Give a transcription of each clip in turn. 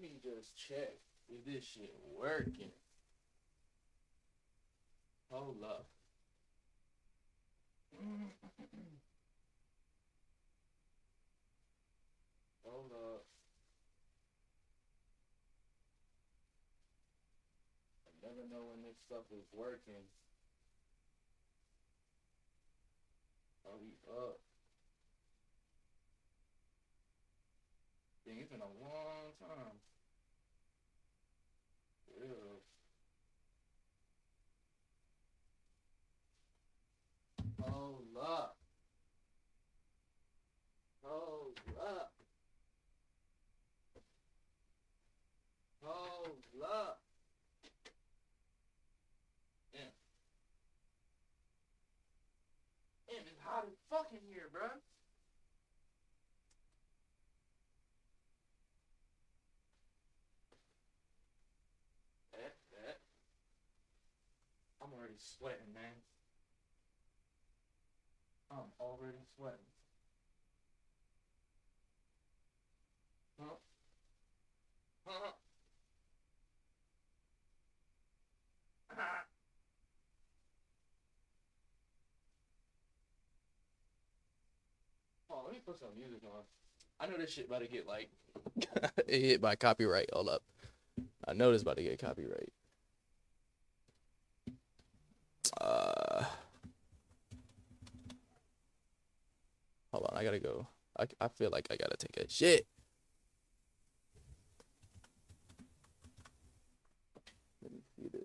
Let me just check if this shit working. Hold up. Hold up. I never know when this stuff is working. Are we up? Dang, it's been a long time. Ew. Hold up. Hold up. Hold up. Damn. Damn, it's hot as fuck in here, bruh. That. I'm already sweating, man. I'm already sweating. Huh? Huh? Oh, let me put some music on. I know this shit about to get like hit by copyright. Hold up. I know this about to get copyright. Hold on, I gotta go. I feel like I gotta take a shit. Let me see this.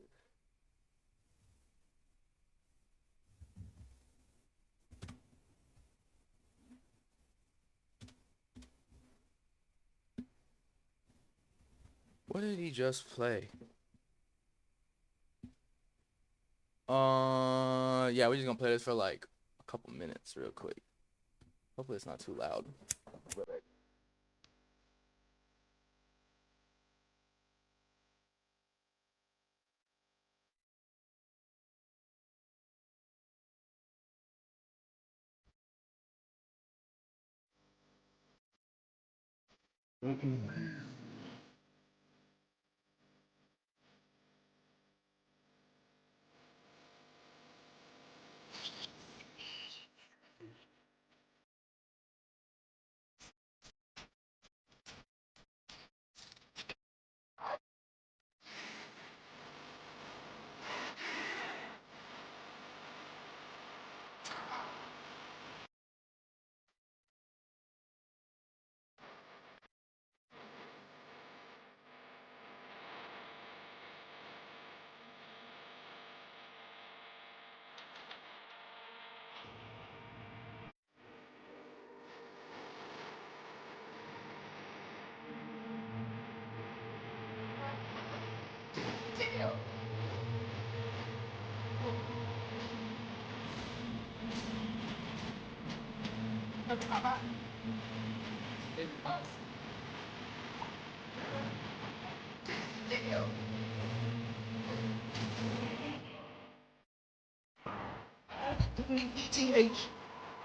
What did he just play? Yeah, we're just gonna play this for like a couple minutes real quick. Hopefully it's not too loud.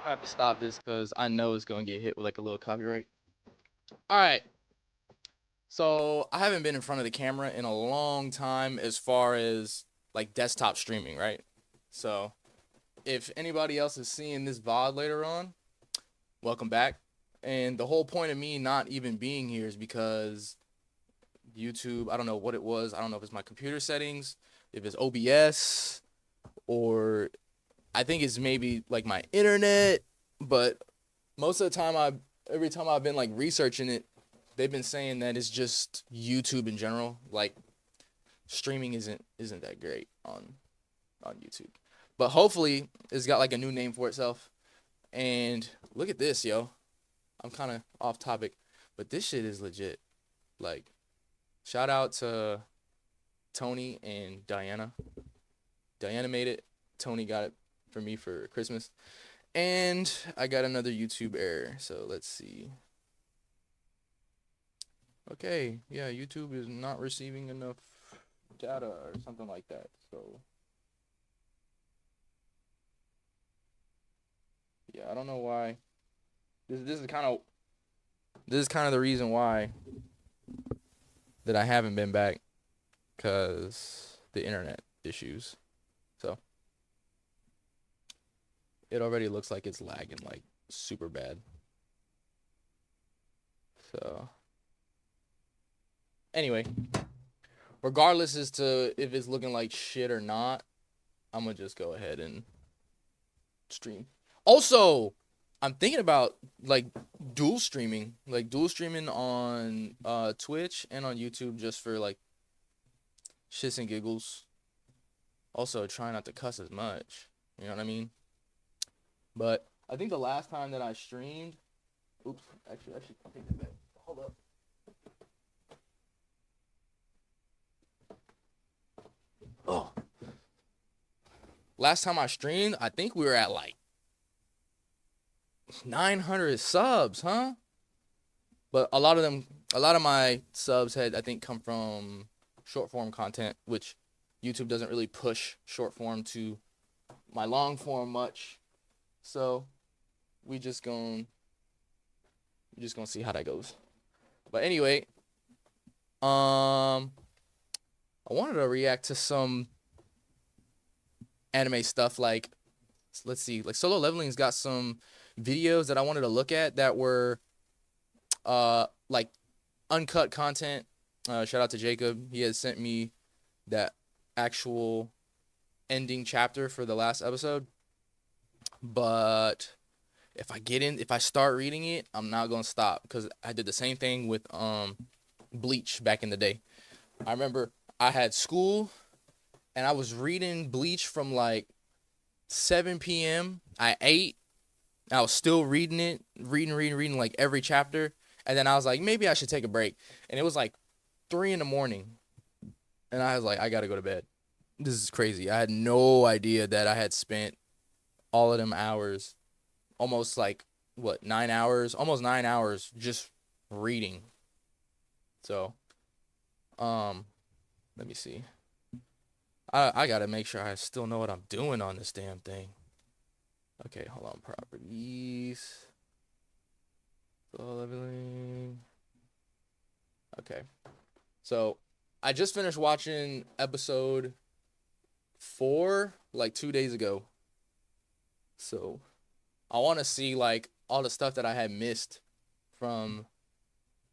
I have to stop this because I know it's gonna get hit with like a little copyright. All right. So I haven't been in front of the camera in a long time as far as like desktop streaming, right? So if anybody else is seeing this VOD later on, welcome back. And the whole point of me not even being here is because YouTube, I don't know what it was. I don't know if it's my computer settings, if it's OBS, or I think it's maybe like my internet. But most of the time, every time I've been like researching it, they've been saying that it's just YouTube in general. Like streaming isn't that great on YouTube. But hopefully it's got like a new name for itself. And look at this, yo. I'm kind of off topic, but this shit is legit. Like, shout out to Tony and Diana. Diana made it. Tony got it for me for Christmas. And I got another YouTube error. So let's see. Okay, yeah, YouTube is not receiving enough data or something like that. So yeah, I don't know why. This is kind of the reason why that I haven't been back because the internet issues. So it already looks like it's lagging like super bad. So anyway, regardless as to if it's looking like shit or not, I'm gonna just go ahead and stream. Also, I'm thinking about like dual streaming on Twitch and on YouTube just for like shits and giggles. Also, try not to cuss as much. You know what I mean? But I think the last time that I streamed, oops, actually I should take that back. Hold up. Oh. Last time I streamed, I think we were at like 900 subs, huh? But a lot of my subs had, I think, come from short form content, which YouTube doesn't really push short form to my long form much. So we just gonna see how that goes. But anyway, I wanted to react to some anime stuff like, let's see, like Solo Leveling's got some videos that I wanted to look at that were like uncut content. Shout out to Jacob. He has sent me that actual ending chapter for the last episode. But if I start reading it, I'm not gonna stop because I did the same thing with Bleach back in the day. I remember I had school and I was reading Bleach from like 7 p.m. I ate. I was still reading it, reading like every chapter. And then I was like, maybe I should take a break. And it was like 3 in the morning. And I was like, I gotta go to bed. This is crazy. I had no idea that I had spent all of them hours, almost like, what, 9 hours? Almost 9 hours just reading. So, let me see. I gotta make sure I still know what I'm doing on this damn thing. Okay, hold on. Properties. Leveling. Okay. So, I just finished watching episode 4 like 2 days ago. So, I want to see like all the stuff that I had missed from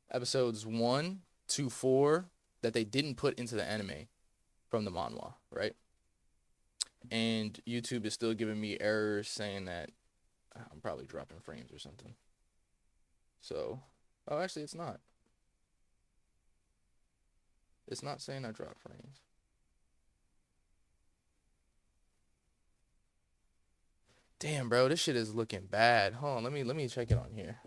episodes 1 to 4 that they didn't put into the anime from the manhwa, right? And YouTube is still giving me errors saying that I'm probably dropping frames or something. So, oh, actually, it's not. It's not saying I dropped frames. Damn, bro, this shit is looking bad. Hold on, let me check it on here.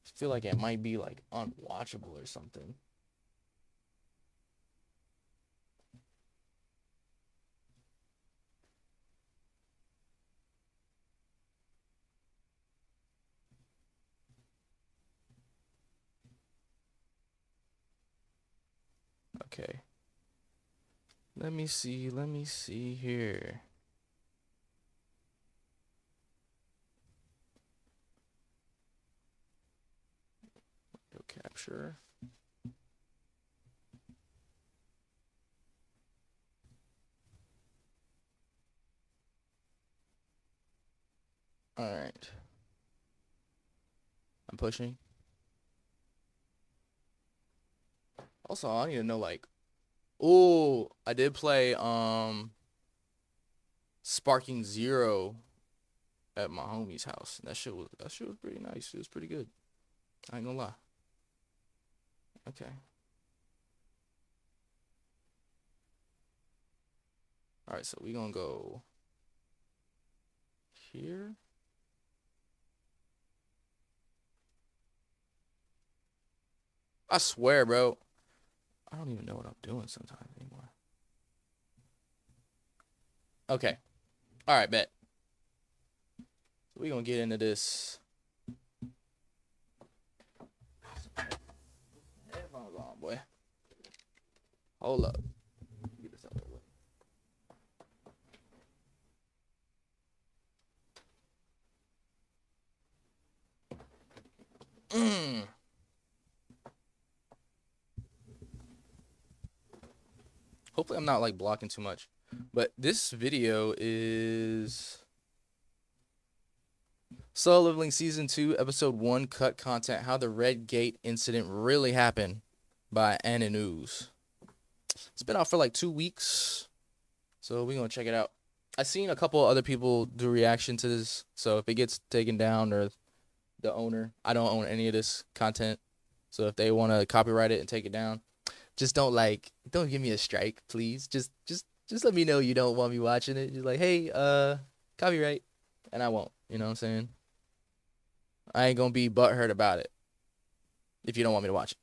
I feel like it might be like unwatchable or something. Okay. Let me see here. Go capture. All right. I'm pushing. Also, I need to know like, oh, I did play Sparking Zero at my homie's house. That shit was pretty nice. It was pretty good. I ain't gonna lie. Okay. All right, so we gonna go here. I swear, bro. I don't even know what I'm doing sometimes anymore. Okay. All right, bet. So we gonna get into this. Headphones on, boy. Hold up. Get this out of the way. Hopefully I'm not like blocking too much. But this video is Solo Leveling Season 2, Episode 1, Cut Content, How the Red Gate Incident Really Happened by Anna News. It's been out for like 2 weeks, so we're going to check it out. I've seen a couple other people do reaction to this, so if it gets taken down or the owner, I don't own any of this content, so if they want to copyright it and take it down, just don't give me a strike, please. Just let me know you don't want me watching it. Just like, hey, copyright, and I won't. You know what I'm saying? I ain't gonna be butthurt about it if you don't want me to watch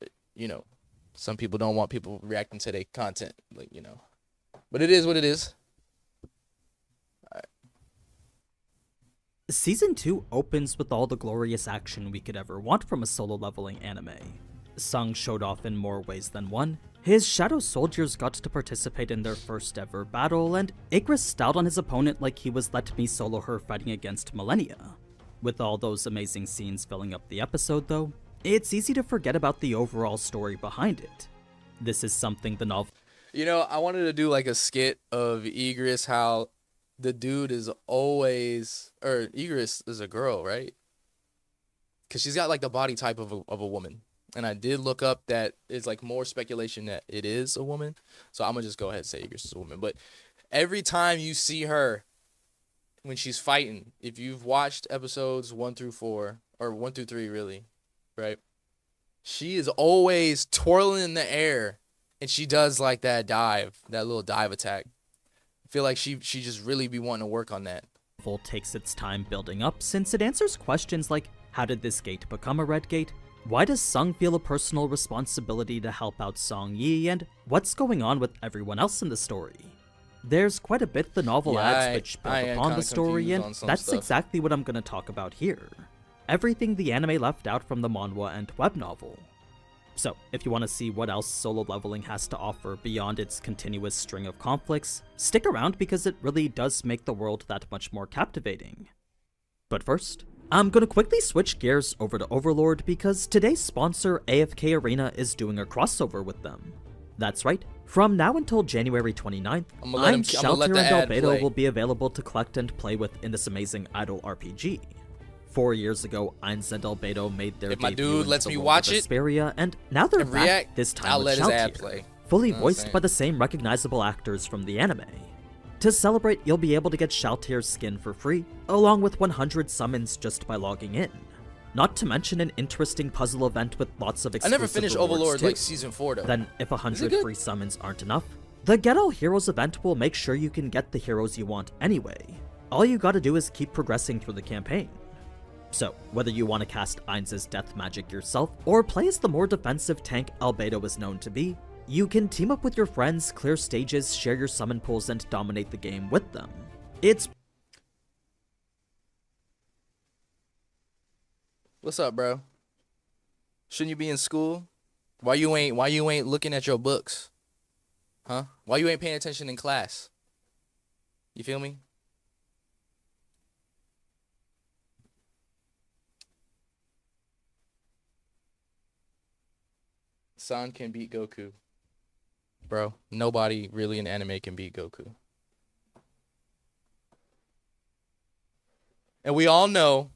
it. You know, some people don't want people reacting to their content, like, you know. But it is what it is. All right. Season 2 opens with all the glorious action we could ever want from a solo leveling anime. Sung showed off in more ways than one. His Shadow Soldiers got to participate in their first ever battle, and Igris styled on his opponent like he was Let Me Solo Her fighting against Millennia. With all those amazing scenes filling up the episode though, it's easy to forget about the overall story behind it. This is something the novel... You know, I wanted to do like a skit of Igris, how the dude is always... Or Igris is a girl, right? Because she's got like the body type of a woman. And I did look up that it's like more speculation that it is a woman. So I'm going to just go ahead and say Igris is a woman. But every time you see her when she's fighting, if you've watched episodes 1 through 4, or 1 through 3 really, right? She is always twirling in the air. And she does like that dive, that little dive attack. I feel like she just really be wanting to work on that. Novel takes its time building up since it answers questions like, how did this gate become a red gate? Why does Sung feel a personal responsibility to help out Song Yi, and what's going on with everyone else in the story? There's quite a bit the novel adds which build upon the story, and that's stuff. exactly what I'm going to talk about here. Everything the anime left out from the manhwa and web novel. So, if you want to see what else solo leveling has to offer beyond its continuous string of conflicts, stick around because it really does make the world that much more captivating. But first, I'm gonna quickly switch gears over to Overlord because today's sponsor, AFK Arena, is doing a crossover with them. That's right, from now until January 29th, Shelter and Albedo will be available to collect and play with in this amazing idle RPG. 4 years ago, Ainz and Albedo made their debut in the world of Vesperia, and now they're back, this time with Shelter, fully voiced by the same recognizable actors from the anime. To celebrate, you'll be able to get Shaltier's skin for free, along with 100 summons just by logging in. Not to mention an interesting puzzle event with lots of exclusive rewards. I never finished Overlord like Season 4 though. Then, if 100 free summons aren't enough, the Get All Heroes event will make sure you can get the heroes you want anyway. All you gotta do is keep progressing through the campaign. So, whether you want to cast Ainz's death magic yourself, or play as the more defensive tank Albedo is known to be, you can team up with your friends, clear stages, share your summon pools, and dominate the game with them. It's... What's up, bro? Shouldn't you be in school? Why you ain't looking at your books? Huh? Why you ain't paying attention in class? You feel me? San can beat Goku. Bro, nobody really in anime can beat Goku. And we all know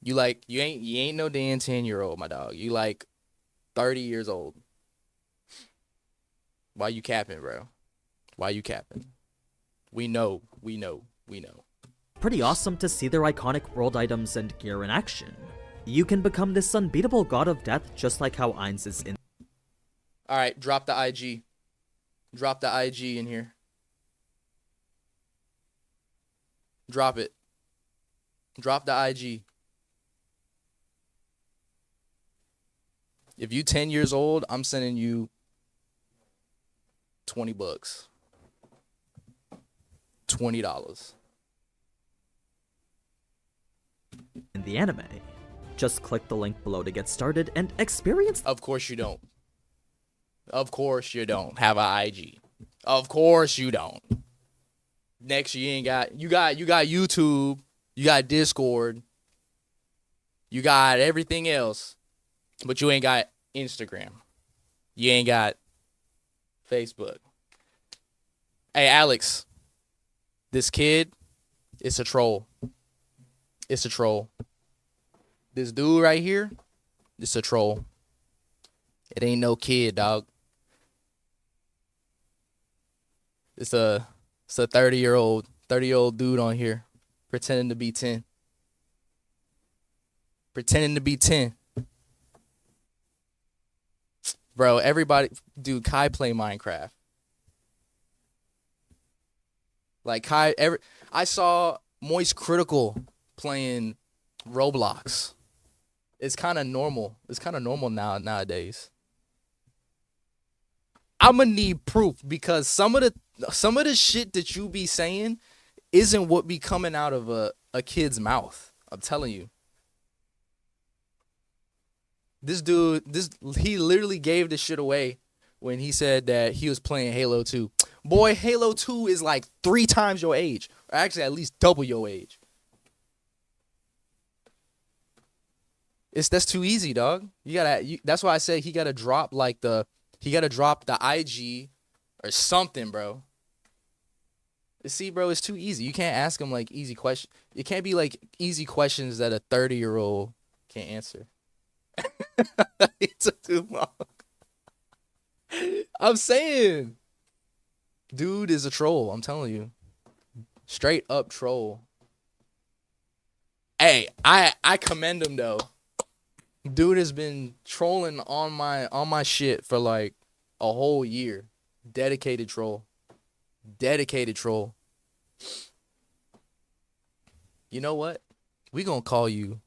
you ain't no damn 10-year-old, my dog. You like 30 years old. Why you capping, bro? Why you capping? We know. Pretty awesome to see their iconic world items and gear in action. You can become this unbeatable god of death just like how Ainz is in. Alright, drop the IG. Drop the IG in here. Drop it. Drop the IG. If you 10 years old, I'm sending you $20. $20. In the anime. Just click the link below to get started and experience. Of course you don't. Of course you don't have an IG. Of course you don't. Next you got YouTube, you got Discord, you got everything else, but you ain't got Instagram. You ain't got Facebook. Hey, Alex, this kid, it's a troll. It's a troll. This dude right here, it's a troll. It ain't no kid, dog. It's a 30-year-old dude on here pretending to be 10. Pretending to be 10. Bro, everybody, dude, Kai play Minecraft. Like Kai, I saw Moist Critical playing Roblox. It's kind of normal. It's kind of normal nowadays. I'm gonna need proof because some of the shit that you be saying isn't what be coming out of a kid's mouth. I'm telling you. This dude, he literally gave this shit away when he said that he was playing Halo 2. Boy, Halo 2 is like 3 times your age. Or actually at least double your age. That's too easy, dog. That's why I say he gotta drop the IG or something, bro. See, bro, it's too easy. You can't ask him like easy questions. It can't be like easy questions that a 30-year-old can't answer. It took too long. I'm saying, dude is a troll. I'm telling you, straight up troll. Hey, I commend him though. Dude has been trolling on my shit for like a whole year. Dedicated troll. Dedicated troll. You know what? We gonna call you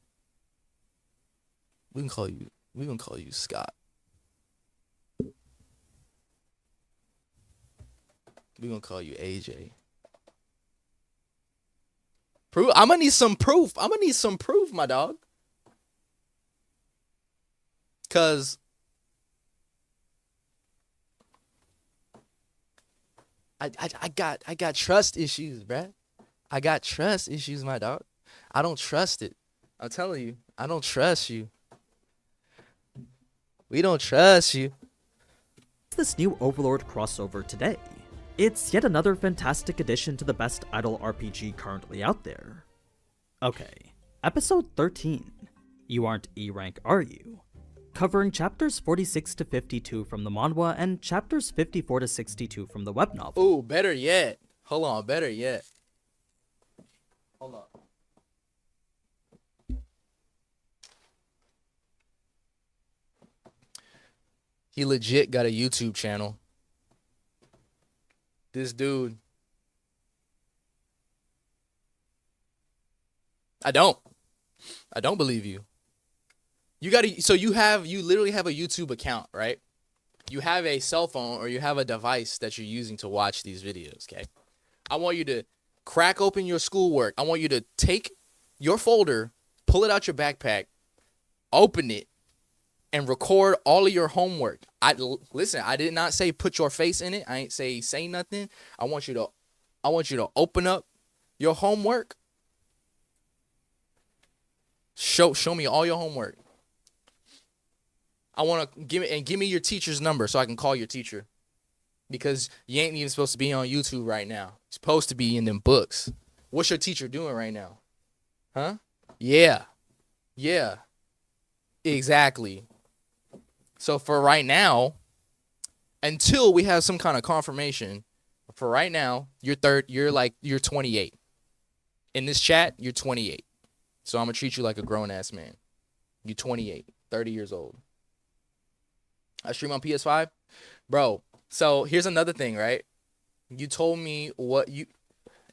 Scott. We gonna call you AJ. Proof. I'm gonna need some proof. My dog. Cause I got trust issues, bruh. I got trust issues, my dog. I don't trust it. I'm telling you, I don't trust you. We don't trust you. This new Overlord crossover today. It's yet another fantastic addition to the best idle RPG currently out there. Okay, episode 13. You aren't E rank, are you? Covering chapters 46 to 52 from the manhwa and chapters 54 to 62 from the web novel. Ooh, better yet. Hold on, better yet. Hold on. He legit got a YouTube channel. This dude. I don't believe you. You literally have a YouTube account, right? You have a cell phone or you have a device that you're using to watch these videos, okay? I want you to crack open your schoolwork. I want you to take your folder, pull it out your backpack, open it, and record all of your homework. Listen, I did not say put your face in it. I ain't say nothing. I want you to open up your homework. Show me all your homework. I want to give me your teacher's number so I can call your teacher. Because you ain't even supposed to be on YouTube right now. You're supposed to be in them books. What's your teacher doing right now? Huh? Yeah. Exactly. So for right now, until we have some kind of confirmation, for right now, you're 28. In this chat, you're 28. So I'm going to treat you like a grown-ass man. You're 28, 30 years old. I stream on PS5. Bro, so here's another thing, right? You told me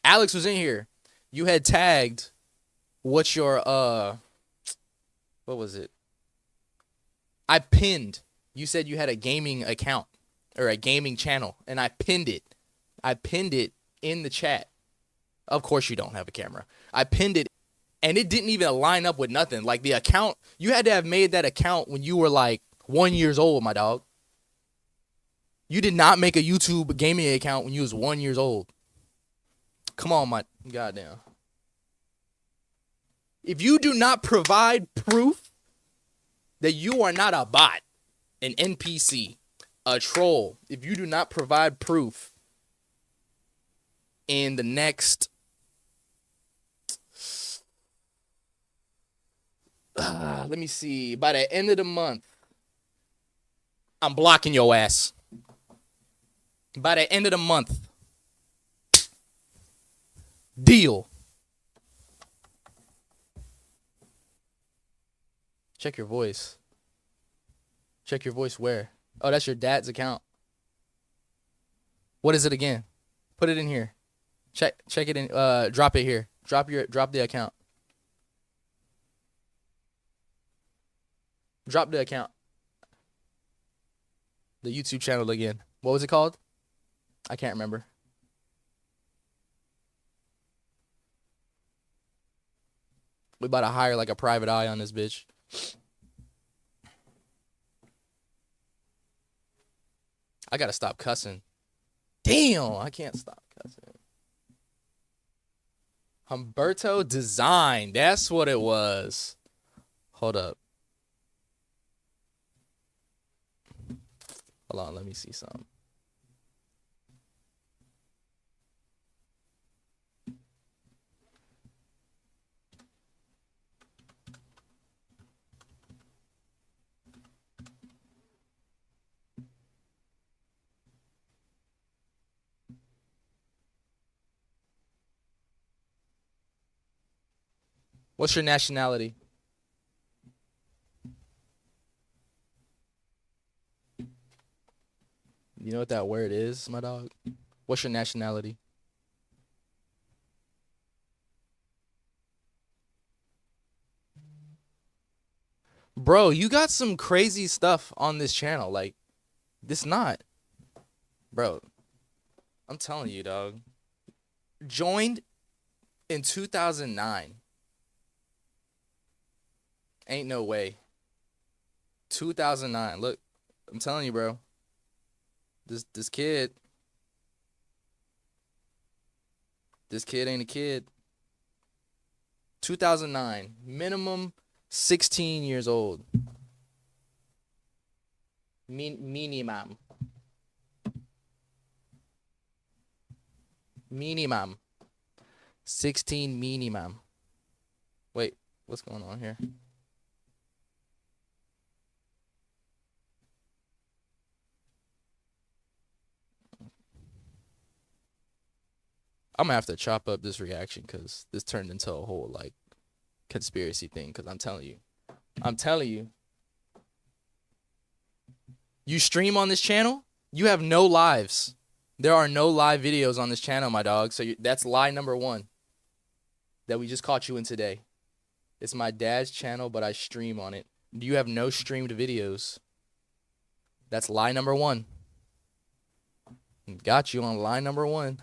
Alex was in here. You had tagged what was it? I pinned. You said you had a gaming account or a gaming channel, and I pinned it. I pinned it in the chat. Of course you don't have a camera. I pinned it, and it didn't even line up with nothing. Like the account, you had to have made that account when you were like 1 year old, my dog. You did not make a YouTube gaming account when you was 1 year old. Come on, my goddamn. If you do not provide proof that you are not a bot, an NPC, a troll. If you do not provide proof in the next let me see, by the end of the month, I'm blocking your ass. By the end of the month. Deal. Check your voice. Check your voice where? Oh, that's your dad's account. What is it again? Put it in here. Check it in. Drop it here. Drop the account. Drop the account. The YouTube channel again. What was it called? I can't remember. We about to hire like a private eye on this bitch. I gotta stop cussing. Damn, I can't stop cussing. Humberto Design. That's what it was. Hold up. Hold on, let me see something. What's your nationality? You know what that word is, my dog? What's your nationality? Bro, you got some crazy stuff on this channel. Like, this not. Bro, I'm telling you, dog. Joined in 2009. Ain't no way. 2009. Look, I'm telling you, bro. This kid ain't a kid. 2009. Minimum 16 years old. Minimum. Minimum. 16 minimum. Wait, what's going on here? I'm gonna have to chop up this reaction because this turned into a whole like conspiracy thing. Because I'm telling you, you stream on this channel, you have no lives. There are no live videos on this channel, my dog. So that's lie number one that we just caught you in today. It's my dad's channel, but I stream on it. You have no streamed videos. That's lie number one. Got you on lie number one.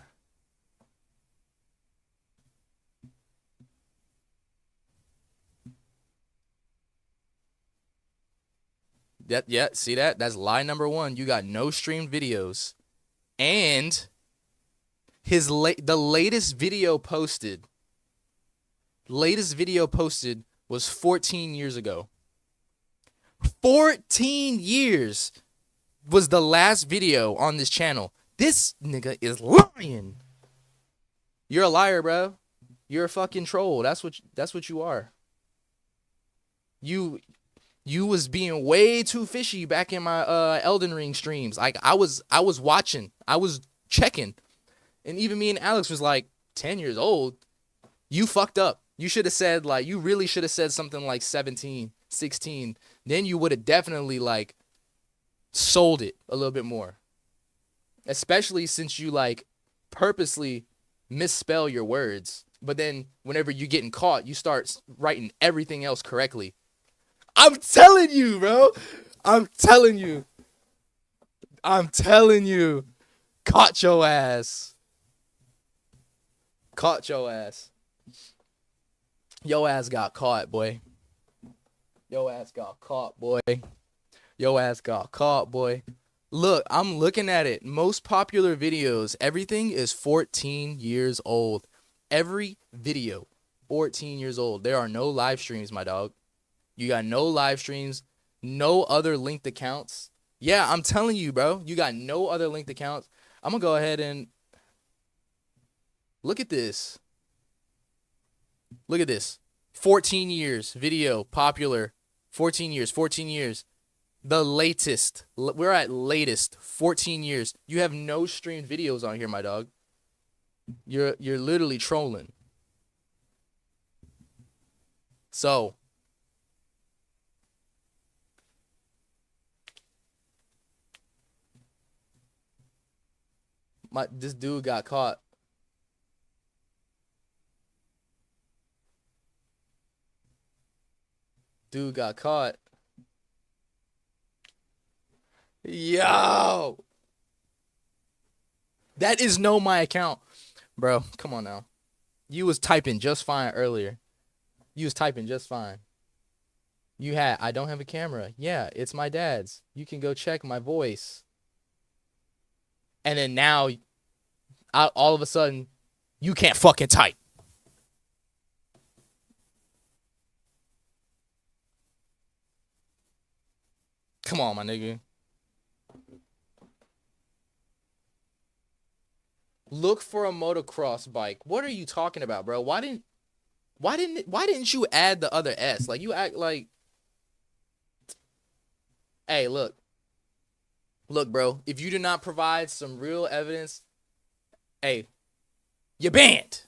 Yeah, see that? That's lie number one. You got no streamed videos. And the latest video posted was 14 years ago. 14 years was the last video on this channel. This nigga is lying. You're a liar, bro. You're a fucking troll. That's what you are. You was being way too fishy back in my Elden Ring streams. Like I was watching, I was checking, and even me and Alex was like 10 years old. You fucked up. You should have said like you really should have said something like 17, 16. Then you would have definitely like sold it a little bit more. Especially since you like purposely misspell your words, but then whenever you're getting caught, you start writing everything else correctly. I'm telling you, bro. I'm telling you. Caught your ass. Caught your ass. Yo ass got caught, boy. Yo ass got caught, boy. Yo ass got caught, boy. Look, I'm looking at it. Most popular videos, everything is 14 years old. Every video, 14 years old. There are no live streams, my dog. You got no live streams, no other linked accounts. Yeah, I'm telling you, bro. You got no other linked accounts. I'm gonna go ahead and look at this. Look at this. 14 years video popular. 14 years. 14 years. The latest. We're at latest 14 years. You have no streamed videos on here, my dog. You're literally trolling. So, this dude got caught. Dude got caught. Yo. That is no my account. Bro, come on now. You was typing just fine earlier. You was typing just fine. You had, I don't have a camera. Yeah, it's my dad's. You can go check my voice. And then now, all of a sudden, you can't fucking type. Come on, my nigga. Look for a motocross bike. What are you talking about, bro? Why didn't you add the other S? Like, you act like, hey, look, bro. If you do not provide some real evidence, hey, you're banned.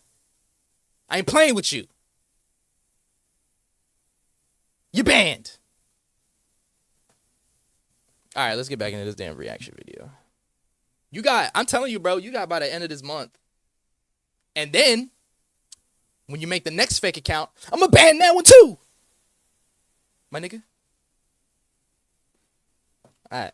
I ain't playing with you. You're banned. All right, let's get back into this damn reaction video. I'm telling you, bro, you got by the end of this month. And then, when you make the next fake account, I'm gonna ban that one too. My nigga. All right.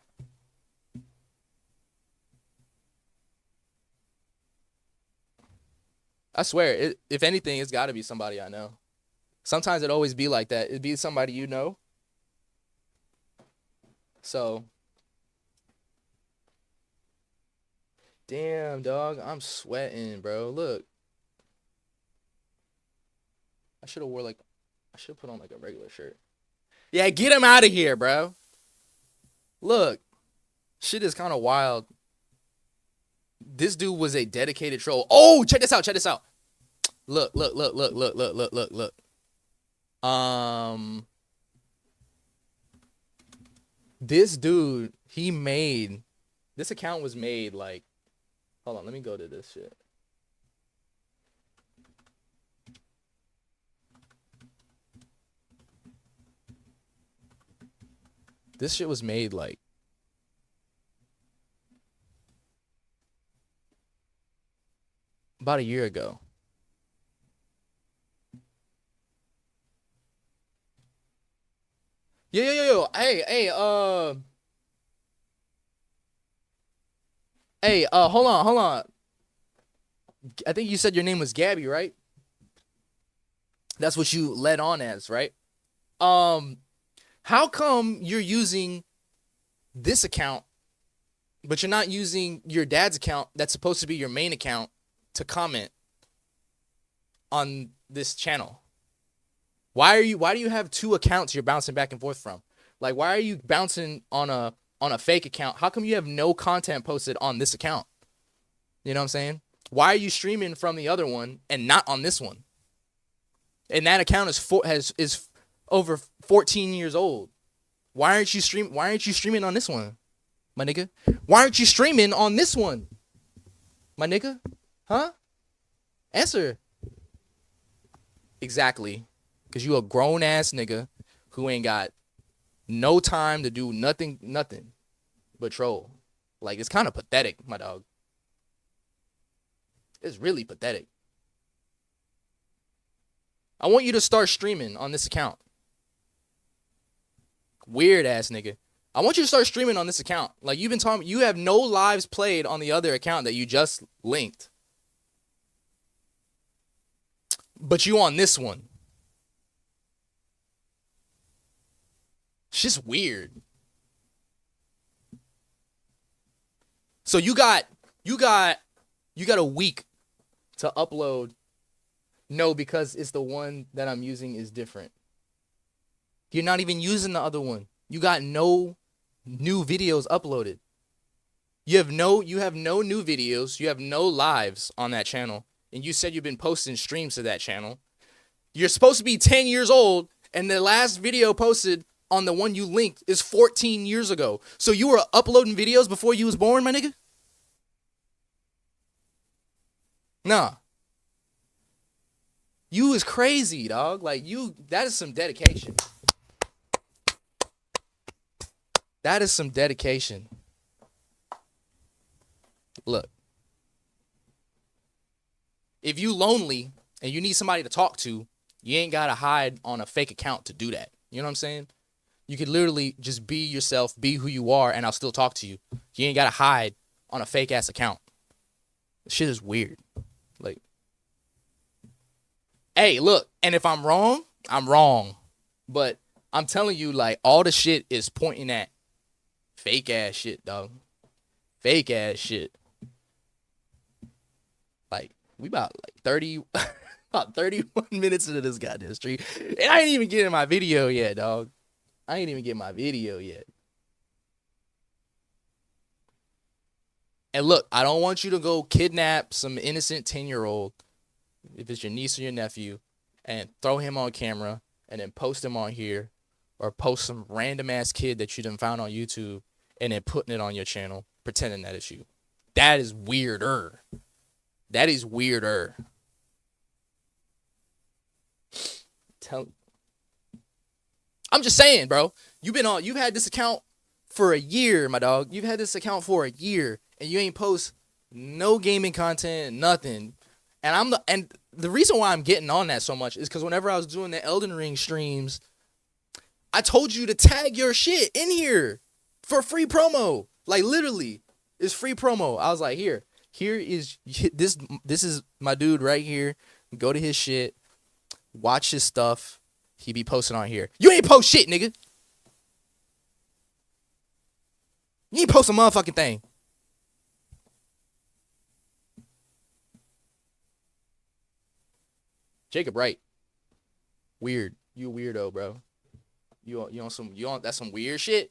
I swear, if anything, it's got to be somebody I know. Sometimes it always be like that. It'd be somebody you know. So, damn, dog, I'm sweating, bro. Look. I should have put on like a regular shirt. Yeah, get him out of here, bro. Look. Shit is kind of wild. This dude was a dedicated troll. Oh, check this out. Check this out. Look. This dude, this account was made like, hold on, let me go to this shit. This shit was made like about a year ago. Yo. Hey, hold on. I think you said your name was Gabby, right? That's what you led on as, right? How come you're using this account, but you're not using your dad's account that's supposed to be your main account to comment on this channel? Why do you have two accounts you're bouncing back and forth from? Like, why are you bouncing on a fake account? How come you have no content posted on this account? You know what I'm saying? Why are you streaming from the other one and not on this one? And that account is over 14 years old. Why aren't you streaming on this one, my nigga? Why aren't you streaming on this one, my nigga? Huh? Answer. Exactly. Because you a grown-ass nigga who ain't got no time to do nothing but troll. Like, it's kind of pathetic, my dog. It's really pathetic. I want you to start streaming on this account. Weird-ass nigga. I want you to start streaming on this account. Like, you've been talking, you have no lives played on the other account that you just linked. But you on this one. It's just weird. So you got a week to upload. No, because it's the one that I'm using is different. You're not even using the other one. You got no new videos uploaded. You have no new videos. You have no lives on that channel. And you said you've been posting streams to that channel. You're supposed to be 10 years old, and the last video posted on the one you linked is 14 years ago. So you were uploading videos before you was born, my nigga? Nah. You is crazy, dog. Like, that is some dedication. That is some dedication. Look. If you lonely and you need somebody to talk to, you ain't got to hide on a fake account to do that. You know what I'm saying? You could literally just be yourself, be who you are, and I'll still talk to you. You ain't got to hide on a fake ass account. This shit is weird. Like, hey, look, and if I'm wrong, I'm wrong. But I'm telling you, like, all the shit is pointing at fake ass shit, dog. Fake ass shit. Like, we about like 30, about 31 minutes into this goddamn stream. And I ain't even getting my video yet, dog. I ain't even getting my video yet. And look, I don't want you to go kidnap some innocent 10-year-old, if it's your niece or your nephew, and throw him on camera and then post him on here, or post some random ass kid that you done found on YouTube and then putting it on your channel, pretending that it's you. That is weirder. That is weirder. I'm just saying, bro. You've had this account for a year, my dog. You've had this account for a year, and you ain't post no gaming content, nothing. And the reason why I'm getting on that so much is because whenever I was doing the Elden Ring streams, I told you to tag your shit in here for free promo. Like, literally, it's free promo. I was like, here is this is my dude right here. Go to his shit, watch his stuff. He be posting on here. You ain't post shit, nigga. You ain't post a motherfucking thing. Jacob Wright. Weird. You a weirdo, bro. That's some weird shit.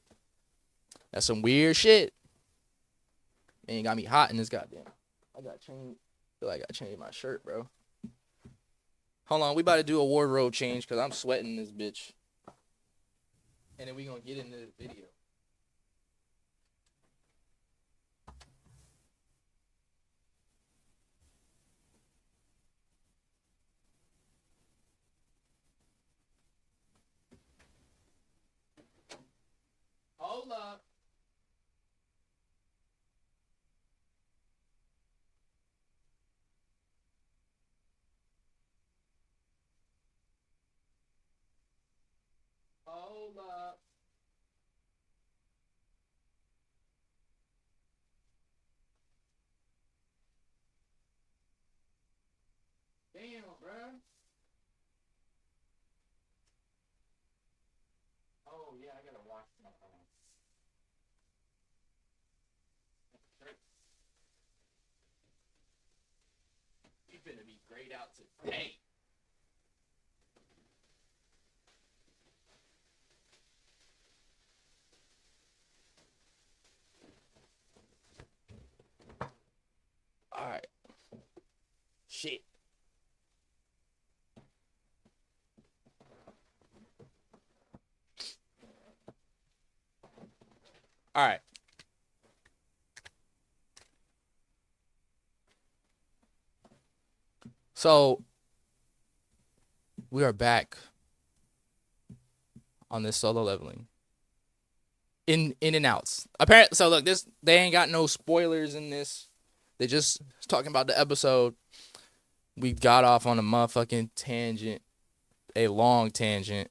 That's some weird shit. Man, got me hot in this goddamn. I feel like I gotta change my shirt, bro. Hold on, we about to do a wardrobe change because I'm sweating this bitch. And then we gonna get into this video. Hold up. Hold up. Damn, bro. Oh, yeah, I gotta watch my phone. You finna be grayed out today. Alright. Shit. Alright. So, we are back on this solo leveling. In and outs. Apparently, so look, they ain't got no spoilers in this. They just talking about the episode. We got off on a motherfucking tangent, a long tangent.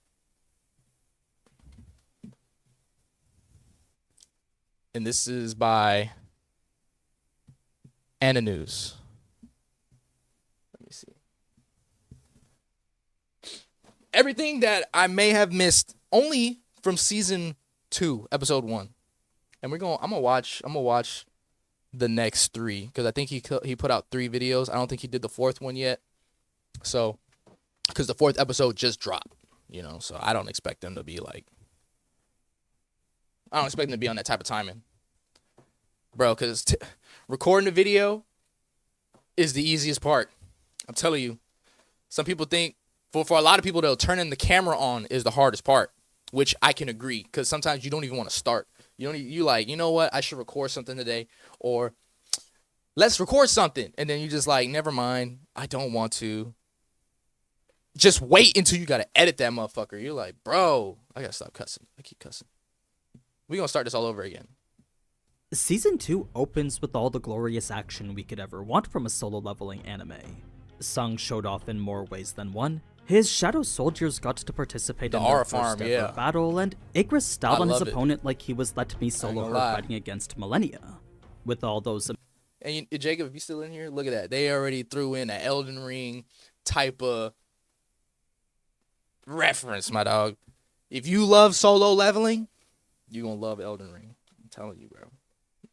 And this is by Anna News. Let me see. Everything that I may have missed only from season 2, episode 1. And I'm gonna watch the next 3 because I think he put out 3 videos. I don't think he did the 4th one yet. So, because the 4th episode just dropped, so I don't expect them to be like I don't expect them to be on that type of timing, bro. Because recording the video is the easiest part. I'm telling you. Some people think, for a lot of people, they'll turning the camera on is the hardest part, which I can agree. Because sometimes you don't even want to start. You like, you know what? I should record something today, or let's record something, and then you just like, never mind. I don't want to. Just wait until you gotta edit that motherfucker. You're like, bro, I gotta stop cussing. I keep cussing. We gonna start this all over again. Season 2 opens with all the glorious action we could ever want from a solo leveling anime. Sung showed off in more ways than one. His shadow soldiers got to participate in their first ever battle, and Igris styled on his opponent like he was Let Me Solo Her fighting against Millennia. With all those... And Jacob, if you're still in here, look at that. They already threw in an Elden Ring type of reference, my dog. If you love solo leveling, you're gonna love Elden Ring. I'm telling you, bro.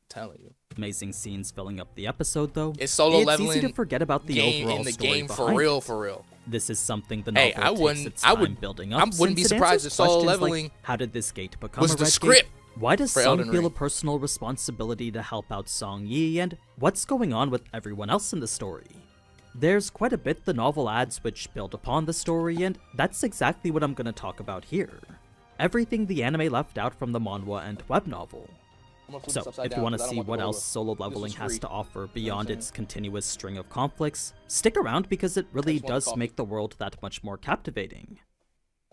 Telling you. Amazing scenes filling up the episode, though. It's solo leveling. It's easy to forget about the overall in the story game behind for real. This is something the novel takes its time building up. I wouldn't be surprised if solo leveling like, how did this gate become was a the red script. Gate? Why does for Sung Elden feel Ring. a personal responsibility to help out Song Yi, and what's going on with everyone else in the story? There's quite a bit the novel adds which build upon the story, and that's exactly what I'm going to talk about here. Everything the anime left out from the manhwa and web novel. So, if you want to see what else solo leveling has to offer beyond its continuous string of conflicts, stick around because it really does make the world that much more captivating.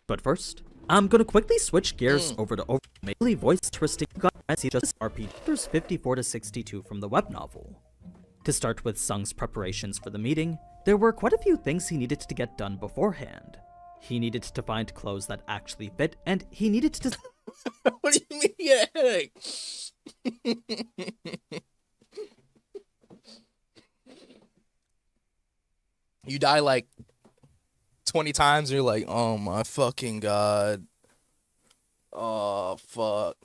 But first, I'm gonna quickly switch gears over to mainly voice-twisting just RPG chapters 54 to 62 from the web novel. To start with Sung's preparations for the meeting, there were quite a few things he needed to get done beforehand. He needed to find clothes that actually fit, and he needed to... What do you mean you get a headache? You die like 20 times and you're like, oh my fucking god. Oh fuck.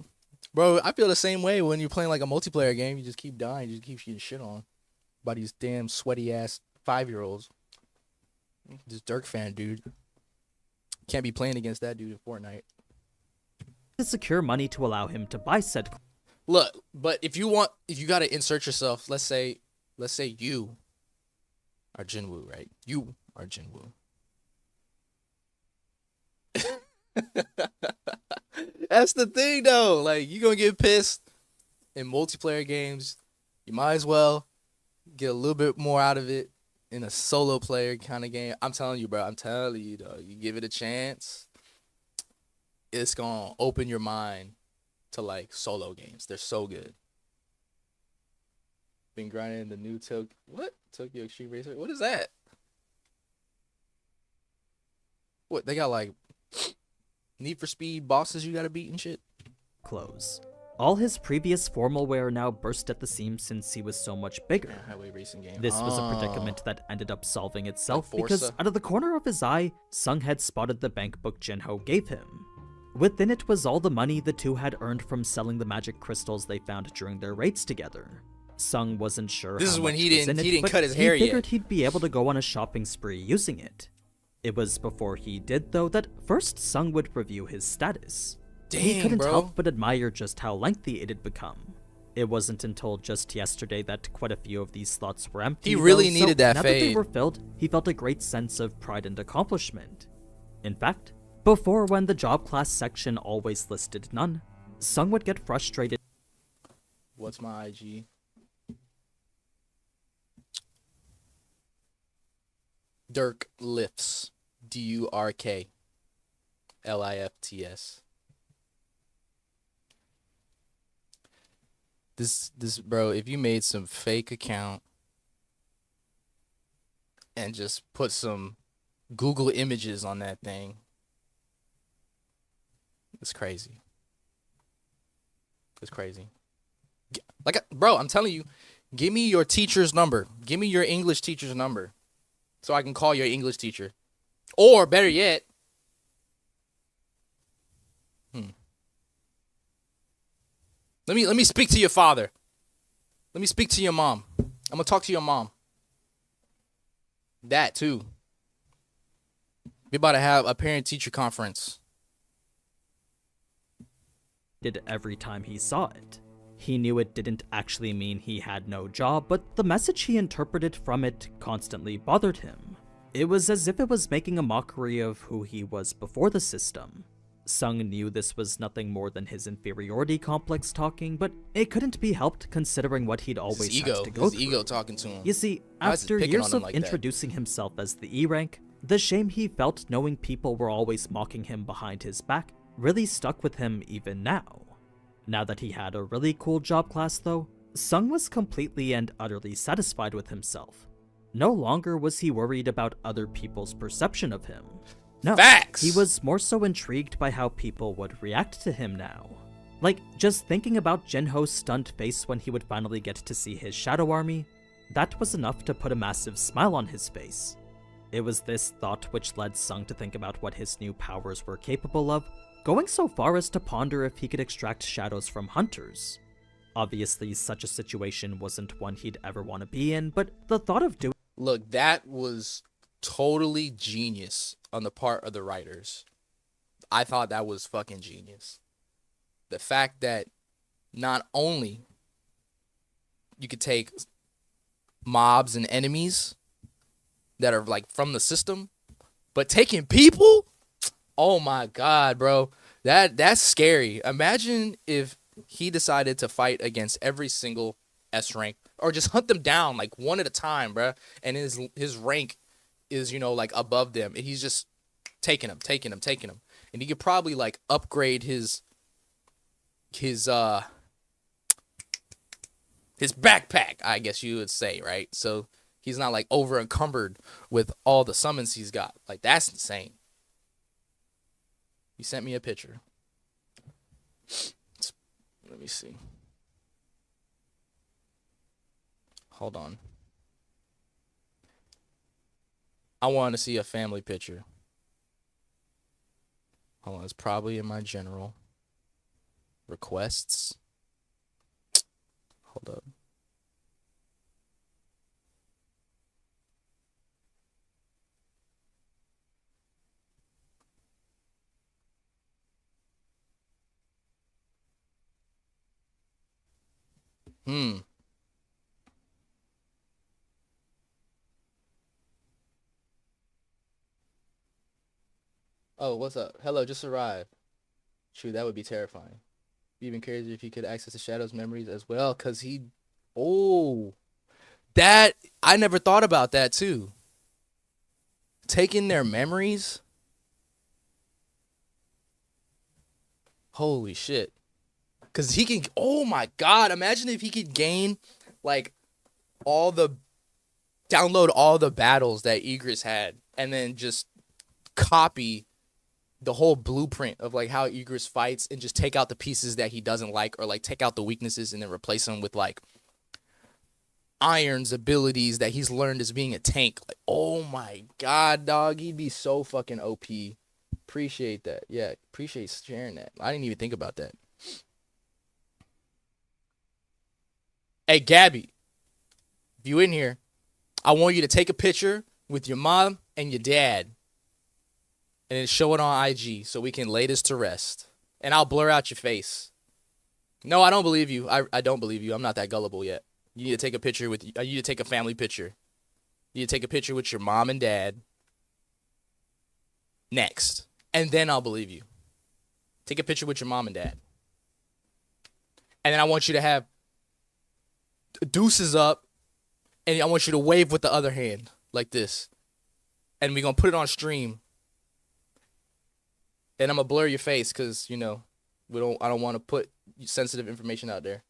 Bro, I feel the same way when you're playing like a multiplayer game. You just keep dying, you just keep getting shit on by these damn sweaty ass 5-year-olds. This Dirk fan dude. Can't be playing against that dude in Fortnite. To secure money to allow him to buy said. Look, but if you gotta insert yourself, let's say you are Jinwoo, right? You are Jinwoo. That's the thing though. Like, you gonna get pissed in multiplayer games. You might as well get a little bit more out of it in a solo player kind of game. I'm telling you, bro. I'm telling you, though. You give it a chance, it's gonna open your mind to like solo games. They're so good. Been grinding the new Tokyo Extreme Racer. What is that? What, they got like Need for Speed bosses you gotta beat and shit? Clothes. All his previous formal wear now burst at the seams since he was so much bigger. Highway racing game. This was a predicament that ended up solving itself Like because out of the corner of his eye, Sung had spotted the bank book Jinho gave him. Within it was all the money the two had earned from selling the magic crystals they found during their raids together. Sung wasn't sure This how is when much he was in didn't it, cut his hair he figured yet. he'd be able to go on a shopping spree using it. It was before he did, though, that first Sung would review his status. He Dang, couldn't bro. help but admire just how lengthy it had become. It wasn't until just yesterday that quite a few of these slots were empty. He really though, needed so that now that they fade. were filled, he felt a great sense of pride and accomplishment. In fact, before, when the job class section always listed none, Sung would get frustrated. What's my IG? Dirk Lifts. DURK LIFTS. This bro, if you made some fake account and just put some Google images on that thing, it's crazy. It's crazy. Bro, I'm telling you, give me your teacher's number. Give me your English teacher's number so I can call your English teacher. Or better yet, Let me speak to your father. Let me speak to your mom. I'm gonna talk to your mom. That too. We about to have a parent-teacher conference. did every time he saw it. He knew it didn't actually mean he had no job, but the message he interpreted from it constantly bothered him. It was as if it was making a mockery of who he was before the system. Sung knew this was nothing more than his inferiority complex talking, but it couldn't be helped considering what he'd always had to go through. His ego talking to him. You see, Why is it after picking years on him of like that? introducing himself as the E rank, the shame he felt knowing people were always mocking him behind his back really stuck with him even now. Now that he had a really cool job class though, Sung was completely and utterly satisfied with himself. No longer was he worried about other people's perception of him. No, Facts! He was more so intrigued by how people would react to him now. Like, just thinking about Jinho's stunned face when he would finally get to see his shadow army, that was enough to put a massive smile on his face. It was this thought which led Sung to think about what his new powers were capable of, going so far as to ponder if he could extract shadows from hunters. Obviously, such a situation wasn't one he'd ever want to be in, but the thought of doing— Look, that was totally genius on the part of the writers. I thought that was fucking genius. The fact that not only you could take mobs and enemies that are like from the system, but taking people? Oh my god, bro. That's scary. Imagine if he decided to fight against every single S rank or just hunt them down like one at a time, bro. And his rank is, you know, like above them, and he's just taking them. And he could probably like upgrade his backpack, I guess you would say, right? So he's not like over encumbered with all the summons he's got. Like, that's insane. You sent me a picture. Let me see. Hold on. I want to see a family picture. Hold on, it's probably in my general requests. Hold up. Oh, what's up? Hello, just arrived. True, that would be terrifying. Be even crazier if he could access the Shadow's memories as well, because he... Oh, that... I never thought about that, too. Taking their memories? Holy shit. Because he can... Oh, my God. Imagine if he could gain, like, all the... Download all the battles that Igris had, and then just copy the whole blueprint of like how Igris fights and just take out the pieces that he doesn't like, or like take out the weaknesses and then replace them with like Iron's abilities that he's learned as being a tank. Like, oh my god, dog, he'd be so fucking OP. Appreciate that. Yeah, appreciate sharing that. I didn't even think about that. Hey, Gabby, if you in here, I want you to take a picture with your mom and your dad and then show it on IG so we can lay this to rest. And I'll blur out your face. No, I don't believe you. I don't believe you. I'm not that gullible yet. You need to take a picture with... You need to take a family picture. You need to take a picture with your mom and dad. Next. And then I'll believe you. Take a picture with your mom and dad. And then I want you to have deuces up. And I want you to wave with the other hand. Like this. And we're going to put it on stream. And I'm going to blur your face because, you know, I don't want to put sensitive information out there.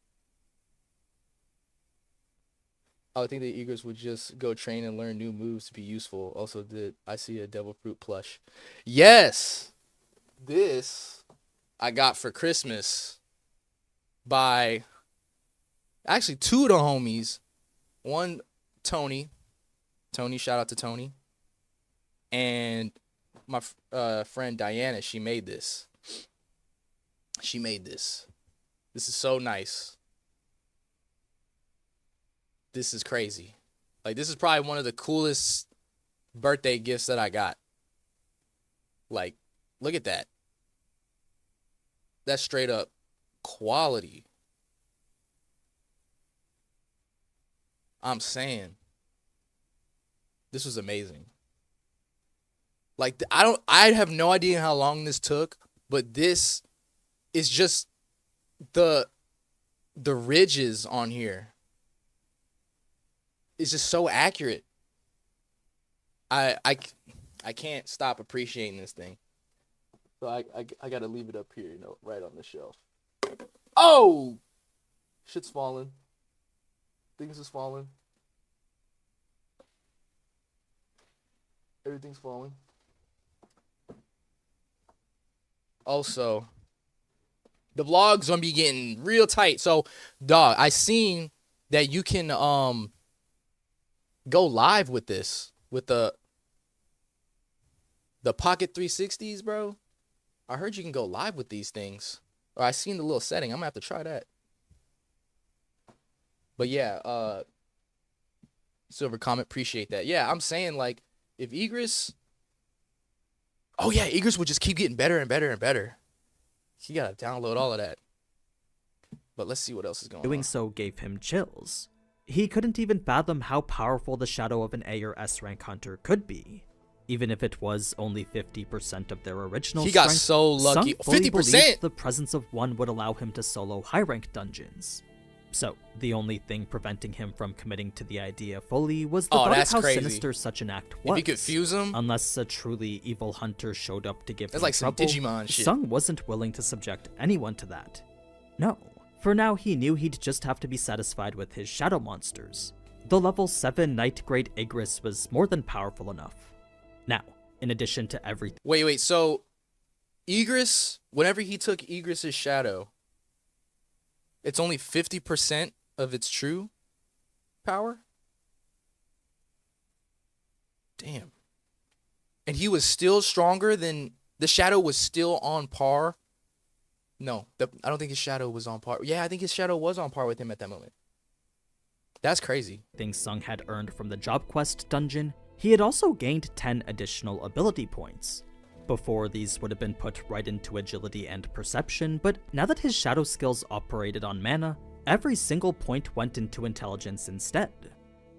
I would think that Igris would just go train and learn new moves to be useful. Also, did I see a devil fruit plush? Yes! This I got for Christmas by actually two of the homies. One, Tony. Tony, shout out to Tony. And my friend Diana, she made this. This is so nice. This is crazy. Like, this is probably one of the coolest birthday gifts that I got. Like, look at that. That's straight up quality. I'm saying this was amazing. Like I have no idea how long this took, but this is just the ridges on here. It's just so accurate. I can't stop appreciating this thing. So I gotta leave it up here, right on the shelf. Oh, shit's falling. Things is falling. Everything's falling. Also, the vlog's gonna be getting real tight. So, dog, I seen that you can go live with this with the Pocket 360s, bro. I heard you can go live with these things. Or I seen the little setting. I'm gonna have to try that. But yeah, Silver Comet, appreciate that. Yeah, I'm saying like if Egress, oh yeah, Egress would just keep getting better and better and better. You gotta download all of that. But let's see what else is going on. Doing so gave him chills. He couldn't even fathom how powerful the shadow of an A or S rank hunter could be. Even if it was only 50% of their original he strength, got so lucky. Sung fully 50%? believed the presence of one would allow him to solo high-rank dungeons. So, the only thing preventing him from committing to the idea fully was the thought of how crazy. Sinister such an act was. If you could fuse him? Unless a truly evil hunter showed up to give him like some trouble, Digimon shit. Sung wasn't willing to subject anyone to that. No. For now, he knew he'd just have to be satisfied with his shadow monsters. The level 7 Night Grade Igris was more than powerful enough. Now, in addition to everything... Wait, so Igris, whenever he took Igris' shadow, it's only 50% of its true power? Damn. And he was still stronger than... The shadow was still on par? No, I don't think his shadow was on par. Yeah, I think his shadow was on par with him at that moment. That's crazy. Things Sung had earned from the job quest dungeon, he had also gained 10 additional ability points. Before, these would have been put right into agility and perception, but now that his shadow skills operated on mana, every single point went into intelligence instead.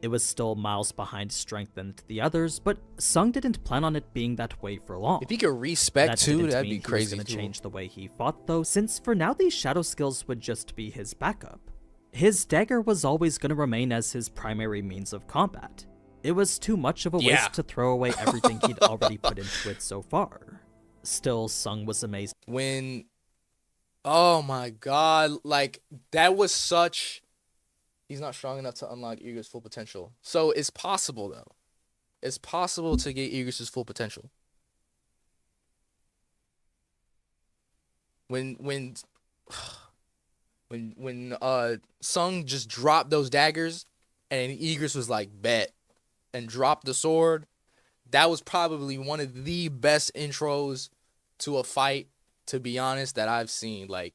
It was still miles behind strength and the others, but Sung didn't plan on it being that way for long. If he could respec too, that'd be crazy. He was gonna change the way he fought though, since for now these shadow skills would just be his backup. His dagger was always gonna remain as his primary means of combat. It was too much of a waste to throw away everything he'd already put into it so far. Still, Sung was amazed. Oh my god, like, that was such... He's not strong enough to unlock Igris' full potential. So it's possible, though. It's possible to get Igris' full potential. When Sung just dropped those daggers and Igris was like, bet, and dropped the sword, that was probably one of the best intros to a fight, to be honest, that I've seen. Like,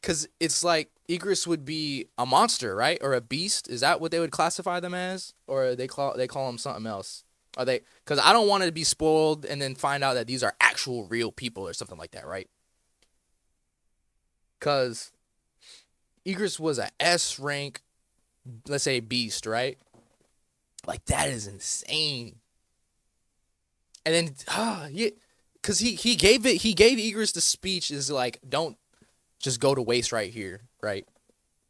because it's like Igris would be a monster, right? Or a beast. Is that what they would classify them as? Or they call them something else? Are they? Because I don't want to be spoiled and then find out that these are actual real people or something like that, right? Because Igris was a S rank, let's say, beast, right? Like, that is insane. And then, yeah, because he gave Igris the speech is like, don't just go to waste right here, right?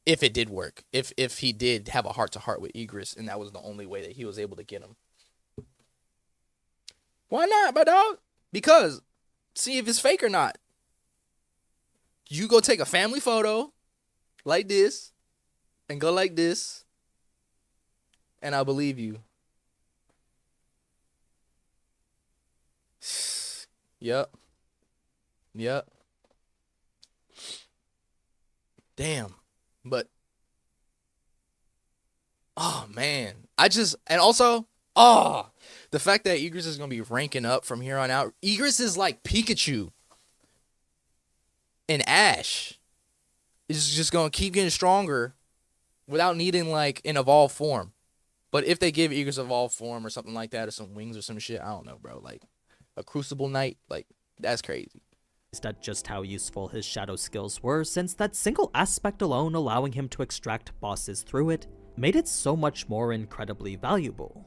If it did work. If he did have a heart-to-heart with Igris, and that was the only way that he was able to get him. Why not, my dog? Because, see if it's fake or not. You go take a family photo, like this, and go like this, and I believe you. Yep. Damn. But, oh man, and also, the fact that Igris is gonna be ranking up from here on out. Igris is like Pikachu and Ash. It's just gonna keep getting stronger without needing like an evolved form. But if they give Igris evolved form or something like that, or some wings or some shit, I don't know, bro. Like a Crucible Knight, like, that's crazy. at just how useful his shadow skills were, since that single aspect alone, allowing him to extract bosses through it, made it so much more incredibly valuable.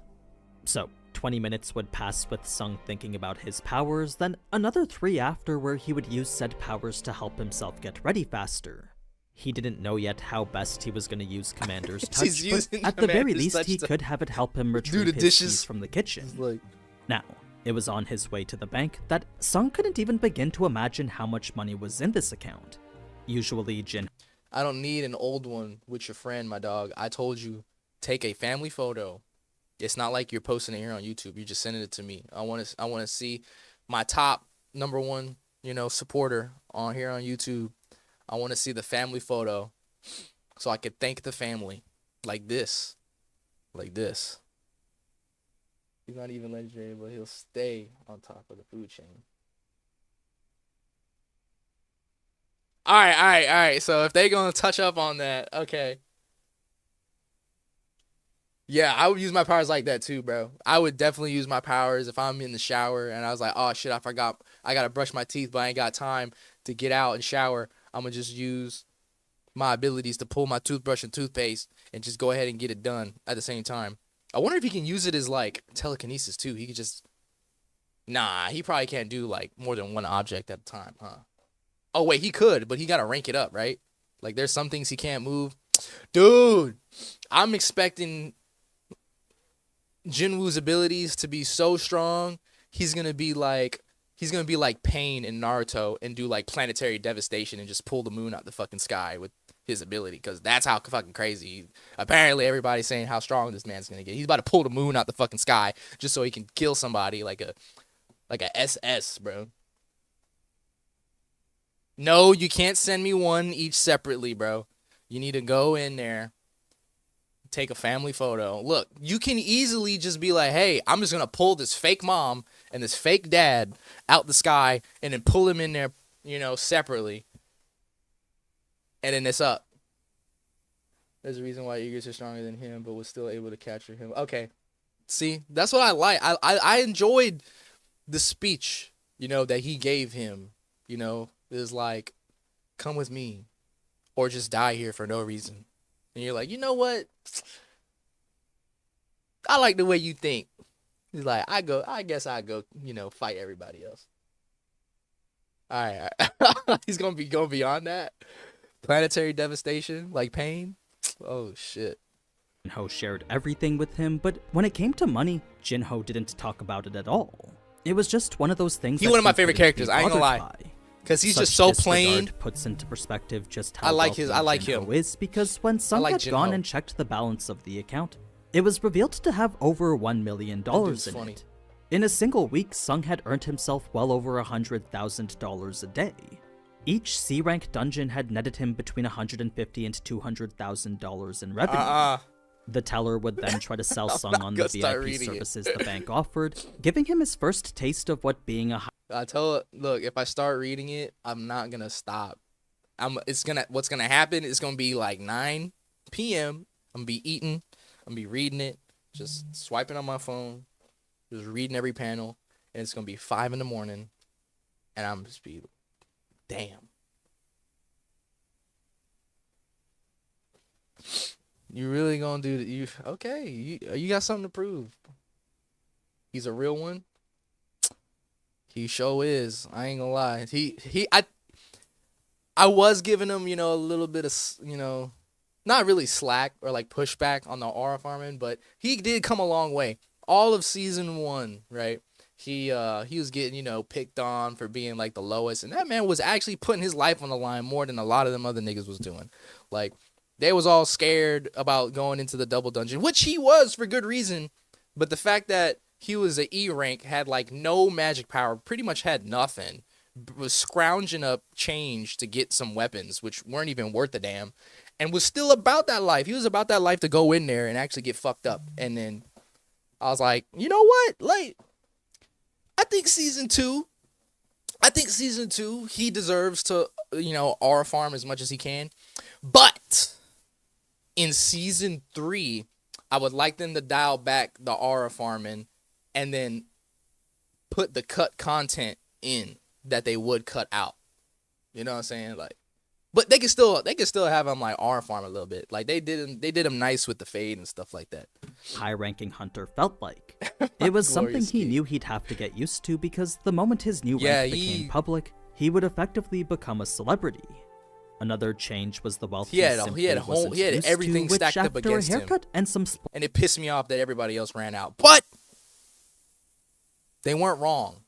So, 20 minutes would pass with Sung thinking about his powers, then another 3 after where he would use said powers to help himself get ready faster. He didn't know yet how best he was going to use Commander's Touch, but at the very least he could have it help him retrieve his keys from the kitchen. Now, it was on his way to the bank that Sung couldn't even begin to imagine how much money was in this account. Usually Jin... I don't need an old one with your friend, my dog. I told you, take a family photo. It's not like you're posting it here on YouTube. You're just sending it to me. I want to see my top #1, supporter on here on YouTube. I want to see the family photo so I could thank the family like this. Like this. He's not even legendary, but he'll stay on top of the food chain. All right. So if they gonna touch up on that, okay. Yeah, I would use my powers like that too, bro. I would definitely use my powers if I'm in the shower and I was like, oh shit, I forgot. I gotta brush my teeth, but I ain't got time to get out and shower. I'm gonna just use my abilities to pull my toothbrush and toothpaste and just go ahead and get it done at the same time. I wonder if he can use it as like telekinesis too. He could just... Nah, he probably can't do like more than one object at a time, huh? Oh wait, he could, but he gotta rank it up, right? Like there's some things he can't move. Dude, I'm expecting Jinwoo's abilities to be so strong. He's gonna be like Pain in Naruto and do like planetary devastation and just pull the moon out the fucking sky with his ability, because that's how fucking crazy. Apparently everybody's saying how strong this man's gonna get. He's about to pull the moon out the fucking sky just so he can kill somebody like a SS, bro. No, you can't send me one each separately, bro. You need to go in there, take a family photo. Look, you can easily just be like, hey, I'm just gonna pull this fake mom and this fake dad out the sky and then pull him in there, separately. And then it's up. There's a reason why Eagers are stronger than him, but was still able to capture him. Okay. See, that's what I like. I enjoyed the speech, that he gave him. It was like, come with me or just die here for no reason. And you're like, you know what? I like the way you think. He's like, I guess I go, fight everybody else. All right. He's going to be going beyond that. Planetary devastation, like Pain. Oh, shit. Jinho shared everything with him, but when it came to money, Jinho didn't talk about it at all. It was just one of those things. He's one of my favorite characters. I ain't gonna lie, because he's just so plain. Puts into perspective just how I like him. Jinho is, because when Sung had gone and checked the balance of the account, it was revealed to have over $1 million in it. In a single week, Sung had earned himself well over $100,000 a day. Each C-rank dungeon had netted him between $150,000 and $200,000 in revenue. The teller would then try to sell Sung on the VIP services the bank offered, giving him his first taste of what being a look, if I start reading it, I'm not gonna stop. What's gonna happen is gonna be like 9 p.m. I'm gonna be eating, I'm gonna be reading it, just swiping on my phone, just reading every panel, and it's gonna be 5 in the morning, and I'm just be, damn. You really gonna do you? Okay, you got something to prove. He's a real one. He sure is. I ain't gonna lie. I was giving him, a little bit of, not really slack or like pushback on the aura farming, but he did come a long way. All of season 1, right? He was getting, picked on for being like the lowest, and that man was actually putting his life on the line more than a lot of them other niggas was doing. Like, they was all scared about going into the double dungeon, which he was for good reason. But the fact that he was a E rank, had like no magic power, pretty much had nothing, was scrounging up change to get some weapons, which weren't even worth a damn, and was still about that life. He was about that life to go in there and actually get fucked up. And then I was like, you know what? Like, I think season two, he deserves to, aura farm as much as he can. But in season 3, I would like them to dial back the aura farming and then put the cut content in that they would cut out. You know what I'm saying? Like, but they can still have him like arm farm a little bit. Like they did him nice with the fade and stuff like that. High-ranking Hunter felt like. It was something Glorious he king. knew he'd have to get used to because the moment his new Yeah, rank became public, he would effectively become a celebrity. Another change was the wealth he had simply wasn't he had used everything to, which stacked up after a against him, haircut and some and it pissed me off that everybody else ran out. But they weren't wrong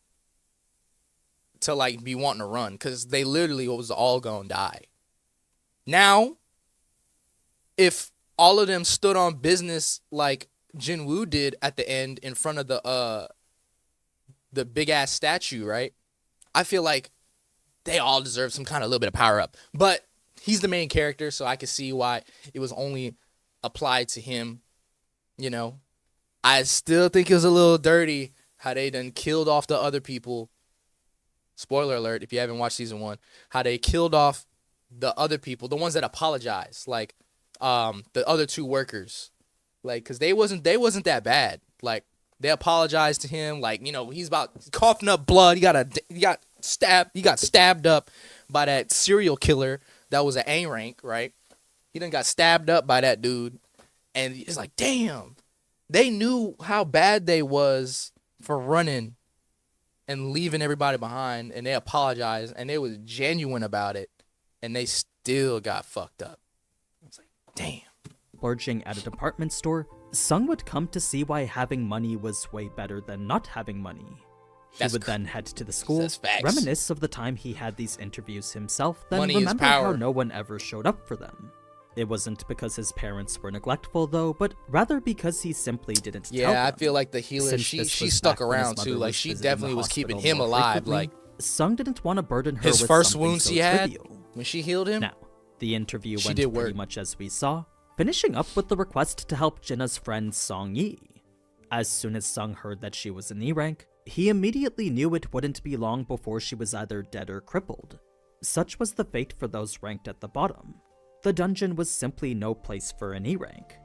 to like be wanting to run because they literally was all gonna die. Now, if all of them stood on business like Jinwoo did at the end in front of the big ass statue, right? I feel like they all deserve some kind of little bit of power up. But he's the main character, so I can see why it was only applied to him. You know, I still think it was a little dirty how they done killed off the other people. Spoiler alert, if you haven't watched season 1, how they killed off the other people, the ones that apologized, like the other 2 workers. Like, cause they wasn't that bad. Like, they apologized to him, like, you know, he's about coughing up blood. He got stabbed up by that serial killer that was an A rank, right? He done got stabbed up by that dude, and it's like, damn, they knew how bad they was for running and leaving everybody behind, and they apologized, and they was genuine about it, and they still got fucked up. I was like, damn. splurging at a department store, Sung would come to see why having money was way better than not having money. He would then head to the school, reminisce of the time he had these interviews himself, then remember how no one ever showed up for them. It wasn't because his parents were neglectful though, but rather because he simply didn't tell them. Yeah, I feel like the healer, she stuck around too. Like, she definitely was keeping him alive. Like, Sung didn't want to burden her his with first something wounds so he had trivial. when she healed him. Now, the interview went did pretty work. much as we saw, finishing up with the request to help Jinna's friend Song Yi. As soon as Sung heard that she was in E rank, he immediately knew it wouldn't be long before she was either dead or crippled. Such was the fate for those ranked at the bottom. The dungeon was simply no place for an E rank.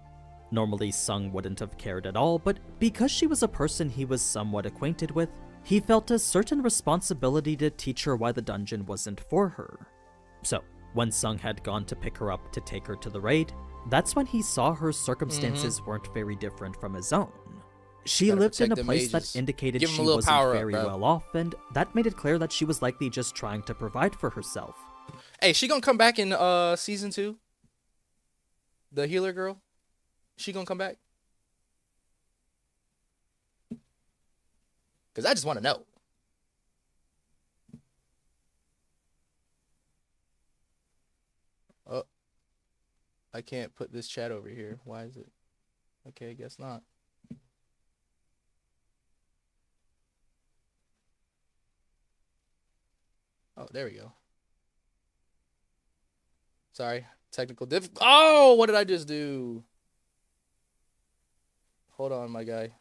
Normally Sung wouldn't have cared at all, but because she was a person he was somewhat acquainted with, he felt a certain responsibility to teach her why the dungeon wasn't for her. So, when Sung had gone to pick her up to take her to the raid, that's when he saw her circumstances weren't very different from his own. She lived in a place that indicated she wasn't very well off, and that made it clear that she was likely just trying to provide for herself. Hey, she gonna come back in season 2? The healer girl? She gonna come back? Cause I just want to know. Oh, I can't put this chat over here. Why is it? Okay, I guess not. Oh, there we go. Sorry, technical diff. Oh, what did I just do? Hold on, my guy.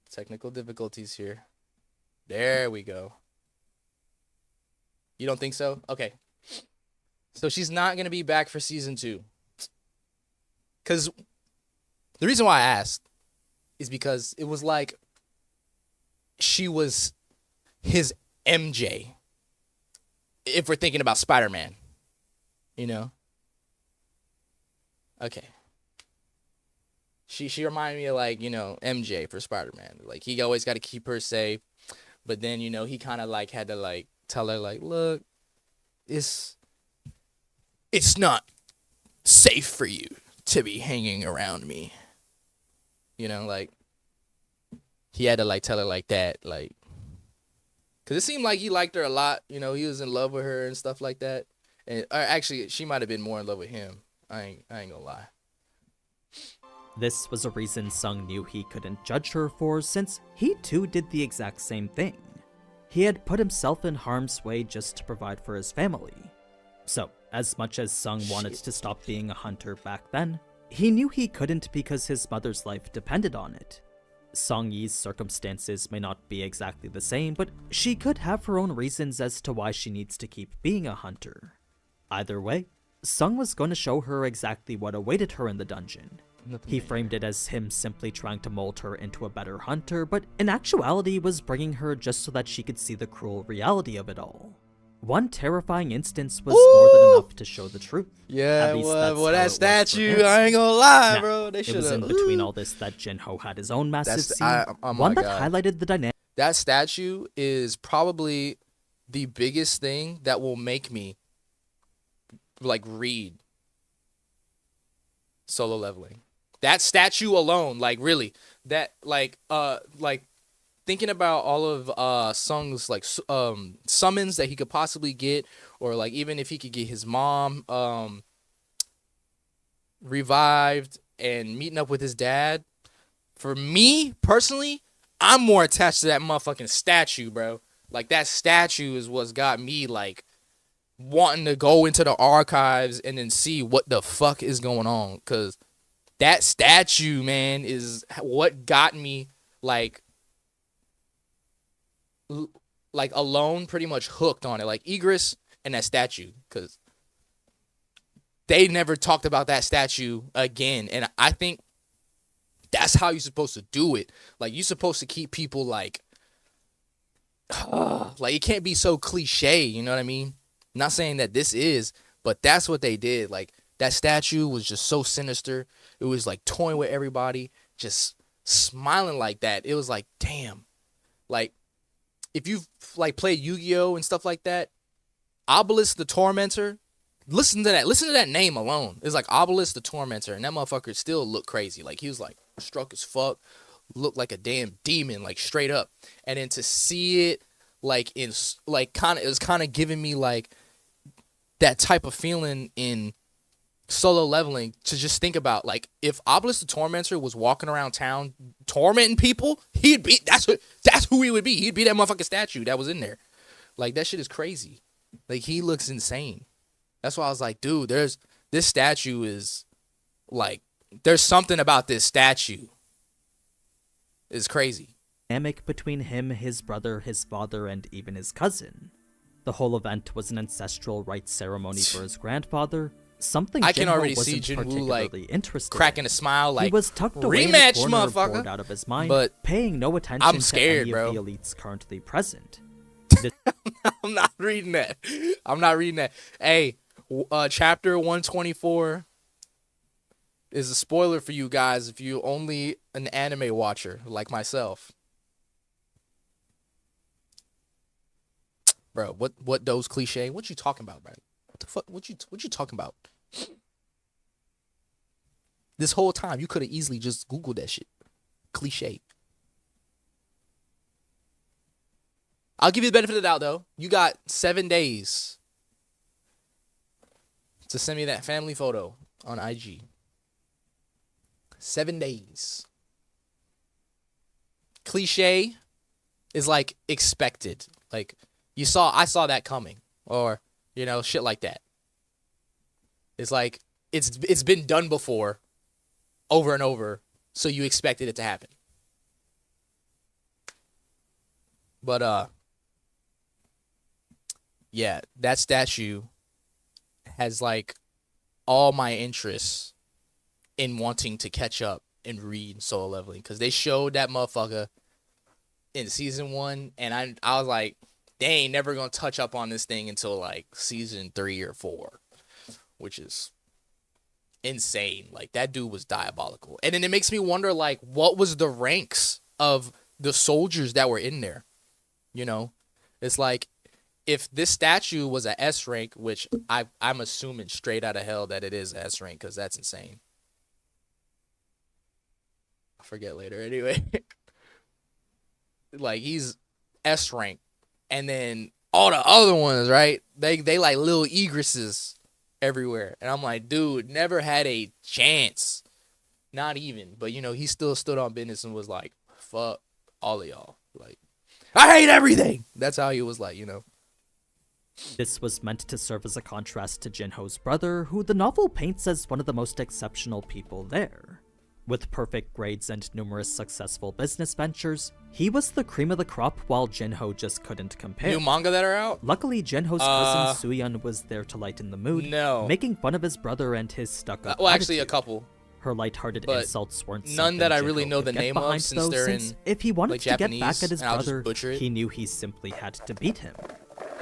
Technical difficulties here. There we go. You don't think so? Okay. So she's not going to be back for season 2. Because the reason why I asked is because it was like she was his MJ. If we're thinking about Spider-Man. You know? Okay. She reminded me of, like, you know, MJ for Spider-Man. Like, he always got to keep her safe. But then, you know, he kind of, like, had to, like, tell her, like, look, it's not safe for you to be hanging around me. You know, like, he had to, like, tell her like that, like, because it seemed like he liked her a lot. You know, he was in love with her and stuff like that. And or actually, she might have been more in love with him. I ain't gonna lie. This was a reason Sung knew he couldn't judge her for, since he too did the exact same thing. He had put himself in harm's way just to provide for his family. So, as much as Sung wanted to stop being a hunter back then, he knew he couldn't because his mother's life depended on it. Song Yi's circumstances may not be exactly the same, but she could have her own reasons as to why she needs to keep being a hunter. Either way, Sung was going to show her exactly what awaited her in the dungeon. He framed it as him simply trying to mold her into a better hunter, but in actuality was bringing her just so that she could see the cruel reality of it all. One terrifying instance was more than Ooh! enough to show the truth. Yeah, At least well, that's how it that was for statue, him. I ain't gonna lie, Now, bro. They it should was in have. between all this that Jinho had his own massive That's scene, oh my one that God. highlighted the dynamic. That statue is probably the biggest thing that will make me like read Solo Leveling. That statue alone, like really, that like thinking about all of Sung's like summons that he could possibly get, or like even if he could get his mom revived and meeting up with his dad. For me personally, I'm more attached to that motherfucking statue, bro. Like that statue is what's got me like wanting to go into the archives and then see what the fuck is going on, cuz that statue, man, is what got me like alone pretty much hooked on it, like Igris and that statue, cuz they never talked about that statue again, and I think that's how you're supposed to do it. Like you're supposed to keep people like like it can't be so cliche, you know what I mean? Not saying that this is, but that's what they did. Like that statue was just so sinister. It was like toying with everybody, just smiling like that. It was like, damn. Like if you've like played Yu-Gi-Oh and stuff like that, Obelisk the Tormentor, listen to that name alone. It's like Obelisk the Tormentor, and that motherfucker still looked crazy. Like he was like struck as fuck, looked like a damn demon, like straight up. And then to see it like in like kind of, it was kind of giving me like that type of feeling in Solo Leveling, to just think about like if Obelisk the Tormentor was walking around town tormenting people, he'd be that's who he would be. He'd be that motherfucking statue that was in there. Like that shit is crazy. Like he looks insane. That's why I was like, dude, this statue is like, there's something about this statue. It's crazy. Dynamic between him, his brother, his father, and even his cousin. The whole event was an ancestral rites ceremony for his grandfather, something I can Jinho already wasn't see Jinwoo particularly like interested cracking in. a smile, like He was tucked away in rematch, a corner, motherfucker. bored out of his mind, But paying no attention I'm scared, to bro. any of the elites currently present. I'm not reading that. I'm not reading that. Hey, chapter 124 is a spoiler for you guys if you only an anime watcher like myself. Bro, what those cliche? What you talking about, bro? What the fuck? What you talking about? This whole time you could have easily just Googled that shit. Cliche. I'll give you the benefit of the doubt though. You got 7 days to send me that family photo on IG. 7 days. Cliche is like expected. Like I saw that coming, or you know, shit like that. It's like it's been done before, over and over, so you expected it to happen. But yeah, that statue has like all my interests in wanting to catch up and read Solo Leveling, because they showed that motherfucker in season 1, and I was like, they ain't never gonna touch up on this thing until like season 3 or 4, which is insane. Like that dude was diabolical. And then it makes me wonder, like, what was the ranks of the soldiers that were in there? You know, it's like if this statue was a S rank, which I'm assuming straight out of hell that it is S rank, because that's insane. I forget later. Anyway, like he's S rank, and then all the other ones, right? They like little egresses everywhere, and I'm like, dude, never had a chance, not even. But you know, he still stood on business and was like, fuck all of y'all, like I hate everything. That's how he was like, you know. This was meant to serve as a contrast to Jinho's brother, who the novel paints as one of the most exceptional people there. With perfect grades and numerous successful business ventures, he was the cream of the crop, while Jinho just couldn't compare. New manga that are out? Luckily, Jinho's cousin Suyun was there to lighten the mood, making fun of his brother and his stuck-up well, actually, attitude. a couple. Her lighthearted but insults weren't none that I really Jinho know the could get name behind, of, since though, they're since in if he wanted like to get Japanese, back at his and I'll just brother, butcher it. he knew he simply had to beat him.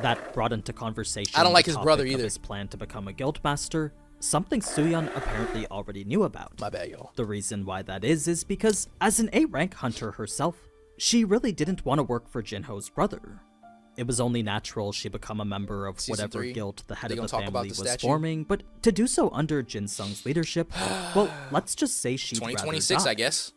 That brought into conversation I don't like the his brother topic of either. his plan to become a guildmaster, something Suyeon apparently already knew about. My bad, y'all. The reason why that is because, as an A-rank hunter herself, she really didn't want to work for Jinho's brother. It was only natural she become a member of Season whatever 3, guild the head they of the gonna talk about family the was statue? forming, but to do so under Jin Sung's leadership, well, let's just say she'd rather 2026, die. I guess.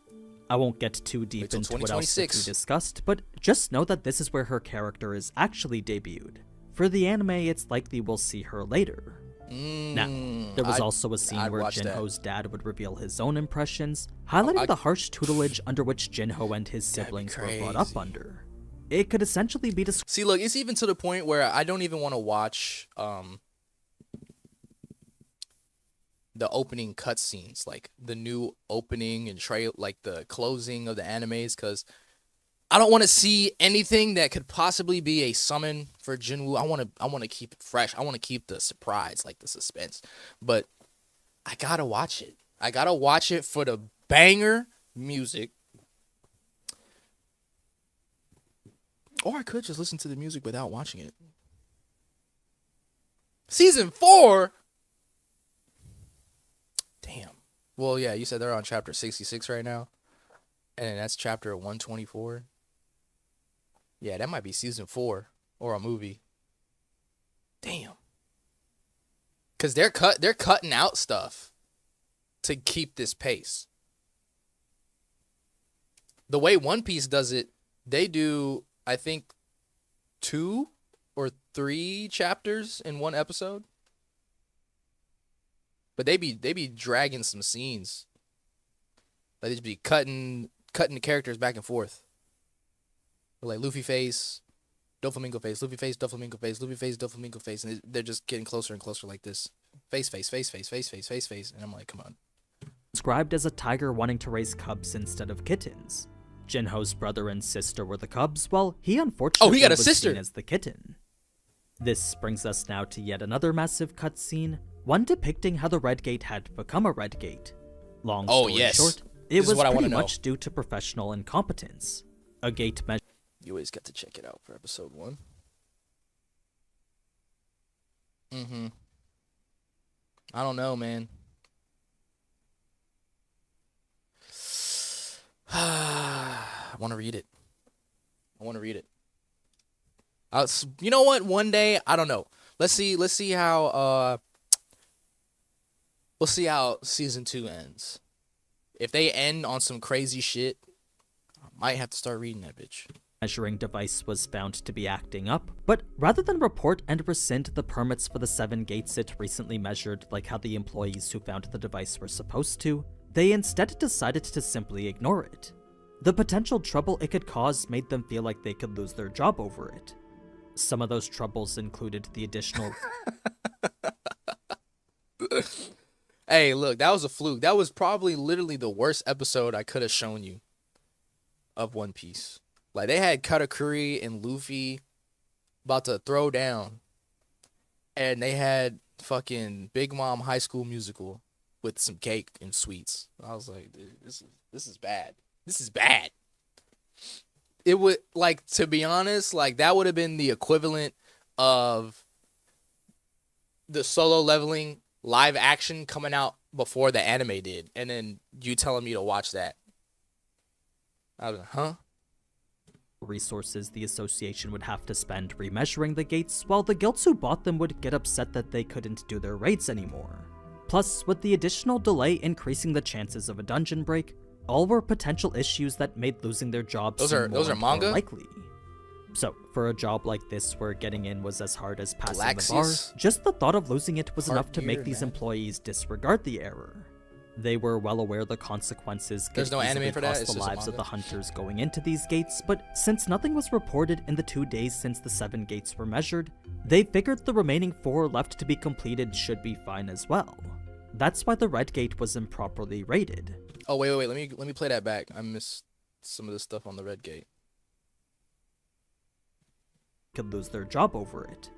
I won't get too deep Wait till into what else the two 2026. discussed, but just know that this is where her character is actually debuted. For the anime, it's likely we'll see her later. Now, there was also a scene I'd where watch that. Jinho's dad would reveal his own impressions, highlighting the harsh tutelage under which Jinho and his That'd be siblings were brought up crazy. under. It could essentially be described See, look, it's even to the point where I don't even want to watch the opening cutscenes, like the new opening and like the closing of the animes, because I don't want to see anything that could possibly be a summon for Jinwoo. I want to keep it fresh. I want to keep the surprise, like the suspense. But I gotta watch it. I gotta watch it for the banger music. Or I could just listen to the music without watching it. Season 4? Damn. Well, yeah, you said they're on chapter 66 right now. And that's chapter 124. Yeah, that might be season 4 or a movie. Damn. Cause they're cutting out stuff to keep this pace. The way One Piece does it, they do, I think, 2 or 3 chapters in one episode. But they be dragging some scenes. Like they just be cutting the characters back and forth. Like Luffy face, Doflamingo face, Luffy face, Doflamingo face, Luffy face, Doflamingo face, and they're just getting closer and closer like this. Face, face, face, face, face, face, face, face, and I'm like, come on. described as a tiger wanting to raise cubs instead of kittens. Jinho's brother and sister were the cubs, while he unfortunately got a was sister. seen as the kitten. This brings us now to yet another massive cutscene, one depicting how the Red Gate had become a Red Gate. Long story yes. short, This it is was what I wanna pretty know. much due to professional incompetence. A gate You always got to check it out for episode 1. I don't know, man. I want to read it. You know what? One day, I don't know. Let's see how we'll see how season 2 ends. If they end on some crazy shit, I might have to start reading that bitch. measuring device was found to be acting up, but rather than report and rescind the permits for the 7 gates it recently measured like how the employees who found the device were supposed to, they instead decided to simply ignore it. The potential trouble it could cause made them feel like they could lose their job over it. Some of those troubles included the additional Hey, look, that was a fluke. That was probably literally the worst episode I could have shown you of One Piece. Like, they had Katakuri and Luffy about to throw down. And they had fucking Big Mom High School Musical with some cake and sweets. I was like, dude, this is bad. This is bad. It would, like, to be honest, like, that would have been the equivalent of the Solo Leveling live action coming out before the anime did, and then you telling me to watch that. I was like, huh? resources the association would have to spend remeasuring the gates, while the guilds who bought them would get upset that they couldn't do their raids anymore. Plus, with the additional delay increasing the chances of a dungeon break, all were potential issues that made losing their jobs Those seem are more and manga? more likely. So, for a job like this where getting in was as hard as passing the bar, Galaxius? just the thought of losing it was Hard enough to make year, these man. employees disregard the error. They were well aware the consequences could There's no easily anime for that? cost It's the just a lives of manga? the hunters going into these gates, but since nothing was reported in the 2 days since the 7 gates were measured, they figured the remaining 4 left to be completed should be fine as well. That's why the Red Gate was improperly rated. Oh, wait. Let me play that back. I missed some of the stuff on the Red Gate. Could lose their job over it.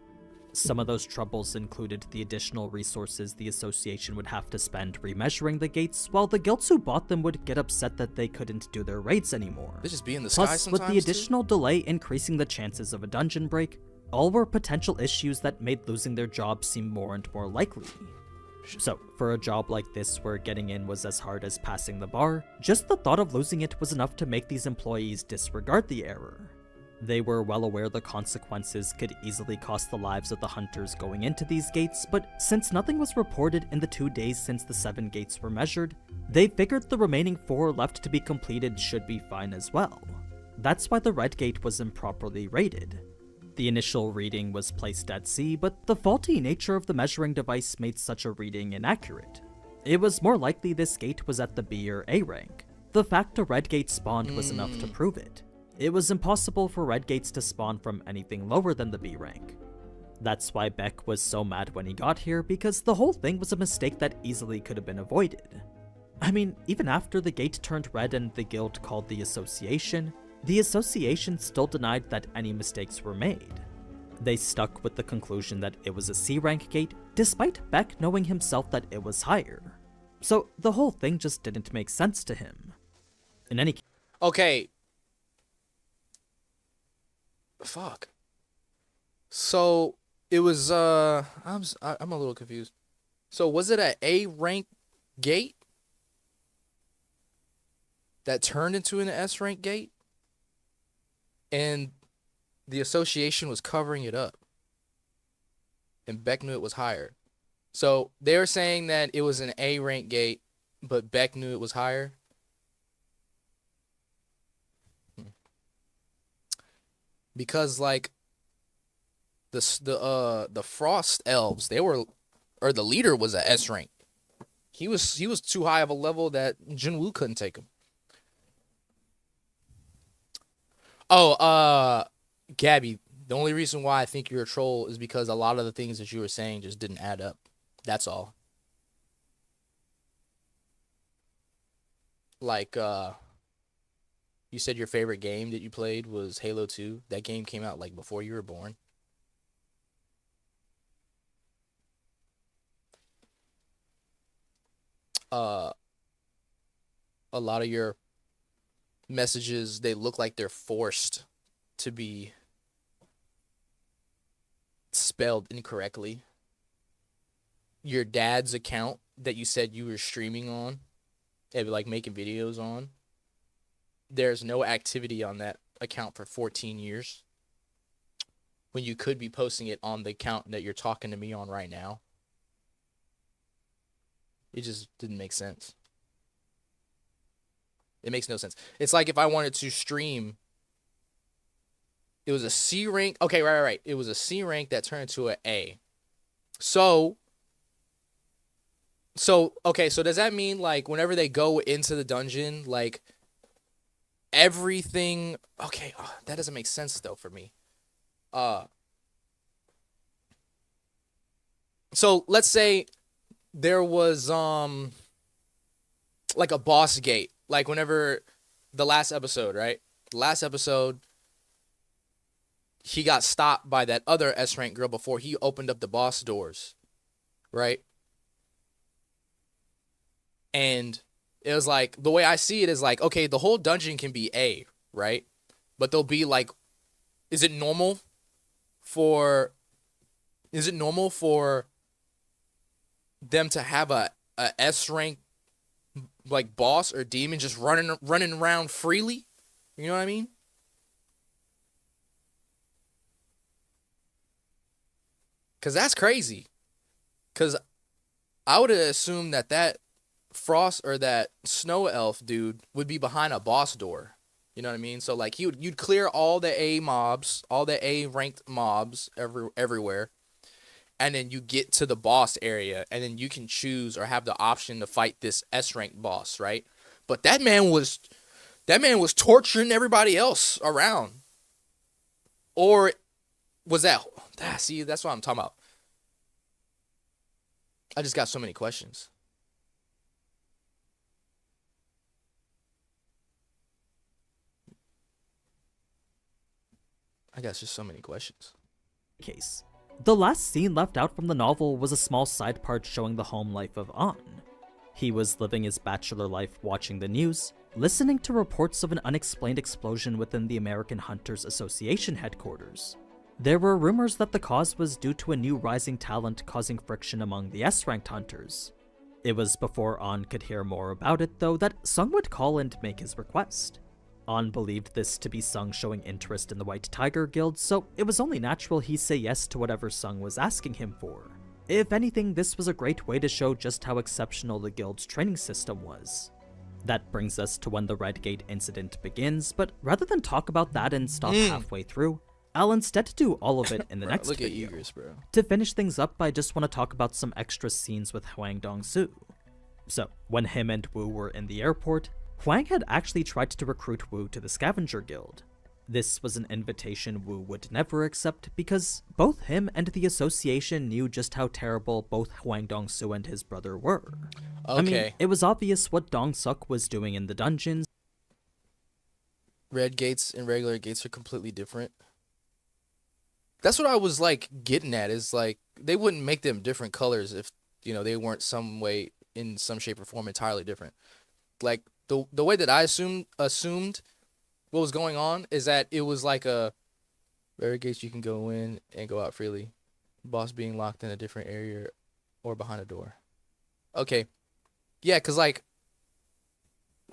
Some of those troubles included the additional resources the association would have to spend remeasuring the gates, while the guilds who bought them would get upset that they couldn't do their raids anymore. They just be in the sky Plus, sometimes, with the additional delay increasing the chances of a dungeon break, All were potential issues that made losing their jobs seem more and more likely. So, for a job like this where getting in was as hard as passing the bar, just the thought of losing it was enough to make these employees disregard the error. They were well aware the consequences could easily cost the lives of the hunters going into these gates, but since nothing was reported in the 2 days since the 7 gates were measured, they figured the remaining 4 left to be completed should be fine as well. That's why the red gate was improperly rated. The initial reading was placed at C, but the faulty nature of the measuring device made such a reading inaccurate. It was more likely this gate was at the B or A rank. The fact a red gate spawned was enough to prove it. It was impossible for red gates to spawn from anything lower than the B rank. That's why Beck was so mad when he got here, because the whole thing was a mistake that easily could have been avoided. I mean, even after the gate turned red and the guild called the association still denied that any mistakes were made. They stuck with the conclusion that it was a C rank gate, despite Beck knowing himself that it was higher. So the whole thing just didn't make sense to him. In any case, Okay. Fuck. So it was I'm a little confused. So was it an A rank gate that turned into an S rank gate? And the association was covering it up. And Beck knew it was higher. So they were saying that it was an A rank gate, but Beck knew it was higher. Because like the Frost elves, they were, or the leader was a S rank. He was too high of a level that Jinwoo couldn't take him. Oh, Gabby, the only reason why I think you're a troll is because a lot of the things that you were saying just didn't add up. That's all. Like, you said your favorite game that you played was Halo 2. That game came out like before you were born. A lot of your messages, they look like they're forced to be spelled incorrectly. Your dad's account that you said you were streaming on and like making videos on, there's no activity on that account for 14 years when you could be posting it on the account that you're talking to me on right now. It just didn't make sense. It makes no sense. It's like if I wanted to stream, it was a C rank. Okay, right. It was a C rank that turned into an A. So okay, so does that mean like whenever they go into the dungeon, like everything, okay, that doesn't make sense though for me. So let's say there was like a boss gate, like whenever the last episode, right? Last episode, he got stopped by that other S rank girl before he opened up the boss doors, right? And it was like, the way I see it is like, okay, the whole dungeon can be A, right? But there'll be like, is it normal for them to have a S rank like boss or demon just running around freely? You know what I mean? Cause that's crazy. Cause I would have assumed that Frost or that Snow Elf dude would be behind a boss door. You know what I mean? So like you'd clear all the A mobs, all the A ranked mobs everywhere. And then you get to the boss area, and then you can choose or have the option to fight this S rank boss, right? But that man was torturing everybody else around. Or was that, see, that's what I'm talking about. I just got so many questions. I got just so many questions. Case. The last scene left out from the novel was a small side part showing the home life of An. He was living his bachelor life watching the news, listening to reports of an unexplained explosion within the American Hunters Association headquarters. There were rumors that the cause was due to a new rising talent causing friction among the S-ranked hunters. It was before An could hear more about it, though, that Sung would call and make his request. An believed this to be Sung showing interest in the White Tiger Guild, so it was only natural he say yes to whatever Sung was asking him for. If anything, this was a great way to show just how exceptional the guild's training system was. That brings us to when the Red Gate incident begins, but rather than talk about that and stop halfway through, I'll instead do all of it in the next video. Bro. To finish things up, I just want to talk about some extra scenes with Hwang Dong-soo. So, when him and Woo were in the airport, Hwang had actually tried to recruit Woo to the Scavenger Guild. This was an invitation Woo would never accept because both him and the association knew just how terrible both Hwang Dong-soo and his brother were. Okay. I mean, it was obvious what Dong-suk was doing in the dungeons. Red gates and regular gates are completely different. That's what I was like getting at, is like they wouldn't make them different colors if, you know, they weren't some way, in some shape or form, entirely different. Like the way that I assumed what was going on is that it was like a rare gates you can go in and go out freely. Boss being locked in a different area or behind a door. Okay. Yeah, cuz like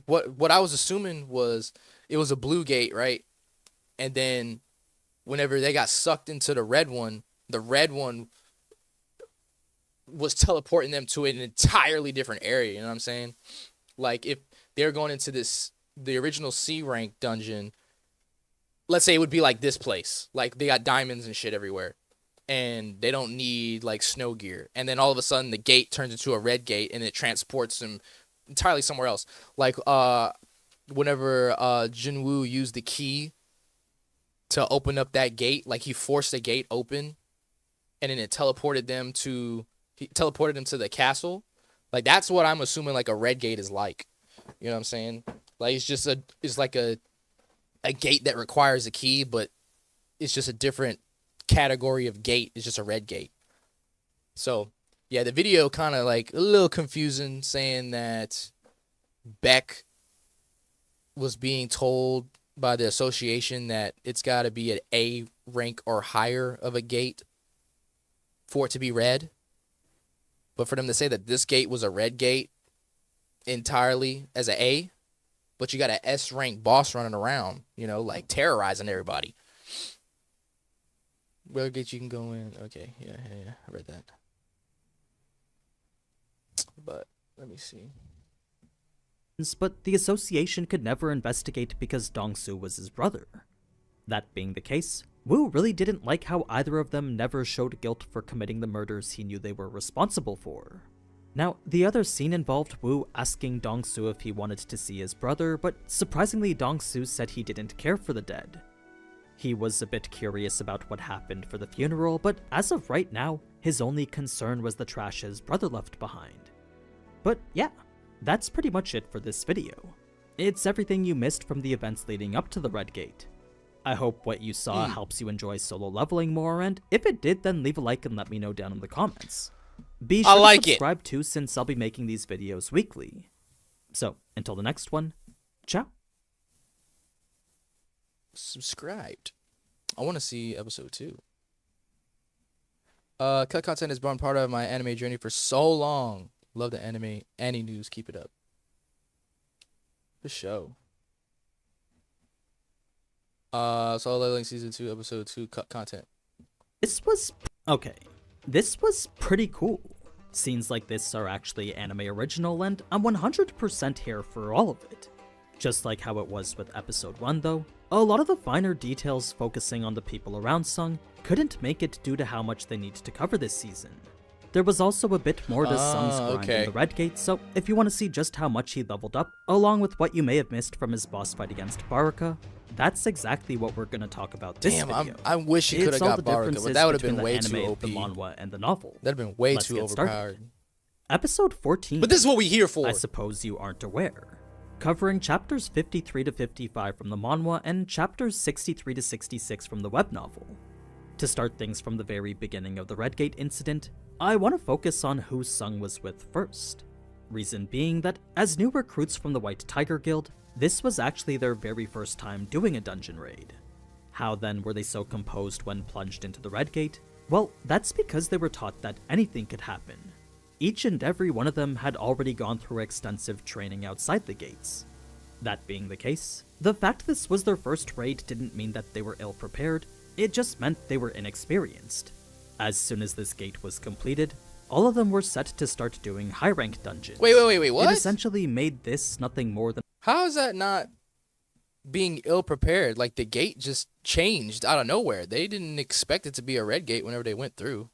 what I was assuming was it was a blue gate, right? And then whenever they got sucked into the red one was teleporting them to an entirely different area, you know what I'm saying? Like if they're going into the original C rank dungeon, let's say it would be like this place. Like they got diamonds and shit everywhere. And they don't need like snow gear. And then all of a sudden the gate turns into a red gate and it transports them entirely somewhere else. Like whenever Jinwoo used the key to open up that gate, like he forced the gate open and then it teleported them to the castle. Like that's what I'm assuming like a red gate is like. You know what I'm saying? Like it's like a gate that requires a key, but it's just a different category of gate. It's just a red gate. So yeah, the video kind of like a little confusing, saying that Beck was being told by the association that it's got to be an A rank or higher of a gate for it to be red. But for them to say that this gate was a red gate entirely as an A, but you got an S rank boss running around, you know, like terrorizing everybody. Where gates you can go in. Okay, yeah, I read that. But let me see. But the association could never investigate because Dong-soo was his brother. That being the case, Woo really didn't like how either of them never showed guilt for committing the murders he knew they were responsible for. Now, the other scene involved Woo asking Dong-soo if he wanted to see his brother, but surprisingly Dong-soo said he didn't care for the dead. He was a bit curious about what happened for the funeral, but as of right now, his only concern was the trash his brother left behind. But yeah, that's pretty much it for this video. It's everything you missed from the events leading up to the Red Gate. I hope what you saw helps you enjoy solo leveling more, and if it did, then leave a like and let me know down in the comments. Be sure to subscribe too, since I'll be making these videos weekly. So, until the next one, ciao. Subscribed. I want to see episode 2. Cut content has been part of my anime journey for so long. Love the anime, any news, keep it up. The show. Solo Leveling Season 2, Episode 2, cut content. This was pretty cool. Scenes like this are actually anime original, and I'm 100% here for all of it. Just like how it was with episode 1 though, a lot of the finer details focusing on the people around Sung couldn't make it due to how much they need to cover this season. There was also a bit more to Sung's grind in the Red Gate, so if you want to see just how much he leveled up, along with what you may have missed from his boss fight against Baraka, that's exactly what we're going to talk about this video. I wish he could have got Baraka, but that would have been way too OP. The manhwa and the novel. That'd have been way too overpowered. Episode 14. But this is what we're here for. I suppose you aren't aware. Covering chapters 53 to 55 from the manhwa and chapters 63 to 66 from the web novel. To start things from the very beginning of the Red Gate incident, I want to focus on who Sung was with first. Reason being that, as new recruits from the White Tiger Guild, this was actually their very first time doing a dungeon raid. How then were they so composed when plunged into the Red Gate? Well, that's because they were taught that anything could happen. Each and every one of them had already gone through extensive training outside the gates. That being the case, the fact this was their first raid didn't mean that they were ill-prepared, it just meant they were inexperienced. As soon as this gate was completed, all of them were set to start doing high-rank dungeons. Wait, what? It essentially made this nothing more than— How is that not being ill-prepared? Like, the gate just changed out of nowhere. They didn't expect it to be a red gate whenever they went through.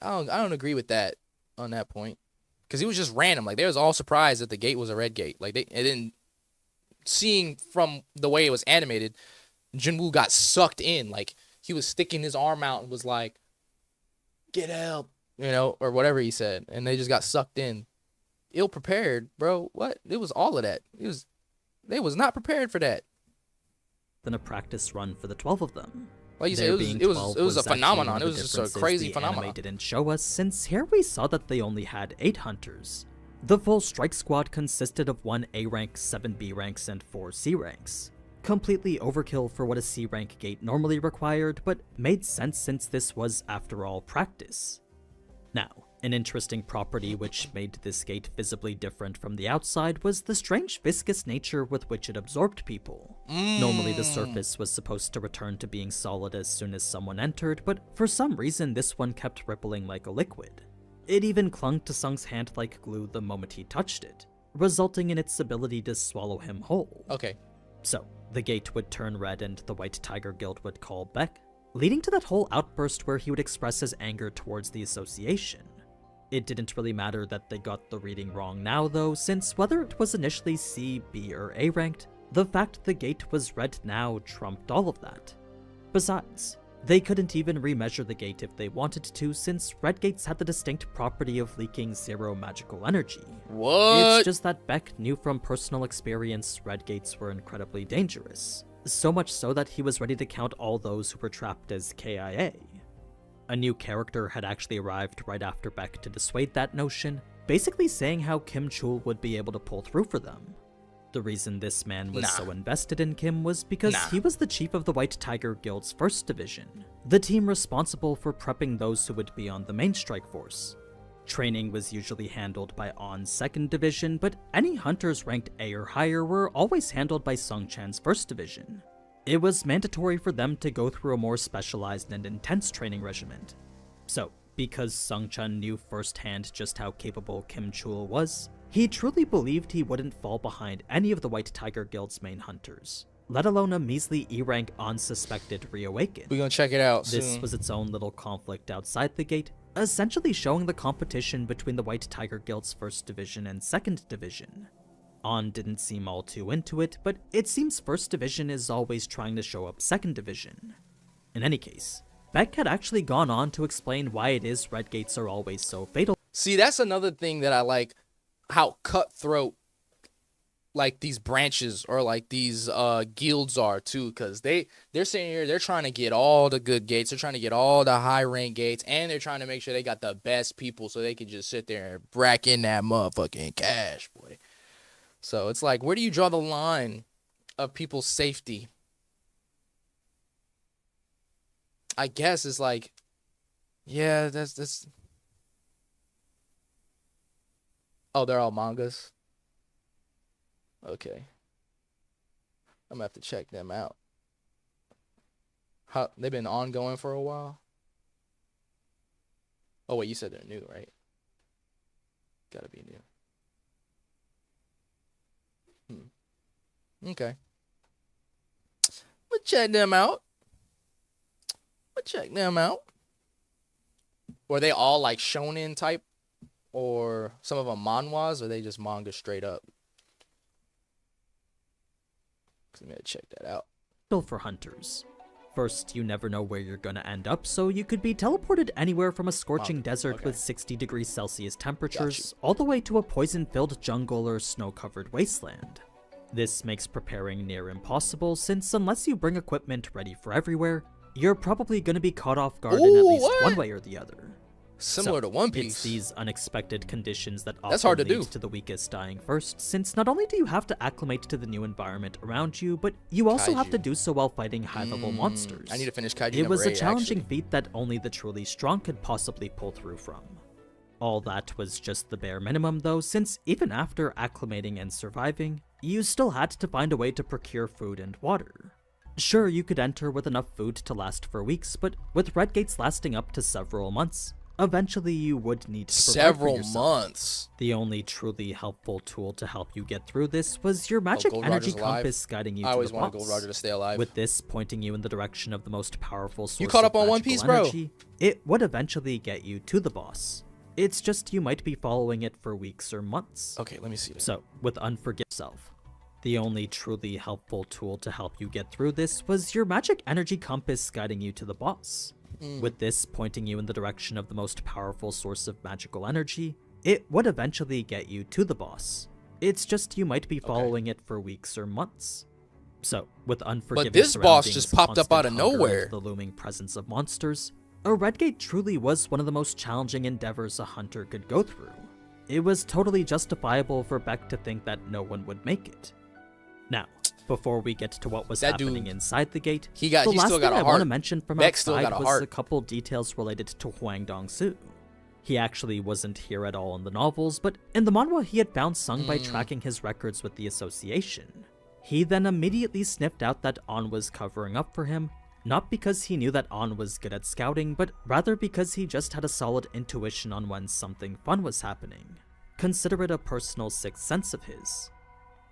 I don't agree with that on that point. Because it was just random. Like, they was all surprised that the gate was a red gate. Like, and then seeing from the way it was animated, Jinwoo got sucked in. Like, he was sticking his arm out and was like, get help, you know, or whatever he said. And they just got sucked in. Ill-prepared, bro. What? It was all of that. They was not prepared for that. than a practice run for the 12 of them. Like you said, it was a phenomenon. It was just a crazy phenomenon. The anime didn't show us, since here we saw that they only had 8 hunters. The full strike squad consisted of 1 A rank, 7 B ranks, and 4 C ranks. Completely overkill for what a C rank gate normally required, but made sense since this was, after all, practice. Now, an interesting property which made this gate visibly different from the outside was the strange viscous nature with which it absorbed people. Normally the surface was supposed to return to being solid as soon as someone entered, but for some reason this one kept rippling like a liquid. It even clung to Sung's hand like glue the moment he touched it, resulting in its ability to swallow him whole. Okay. So, the gate would turn red and the White Tiger Guild would call Beck, leading to that whole outburst where he would express his anger towards the association. It didn't really matter that they got the reading wrong now though, since whether it was initially C, B, or A ranked, the fact the gate was red now trumped all of that. Besides, they couldn't even remeasure the gate if they wanted to, since red gates had the distinct property of leaking 0 magical energy. What? It's just that Beck knew from personal experience red gates were incredibly dangerous, so much so that he was ready to count all those who were trapped as KIA. A new character had actually arrived right after Beck to dissuade that notion, basically saying how Kim Chul would be able to pull through for them. The reason this man was so invested in Kim was because he was the chief of the White Tiger Guild's 1st Division, the team responsible for prepping those who would be on the main strike force. Training was usually handled by On's 2nd Division, but any hunters ranked A or higher were always handled by Sung Chan's 1st Division. It was mandatory for them to go through a more specialized and intense training regimen. So, because Sung Chan knew firsthand just how capable Kim Chul was, he truly believed he wouldn't fall behind any of the White Tiger Guild's main hunters, let alone a measly E-rank unsuspected reawaken. We're gonna check it out soon. This was its own little conflict outside the gate, essentially showing the competition between the White Tiger Guild's 1st Division and 2nd Division. On didn't seem all too into it, but it seems 1st Division is always trying to show up 2nd Division. In any case, Beck had actually gone on to explain why it is red gates are always so fatal. See, that's another thing that I like, how cutthroat like these branches or like these guilds are too, because they're sitting here, they're trying to get all the good gates, they're trying to get all the high rank gates, and they're trying to make sure they got the best people so they can just sit there and rack in that motherfucking cash, boy. So it's like, where do you draw the line of people's safety? I guess it's like, yeah, that's. Oh, they're all mangas? Okay. I'm gonna have to check them out. They've been ongoing for a while? Oh, wait, you said they're new, right? Gotta be new. Okay. We'll check them out. Were they all like shonen type? Or some of them manhwas? Or they just manga straight up? I'm gonna check that out. For hunters. First, you never know where you're gonna end up, so you could be teleported anywhere from a scorching desert with 60 degrees Celsius temperatures, all the way to a poison-filled jungle or snow-covered wasteland. This makes preparing near impossible, since unless you bring equipment ready for everywhere, you're probably gonna be caught off guard in at least one way or the other. Similar So, to One it's Piece. these unexpected conditions that That's often hard to lead do. to the weakest dying first, since not only do you have to acclimate to the new environment around you, but you also have to Kaiju. do so while fighting high-level monsters. I need to finish Kaiju It number was a 8, challenging actually. feat that only the truly strong could possibly pull through from. All that was just the bare minimum though, since even after acclimating and surviving, you still had to find a way to procure food and water. Sure, you could enter with enough food to last for weeks, but with red gates lasting up to several months, eventually you would need to provide for Several yourself. months. The only truly helpful tool to help you get through this was your magic Gold energy Roger's alive. compass guiding you I to always the wanted boss. Gold Roger to stay alive. With this pointing you in the direction of the most powerful source caught of up on One magical Piece, bro? energy, it would eventually get you to the boss. It's just you might be following it for weeks or months. Okay, let me see. So, with Unforgive Self, the only truly helpful tool to help you get through this was your magic energy compass guiding you to the boss. With this pointing you in the direction of the most powerful source of magical energy, it would eventually get you to the boss. It's just you might be following it for weeks or months. So, with unforgiving this boss surroundings, just popped up constant out of hunger, nowhere. and the looming presence of monsters, a red gate truly was one of the most challenging endeavors a hunter could go through. It was totally justifiable for Beck to think that no one would make it. Now, before we get to what was That happening dude, inside the gate, he the last still got thing a I want to heart. mention from Beck still outside got a was heart. a couple details related to Huang Dong-su. He actually wasn't here at all in the novels, but in the manhwa he had found Sung by tracking his records with the association. He then immediately sniffed out that An was covering up for him, not because he knew that An was good at scouting, but rather because he just had a solid intuition on when something fun was happening. Consider it a personal sixth sense of his.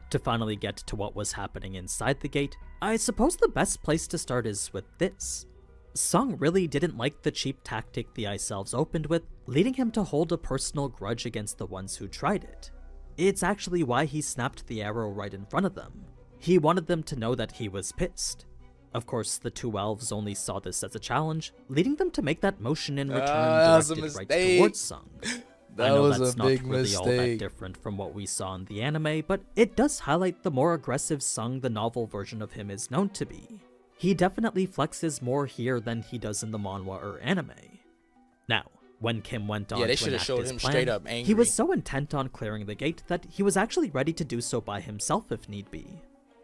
To finally get to what was happening inside the gate, I suppose the best place to start is with this. Sung really didn't like the cheap tactic the Ice Elves opened with, leading him to hold a personal grudge against the ones who tried it. It's actually why he snapped the arrow right in front of them. He wanted them to know that he was pissed. Of course, the two elves only saw this as a challenge, leading them to make that motion in return that was a directed right mistake. towards Sung. That I know was that's a not big really all that mistake. different from what we saw in the anime, but it does highlight the more aggressive Sung the novel version of him is known to be. He definitely flexes more here than he does in the manhwa or anime. Now, when Kim went on Yeah, they to should have enact showed his him plan, straight up he angry. was so intent on clearing the gate that he was actually ready to do so by himself if need be.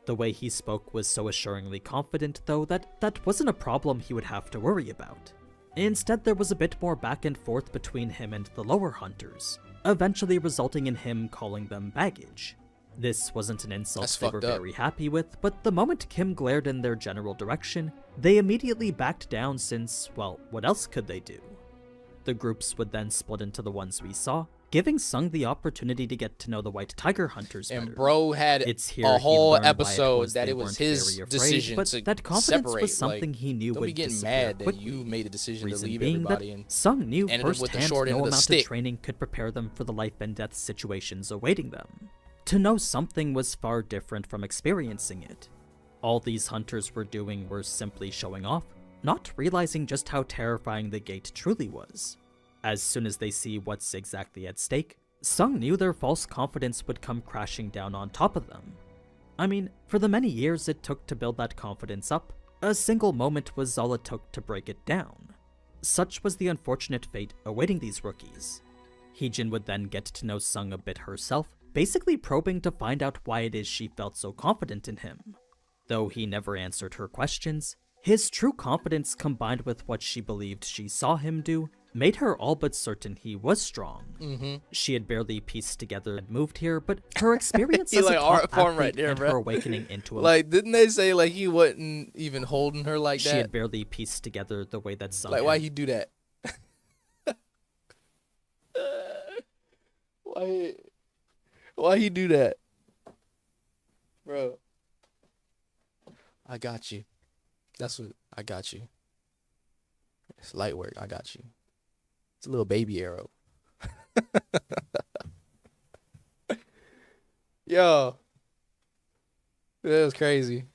The way he spoke was so assuringly confident, though, that wasn't a problem he would have to worry about. Instead, there was a bit more back and forth between him and the lower hunters, eventually resulting in him calling them baggage. This wasn't an insult That's they were fucked up. very happy with, but the moment Kim glared in their general direction, they immediately backed down since, well, what else could they do? The groups would then split into the ones we saw, giving Sung the opportunity to get to know the White Tiger Hunters better. And bro had It's here a he whole learned why episode that they it was weren't his very afraid, decision but to that confidence separate. was something like, he knew don't would be getting disappear mad that quickly. you made a decision to Reason leave being everybody that and Sung knew ended up with the firsthand short end no of the amount stick. of training could prepare them for the life and death situations awaiting them. To know something was far different from experiencing it. All these hunters were doing were simply showing off, not realizing just how terrifying the gate truly was. As soon as they see what's exactly at stake, Sung knew their false confidence would come crashing down on top of them. I mean, for the many years it took to build that confidence up, a single moment was all it took to break it down. Such was the unfortunate fate awaiting these rookies. Heejin would then get to know Sung a bit herself, basically probing to find out why it is she felt so confident in him. Though he never answered her questions, his true confidence combined with what she believed she saw him do made her all but certain he was strong. She had barely pieced together and moved here, but her experience He as a like top art form athlete right there, and bro. her awakening into a like, didn't they say like he wasn't even holding her like she that? had barely pieced together the way that Sung Like, had. why he do that? Why he do that, bro? I got you. That's what I got you. It's light work. I got you. It's a little baby arrow. Yo, that was crazy.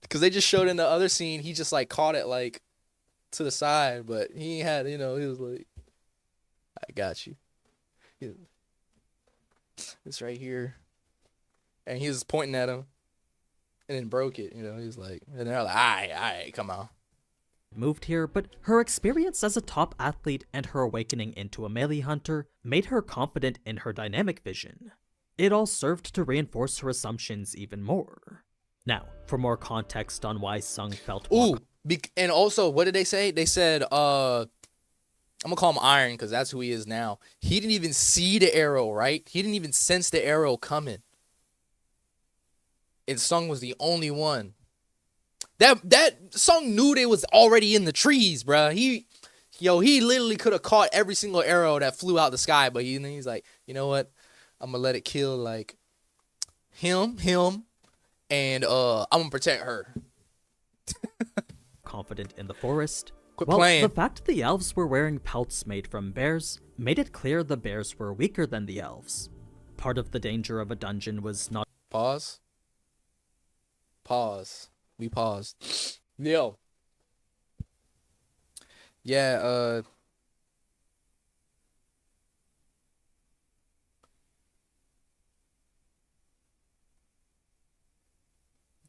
Cause they just showed in the other scene, he just like caught it like to the side, but he ain't had, he was like, I got you. It's right here. And he was pointing at him and then broke it, he was like, and they're like, all right, come on. moved here, but her experience as a top athlete and her awakening into a melee hunter made her confident in her dynamic vision. It all served to reinforce her assumptions even more. Now, for more context on why Sung felt more and also, what did they say? They said, I'm gonna call him Iron because that's who he is now. He didn't even see the arrow, right? He didn't even sense the arrow coming. And Sung was the only one. That Sung knew they was already in the trees, bruh. He literally could have caught every single arrow that flew out the sky, but he's like, you know what? I'm gonna let it kill like him, and I'm gonna protect her. confident in the forest. Quit Well, playing. the fact the elves were wearing pelts made from bears made it clear the bears were weaker than the elves. Part of the danger of a dungeon was not Pause. We paused. Yo. Yeah,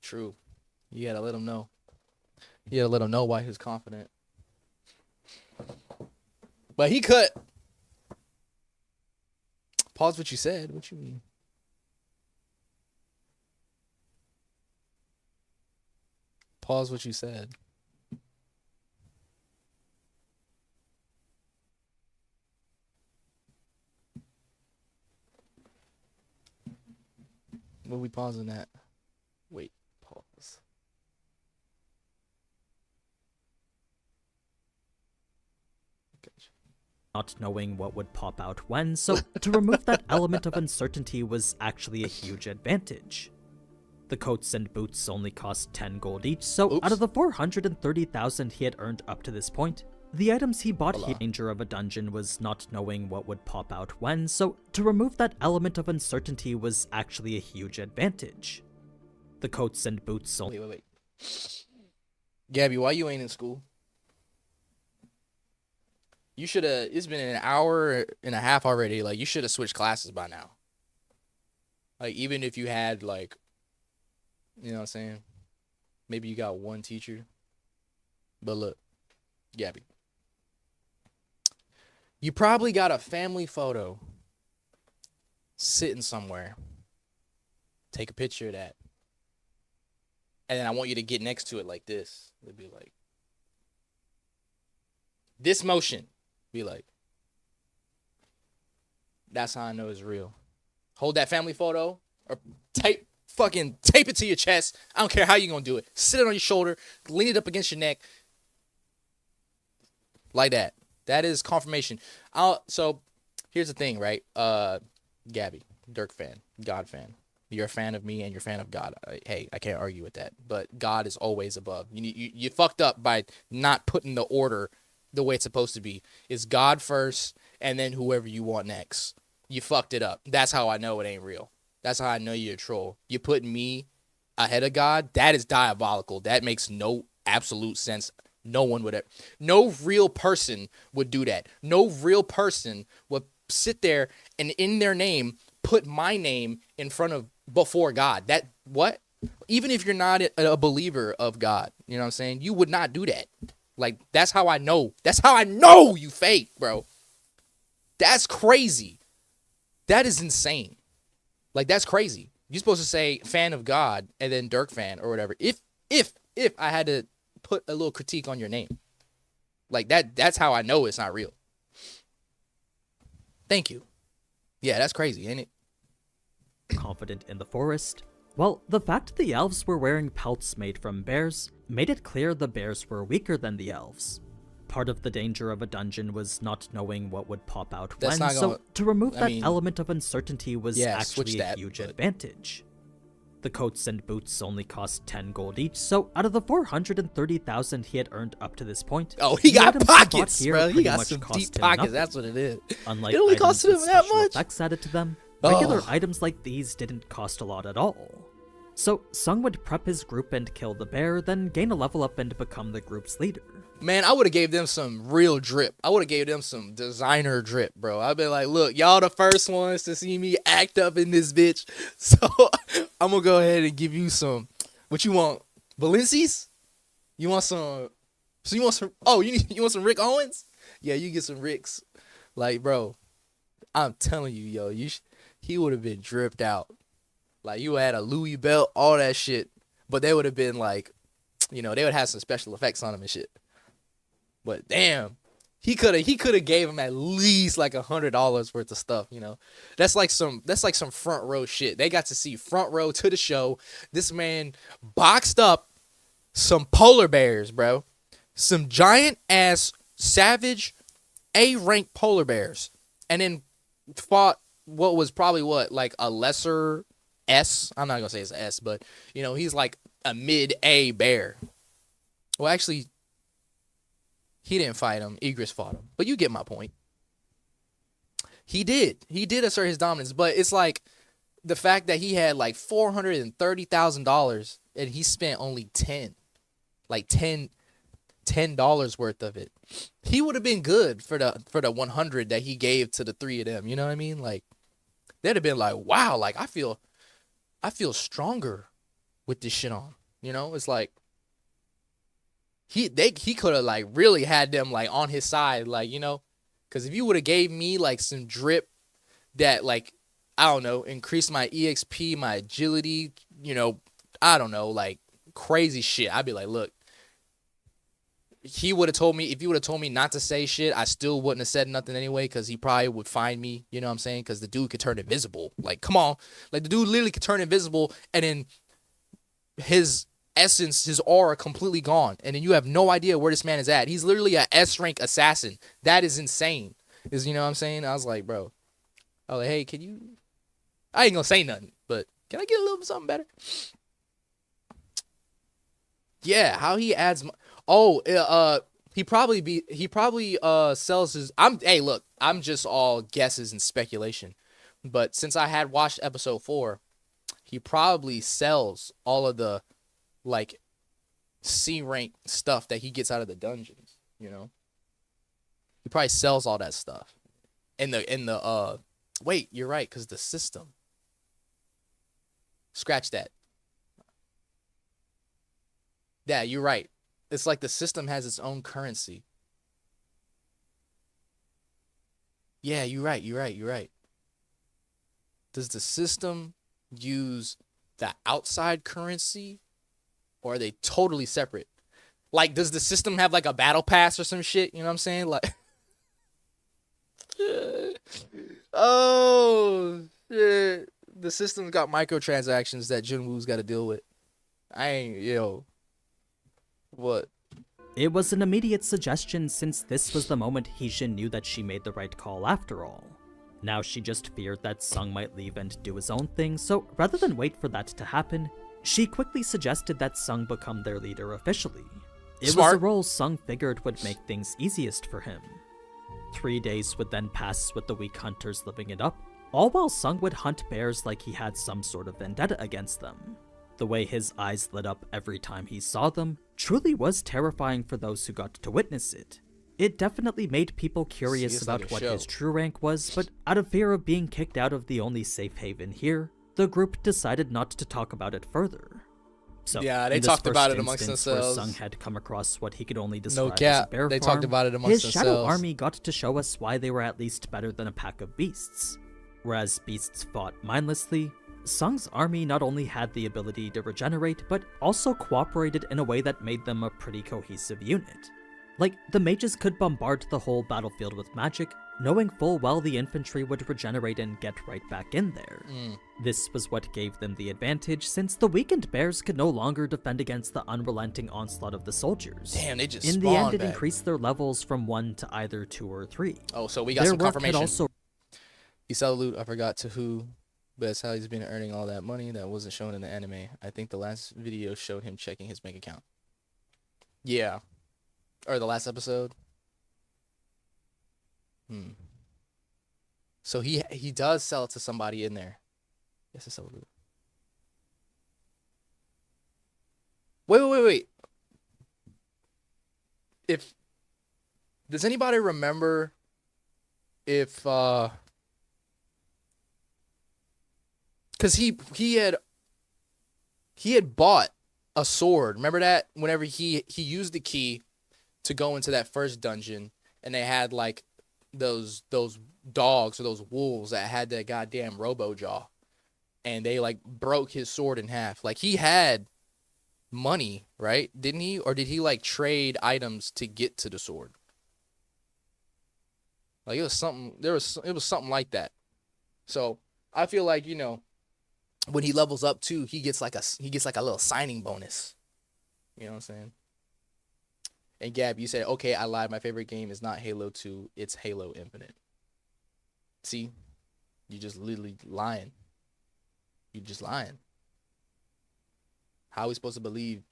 true. You gotta let him know. You gotta let him know why he's confident. But he could. Pause what you said. What you mean? Pause what you said. What are we pausing at? Wait, pause. Gotcha. not knowing what would pop out when, so to remove that element of uncertainty was actually a huge advantage. The coats and boots only cost 10 gold each, so out of the 430,000 he had earned up to this point, the items he bought here danger of a dungeon was not knowing what would pop out when, so to remove that element of uncertainty was actually a huge advantage. The coats and boots only- Wait. Gabby, why you ain't in school? You should have, it's been an hour and a half already, like, you should have switched classes by now. Like, even if you had, like, you know what I'm saying? Maybe you got one teacher. But look, Gabby. You probably got a family photo sitting somewhere. Take a picture of that. And then I want you to get next to it like this. It'd be like, this motion. Be like, that's how I know it's real. Hold that family photo or tape it to your chest. I don't care how you're going to do it. Sit it on your shoulder. Lean it up against your neck. Like that. That is confirmation. So here's the thing, right? Gabby, Dirk fan, God fan. You're a fan of me and you're a fan of God. Hey, I can't argue with that. But God is always above. You fucked up by not putting the order the way it's supposed to be. It's God first and then whoever you want next. You fucked it up. That's how I know it ain't real. That's how I know you're a troll. You put me ahead of God. That is diabolical. That makes no absolute sense. No one would ever. No real person would do that. No real person would sit there and in their name put my name in front of before God. That what? Even if you're not a believer of God, you know what I'm saying? You would not do that. Like, that's how I know. That's how I know you fake, bro. That's crazy. That is insane. Like, that's crazy. You're supposed to say fan of God and then Dirk fan or whatever. If I had to put a little critique on your name. Like, that's how I know it's not real. Thank you. Yeah, that's crazy, ain't it? confident in the forest. Well, the fact the elves were wearing pelts made from bears made it clear the bears were weaker than the elves. Part of the danger of a dungeon was not knowing what would pop out when, so to remove that element of uncertainty was actually a huge advantage. The coats and boots only cost 10 gold each, so out of the 430,000 he had earned up to this point, he got pockets, bro. He got some deep pockets. That's what it is. Unlike it only costed him that much. Effects added to them, regular items like these didn't cost a lot at all. So Sung would prep his group and kill the bear, then gain a level up and become the group's leader. Man, I would have gave them some real drip. I would have gave them some designer drip, bro. I'd be like, look, y'all the first ones to see me act up in this bitch. So I'm going to go ahead and give you some, what you want, Balenci's? You want some So you want some? Oh, you want some Rick Owens? Yeah, you get some Ricks. Like, bro, I'm telling you, yo, he would have been dripped out. Like, you had a Louis belt, all that shit. But they would have been like, they would have some special effects on him and shit. But damn, he could have gave him at least like $100 worth of stuff. That's like some front row shit. They got to see front row to the show. This man boxed up some polar bears, bro. Some giant ass savage A-rank polar bears, and then fought what was probably like a lesser S. I'm not gonna say it's an S, but he's like a mid A bear. Well, actually, he didn't fight him. Igris fought him, but you get my point. He did assert his dominance, but it's like the fact that he had like $430,000 and he spent only 10, like $10 worth of it. He would have been good for the 100 that he gave to the three of them. You know what I mean? Like, they'd have been like, wow, like I feel stronger with this shit on. It's like he could have like really had them like on his side, like, because if you would have gave me like some drip that, like, I don't know, increased my EXP, my agility, I don't know, like crazy shit, I'd be like, look, he would have told me, if he would have told me not to say shit, I still wouldn't have said nothing anyway, because he probably would find me, you know what I'm saying? Because the dude could turn invisible. Like, come on. Like, the dude literally could turn invisible, and then his essence, his aura completely gone, and then you have no idea where this man is at. He's literally a S-rank assassin. That is insane. You know what I'm saying? I was like, bro. I was like, hey, can you... I ain't gonna say nothing, but can I get a little bit something better? Yeah, how he adds... he probably sells his... Hey, look, I'm just all guesses and speculation. But since I had watched episode 4, he probably sells all of the, like, C-rank stuff that he gets out of the dungeons, He probably sells all that stuff. Wait, you're right, because the system. Scratch that. Yeah, you're right. It's like the system has its own currency. Yeah, you're right. Does the system use the outside currency, or are they totally separate? Like, does the system have like a battle pass or some shit? You know what I'm saying? Like, oh shit, the system's got microtransactions that Junwoo's got to deal with. What? It was an immediate suggestion since this was the moment Heejin knew that she made the right call after all. Now she just feared that Sung might leave and do his own thing, so rather than wait for that to happen, she quickly suggested that Sung become their leader officially. It Smart. was a role Sung figured would make things easiest for him. 3 days would then pass with the weak hunters living it up, all while Sung would hunt bears like he had some sort of vendetta against them. The way his eyes lit up every time he saw them truly was terrifying for those who got to witness it. It definitely made people curious about like what show. his true rank was, but out of fear of being kicked out of the only safe haven here, the group decided not to talk about it further. So, yeah, they in this talked about first it amongst instance themselves. Where Sung had come across what he could only describe No as cap. a bear They farm, talked about it amongst his themselves. shadow army got to show us why they were at least better than a pack of beasts. Whereas beasts fought mindlessly, Sung's army not only had the ability to regenerate, but also cooperated in a way that made them a pretty cohesive unit. Like, the mages could bombard the whole battlefield with magic, knowing full well the infantry would regenerate and get right back in there. This was what gave them the advantage, since the weakened bears could no longer defend against the unrelenting onslaught of the soldiers. Damn, they just In the end, it back. increased their levels from 1 to either 2 or 3. Oh, so we got Their some work had confirmation. also He sold loot, I forgot to who, but it's how he's been earning all that money that wasn't shown in the anime. I think the last video showed him checking his bank account. Yeah. Or the last episode. So he does sell it to somebody in there. Yes, it's sold loot. Wait. Does anybody remember if because he had bought a sword. Remember that? Whenever he used the key to go into that first dungeon, and they had like those dogs or those wolves that had that goddamn robo jaw, and they like broke his sword in half. Like he had money, right? Didn't he? Or did he like trade items to get to the sword? Like it was something. It was something like that. So I feel like when he levels up too, he gets like a little signing bonus. You know what I'm saying? And Gab, you said, okay, I lied. My favorite game is not Halo 2. It's Halo Infinite. See? You just literally lying. You just lying. How are we supposed to believe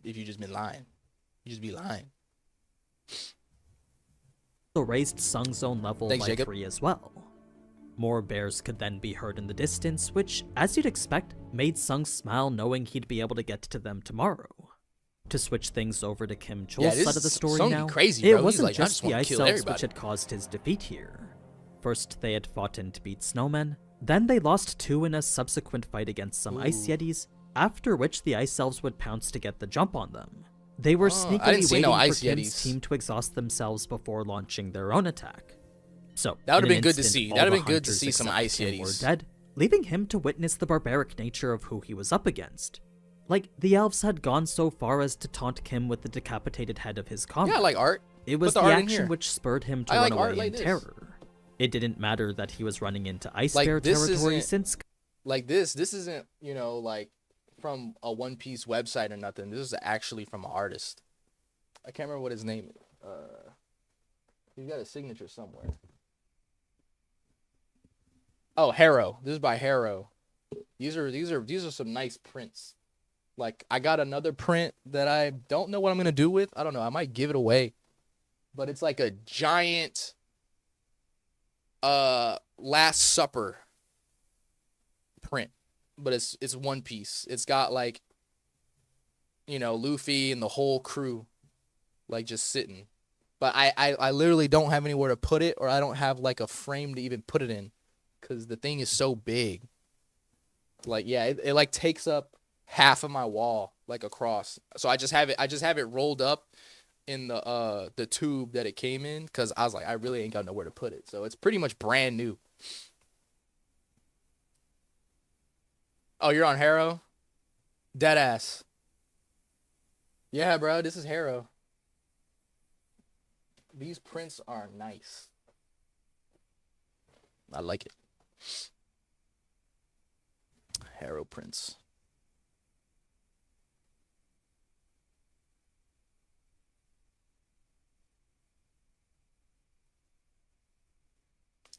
if you just been lying? You just be lying. Also raised Sung's own level Thanks, by Jacob. 3 as well. More bears could then be heard in the distance, which, as you'd expect, made Sung smile knowing he'd be able to get to them tomorrow. To switch things over to Kim Chul's side of the story Sung be now, crazy, bro. it He's wasn't like, I just just the wanna Ice kill Elves which everybody. had caused his defeat here. First, they had fought in to beat snowmen, then they lost 2 in a subsequent fight against some Ice Yetis, after which the Ice Elves would pounce to get the jump on them. They were I sneakily didn't see waiting no for Ice Kim's Yetis. team to exhaust themselves before launching their own attack. So, That would've in an been good to instant, see. all That'd've the been good to hunters see some except Ice Kim were Yetis. dead, leaving him to witness the barbaric nature of who he was up against. Like, the elves had gone so far as to taunt Kim with the decapitated head of his comrade. Yeah, I like art. It was Put the art in action here. which spurred him to I run like away art like in this. terror. It didn't matter that he was running into Ice Like, Bear this territory isn't- since Like this isn't, like from a One Piece website or nothing. This is actually from an artist. I can't remember what his name is. He's got a signature somewhere. Oh, Harrow. This is by Harrow. These are some nice prints. Like I got another print that I don't know what I'm gonna do with. I don't know. I might give it away. But it's like a giant Last Supper print. But it's One Piece. It's got like Luffy and the whole crew like just sitting. But I literally don't have anywhere to put it, or I don't have like a frame to even put it in, because the thing is so big. Like yeah, it like takes up half of my wall like across. So I just have it rolled up in the tube that it came in, because I was like, I really ain't got nowhere to put it. So it's pretty much brand new. Oh, you're on Harrow? Deadass. Yeah, bro, this is Harrow. These prints are nice. I like it. Harrow prints.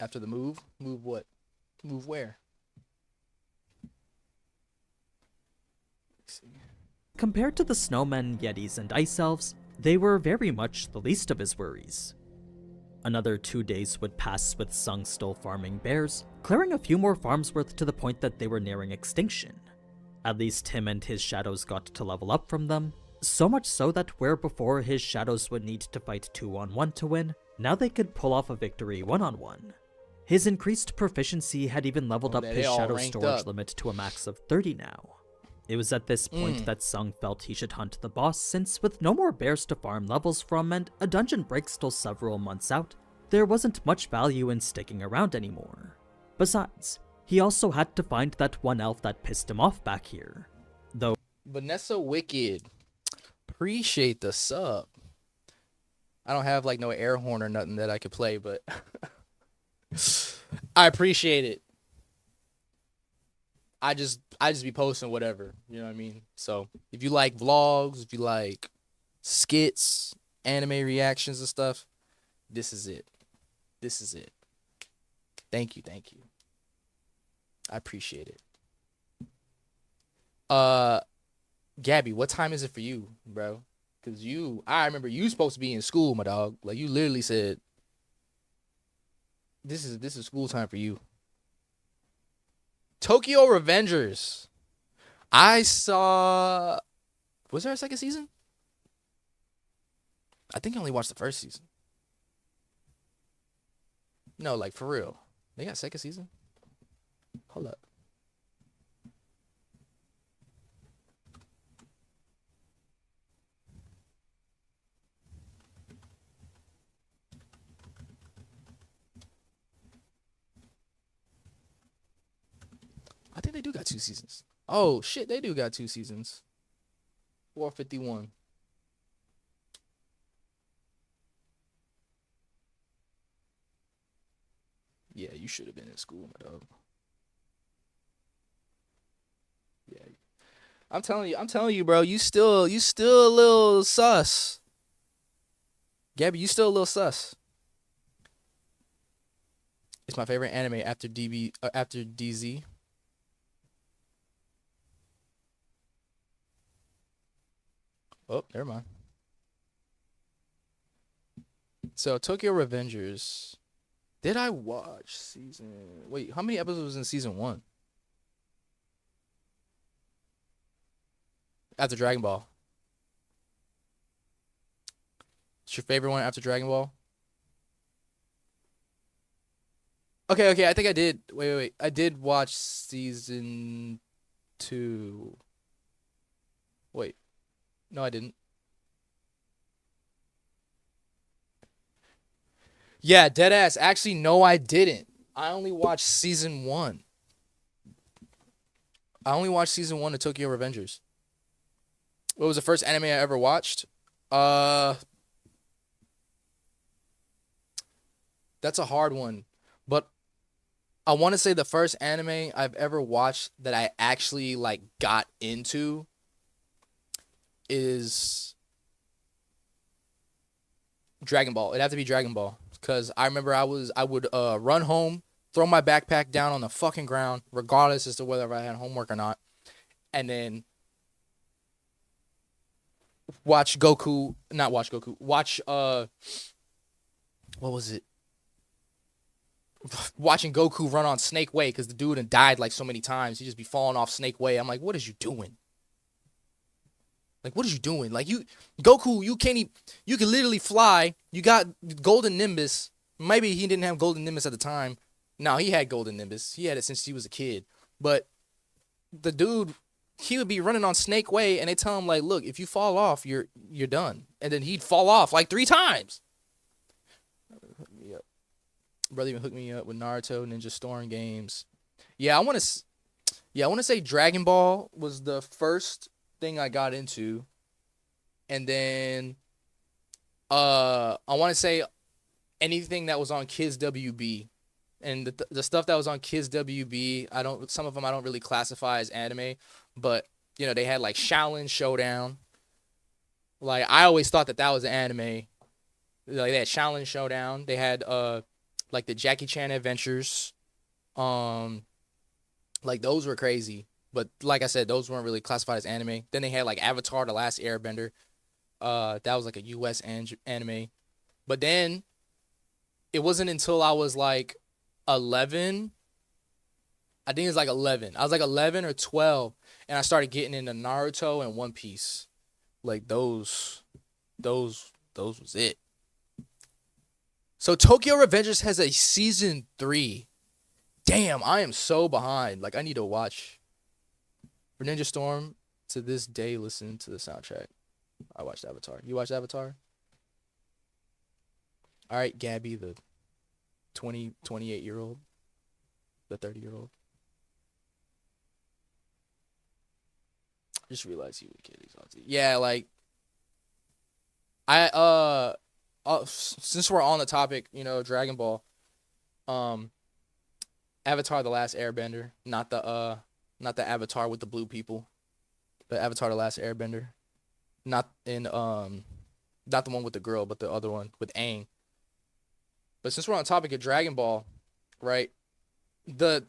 After the move? Move what? Move where? Let's see. compared to the snowmen, yetis, and ice elves, they were very much the least of his worries. Another 2 days would pass with Sung still farming bears, clearing a few more farms worth to the point that they were nearing extinction. At least him and his shadows got to level up from them, so much so that where before his shadows would need to fight 2-on-1 to win, now they could pull off a victory 1-on-1. His increased proficiency had even leveled up they his all shadow ranked storage up. limit to a max of 30 now. It was at this point that Sung felt he should hunt the boss, since with no more bears to farm levels from and a dungeon break still several months out, there wasn't much value in sticking around anymore. Besides, he also had to find that one elf that pissed him off back here. Though Vanessa Wicked. Appreciate the sub. I don't have like no air horn or nothing that I could play, but I appreciate it. I just be posting whatever, you know what I mean? So if you like vlogs, if you like skits, anime reactions and stuff, this is it. This is it. Thank you. I appreciate it. Gabby, what time is it for you, bro? Cause I remember you supposed to be in school, my dog. Like you literally said, this is school time for you. Tokyo Revengers. I saw. Was there a second season? I think I only watched the first season. No, like for real. They got a second season? Hold up. think they do got 2 seasons. Oh shit, they do got 2 seasons. 451. Yeah, you should have been in school, my dog. Yeah, I'm telling you, bro. You still a little sus. Gabby, you still a little sus. It's my favorite anime after after DZ. Oh, never mind. So Tokyo Revengers. Did I watch season? Wait, how many episodes was in season one? After Dragon Ball. It's your favorite one after Dragon Ball? Okay, okay. I think I did. Wait. I did watch season two. Wait, no, I didn't. Yeah, dead ass. Actually, no, I didn't. I only watched season one. I only watched season one of Tokyo Revengers. What was the first anime I ever watched? Uh, that's a hard one, but I want to say the first anime I've ever watched that I actually like got into is Dragon Ball. It'd have to be Dragon Ball because I remember I would run home, throw my backpack down on the fucking ground, regardless as to whether I had homework or not, and then watch Goku. Not watch Goku. Watch what was it? Watching Goku run on Snake Way because the dude had died like so many times. He just be falling off Snake Way. I'm like, what is you doing? Like, what is you doing? Like, Goku, you can't even, you can literally fly. You got Golden Nimbus. Maybe he didn't have Golden Nimbus at the time. No, he had Golden Nimbus. He had it since he was a kid. But the dude, he would be running on Snake Way, and they tell him like, look, if you fall off, you're done. And then he'd fall off like 3 times. Brother even hooked me up with Naruto, Ninja Storm games. Yeah, I want to say Dragon Ball was the first thing I got into, and then I want to say anything that was on Kids WB, and the stuff that was on Kids WB, some of them I don't really classify as anime, but you know they had like Shaolin Showdown. Like I always thought that was an anime. Like they had Shaolin Showdown. They had like the Jackie Chan Adventures. Like those were crazy. But like I said, those weren't really classified as anime. Then they had like Avatar: The Last Airbender. That was like a US anime. But then it wasn't until I was like 11. I think it was like 11. I was like 11 or 12 and I started getting into Naruto and One Piece. Like those was it. So Tokyo Revengers has a season 3. Damn, I am so behind. Like I need to watch. For Ninja Storm, to this day, listen to the soundtrack. I watched Avatar. You watched Avatar? All right, Gabby, the 28-year-old, the 30-year-old. Just realized he was a kid. He's autistic. Yeah, like since we're on the topic, you know, Dragon Ball, Avatar: The Last Airbender, not the Avatar with the blue people, the Avatar: The Last Airbender, not the one with the girl, but the other one with Aang. But since we're on the topic of Dragon Ball, right?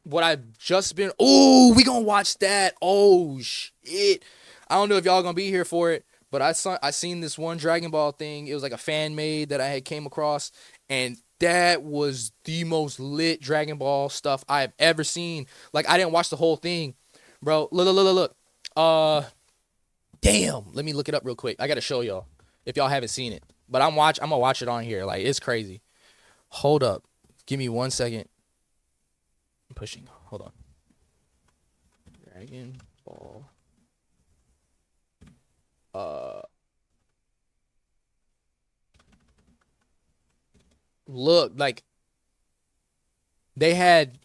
What I've just been, oh, we gonna watch that. Oh shit! I don't know if y'all gonna be here for it, but I seen this one Dragon Ball thing. It was like a fan made that I had came across, and that was the most lit Dragon Ball stuff I have ever seen. Like I didn't watch the whole thing, bro. Look. Damn. Let me look it up real quick. I gotta show y'all if y'all haven't seen it. But I'm gonna watch it on here. Like it's crazy. Hold up. Give me 1 second. I'm pushing. Hold on. Dragon Ball. Look, like they had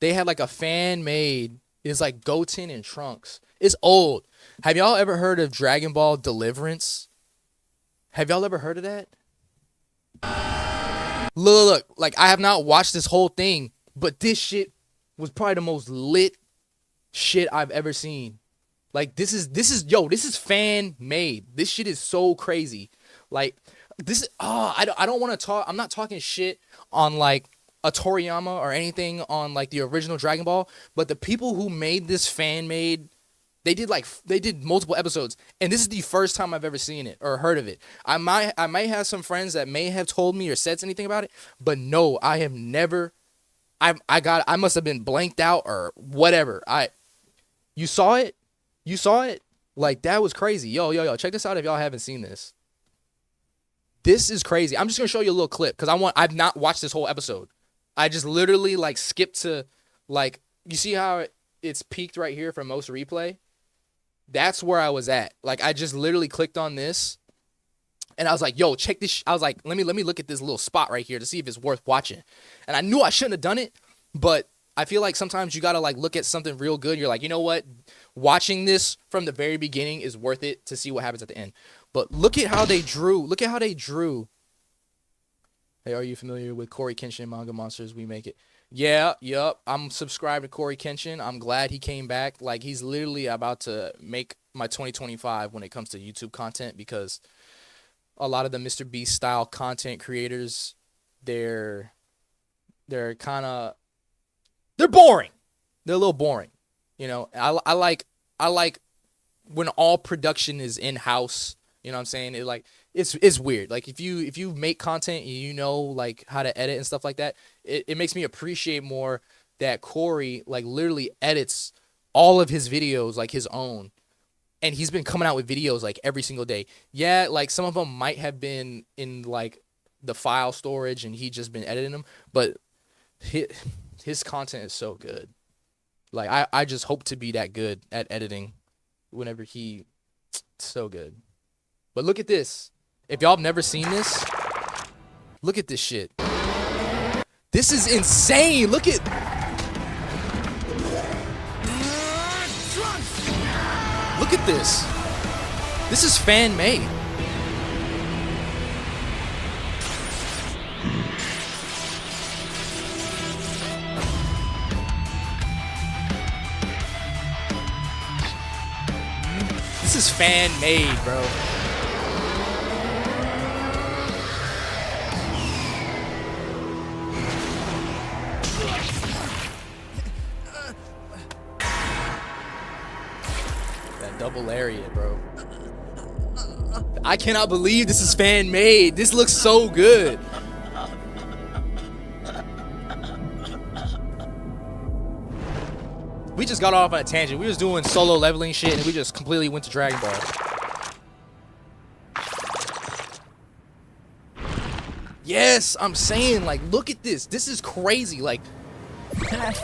like a fan made It's like Goten and Trunks. It's old. Have y'all ever heard of Dragon Ball Deliverance? Have y'all ever heard of that? Look. Like, I have not watched this whole thing, but this shit was probably the most lit shit I've ever seen. Like, this is fan made. This shit is so crazy. Like, I don't want to talk. I'm not talking shit on like a Toriyama or anything on like the original Dragon Ball, but the people who made this fan made, they did multiple episodes, and this is the first time I've ever seen it or heard of it. I might have some friends that may have told me or said anything about it, but no, I have never. I must have been blanked out or whatever. You saw it? You saw it? Like, that was crazy. Yo, check this out if y'all haven't seen this. This is crazy. I'm just going to show you a little clip because I've not watched this whole episode. I just literally, like, skipped to, like, you see how it's peaked right here for most replay? That's where I was at. Like, I just literally clicked on this, and I was like, yo, check this. I was like, let me look at this little spot right here to see if it's worth watching. And I knew I shouldn't have done it, but I feel like sometimes you got to, like, look at something real good. You're like, you know what? Watching this from the very beginning is worth it to see what happens at the end. But look at how they drew. Look at how they drew. Hey, are you familiar with Corey Kenshin, Manga Monsters? We Make It. Yeah, yup. I'm subscribed to Corey Kenshin. I'm glad he came back. Like, he's literally about to make my 2025 when it comes to YouTube content, because a lot of the Mr. Beast style content creators, they're kind of, they're boring. They're a little boring. You know, I like when all production is in house. You know what I'm saying? It's weird. Like, if you make content and you know, like, how to edit and stuff like that, it makes me appreciate more that Corey, like, literally edits all of his videos like his own. And he's been coming out with videos like every single day. Yeah, like, some of them might have been in like the file storage and he just been editing them, but his content is so good. Like, I just hope to be that good at editing whenever so good. But look at this. If y'all have never seen this, look at this shit. This is insane. Look at this. This is fan made. This is fan made, bro. That double lariat, bro. I cannot believe this is fan made. This looks so good. We just got off on a tangent. We was doing solo leveling shit, and we just completely went to Dragon Ball. Yes, I'm saying, like, look at this. This is crazy. Like,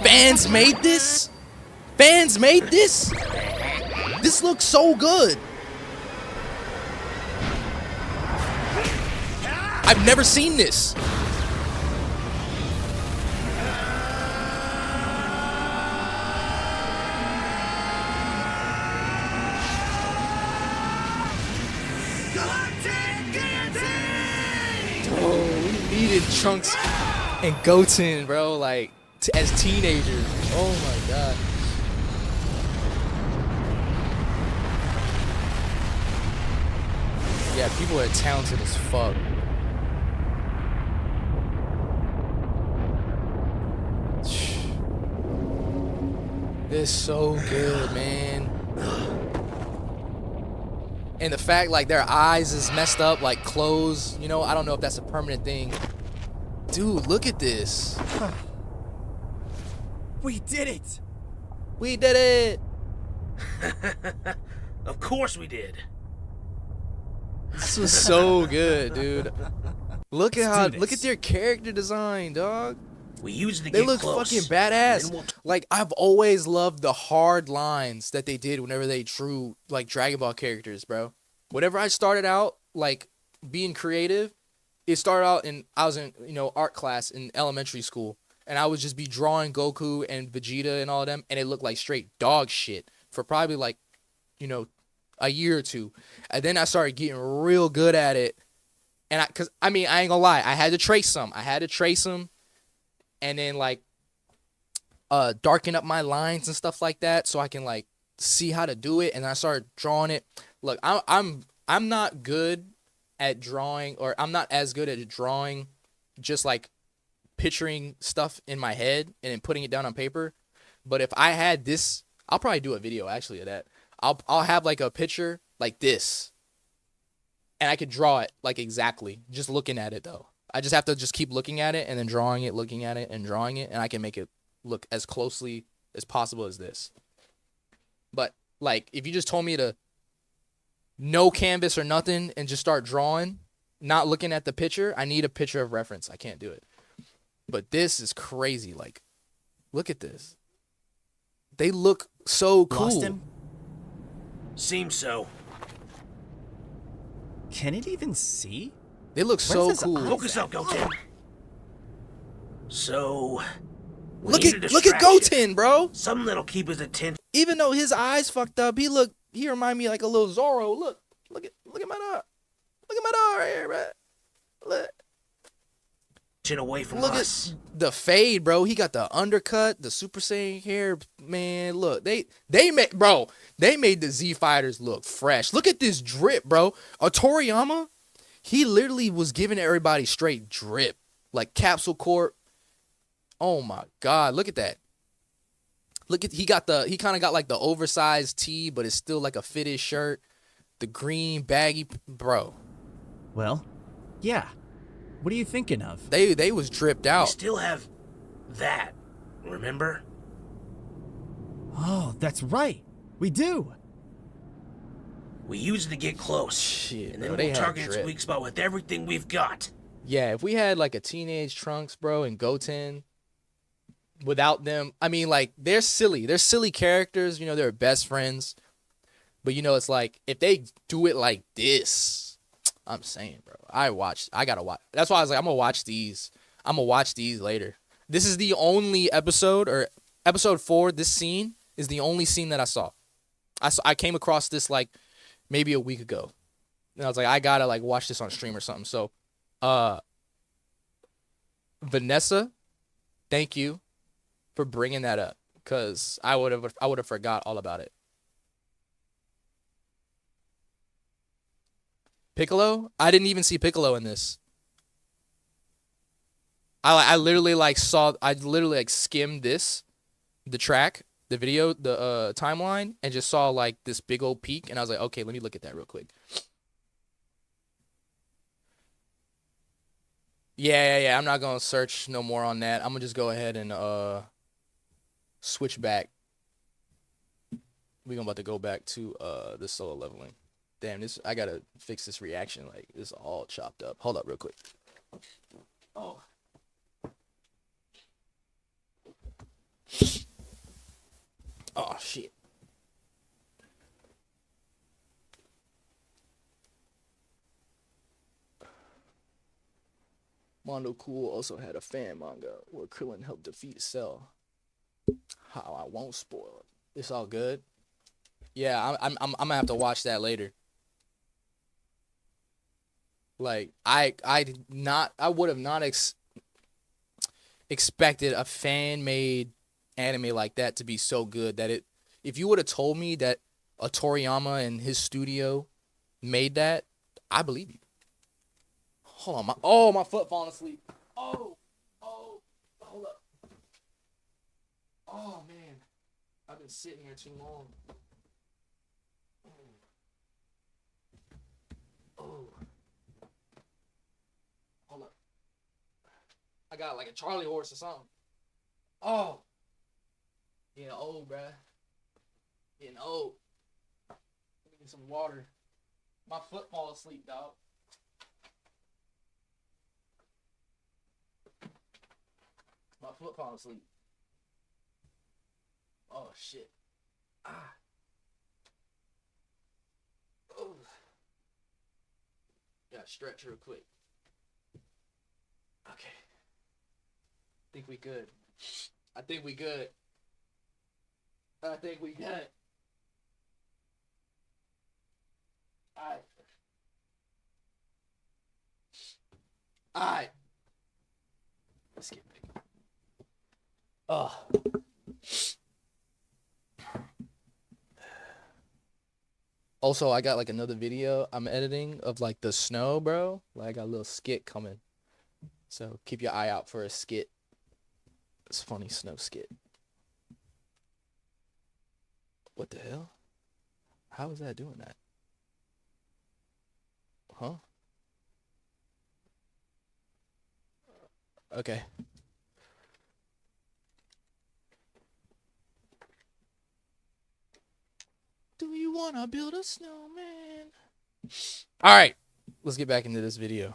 fans made this? Fans made this? This looks so good. I've never seen this. Trunks and Goten, bro, like, as teenagers. Oh my god. Yeah, people are talented as fuck. It's so good, man. And the fact, like, their eyes is messed up, like, closed. You know, I don't know if that's a permanent thing. Dude, look at this. We did it! We did it! Of course we did. This was so good, dude. Look at their character design, dog. We used to They look fucking badass. Like, I've always loved the hard lines that they did whenever they drew, like, Dragon Ball characters, bro. Whenever I started out, like, being creative, it started out I was in, art class in elementary school. and I would just be drawing Goku and Vegeta and all of them, and it looked like straight dog shit for probably like, you know, a year or two. And then I started getting real good at it. And I mean, I ain't gonna lie, I had to trace some. And then like darken up my lines and stuff like that so I can like see how to do it. And I started drawing it. Look, I'm not good at drawing, or I'm not as good at drawing just like picturing stuff in my head and then putting it down on paper. But if I had this, I'll probably do a video actually of that. I'll have like a picture like this, and I could draw it like exactly just looking at it though. I just have to just keep looking at it and then drawing it, looking at it and drawing it, and I can make it look as closely as possible as this. But like if you just told me to no canvas or nothing and just start drawing, not looking at the picture, I need a picture of reference. I can't do it. But this is crazy. Like, look at this. They look so cool. Lost him? Seems so. Can it even see? They look so Where's his cool. eyes? Focus up, Goten. So, we Look need a at distraction. Goten, bro. Something that'll keep his attention. Even though his eyes fucked up, he remind me like a little Zorro. Look at my dog. Look at my dog right here, bro. Look. Away from Look us. at the fade, bro. He got the undercut, the Super Saiyan hair. Man, look. They made the Z Fighters look fresh. Look at this drip, bro. Toriyama, he literally was giving everybody straight drip. Like Capsule Corp. Oh my god, look at that. He kind of got like the oversized tee, but it's still like a fitted shirt. The green baggy, bro. Well, yeah. What are you thinking of? They was dripped We out. still have that, remember? Oh, that's right. We do. We use it to get close. Shit, and then bro, they we'll had target its drip. weak spot with everything we've got. Yeah, if we had like a teenage Trunks, bro, and Goten, without them, I mean, like they're silly. They're silly characters. You know, they're best friends. But you know, it's like if they do it like this, I'm saying, bro, I gotta watch. That's why I was like, I'm gonna watch these. I'm gonna watch these later. This is the only episode, or episode 4. This scene is the only scene that I saw. I came across this like maybe a week ago, and I was like, I gotta like watch this on stream or something. So, Vanessa, thank you for bringing that up, because I would have forgot all about it. Piccolo? I didn't even see Piccolo in this. I literally like skimmed the track, the video, the timeline, and just saw like this big old peak, and I was like, okay, let me look at that real quick. Yeah. I'm not gonna search no more on that. I'm gonna just go ahead and switch back. We're about to go back to the solo leveling. Damn, I gotta fix this reaction. Like, this is all chopped up. Hold up real quick. Oh. Oh, shit. Mondo Cool also had a fan manga where Krillin helped defeat Cell. How I won't spoil it. It's all good. Yeah, I'm gonna have to watch that later. Like I would have not expected a fan made anime like that to be so good that if you would have told me that a Toriyama and his studio made that, I believe you. Hold on, my foot falling asleep. Oh, hold up. Oh man, I've been sitting here too long. Oh. Hold up. I got like a Charlie horse or something. Oh. Getting old, bruh. Getting old. Let me get some water. My foot fall asleep, dog. My foot fall asleep. Oh, shit. Ah. Oh. Gotta stretch real quick. Okay. think we good. I think we good. I think we good. Alright. Alright. Let's get big. Ugh. Also, I got like another video I'm editing of like the snow, bro. Like I got a little skit coming. So keep your eye out for a skit. It's a funny snow skit. What the hell? How is that doing that? Huh? Okay. Do you wanna build a snowman? All right, let's get back into this video.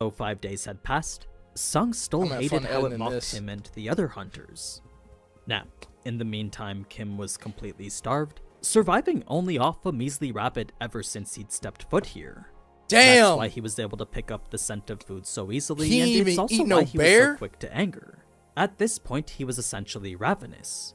Though 5 days had passed, Sung still I'm gonna have hated fun how it editing mocked this. him and the other hunters. Now, in the meantime, Kim was completely starved, surviving only off a measly rabbit ever since he'd stepped foot here. Damn. That's why he was able to pick up the scent of food so easily, He and ain't it's even also eat why no he was bear? so quick to anger. At this point, he was essentially ravenous.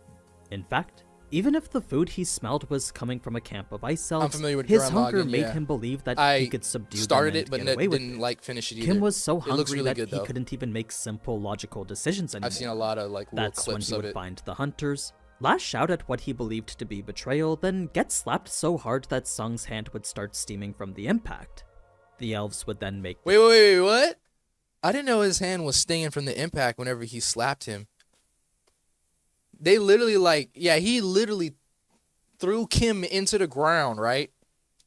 In fact, even if the food he smelled was coming from a camp of ice elves, familiar with his Gurren hunger Lagann, made yeah. him believe that I he could subdue started them it, and but get away with didn't it. like finish it either. Kim was so It looks hungry really that good, he though. couldn't even make simple logical decisions anymore. I've seen a lot of like little That's when clips he of would it. find the hunters, lash out at what he believed to be betrayal, then get slapped so hard that Sung's hand would start steaming from the impact. The elves would then make Wait, what? I didn't know his hand was stinging from the impact whenever he slapped him. They literally he literally threw Kim into the ground, right?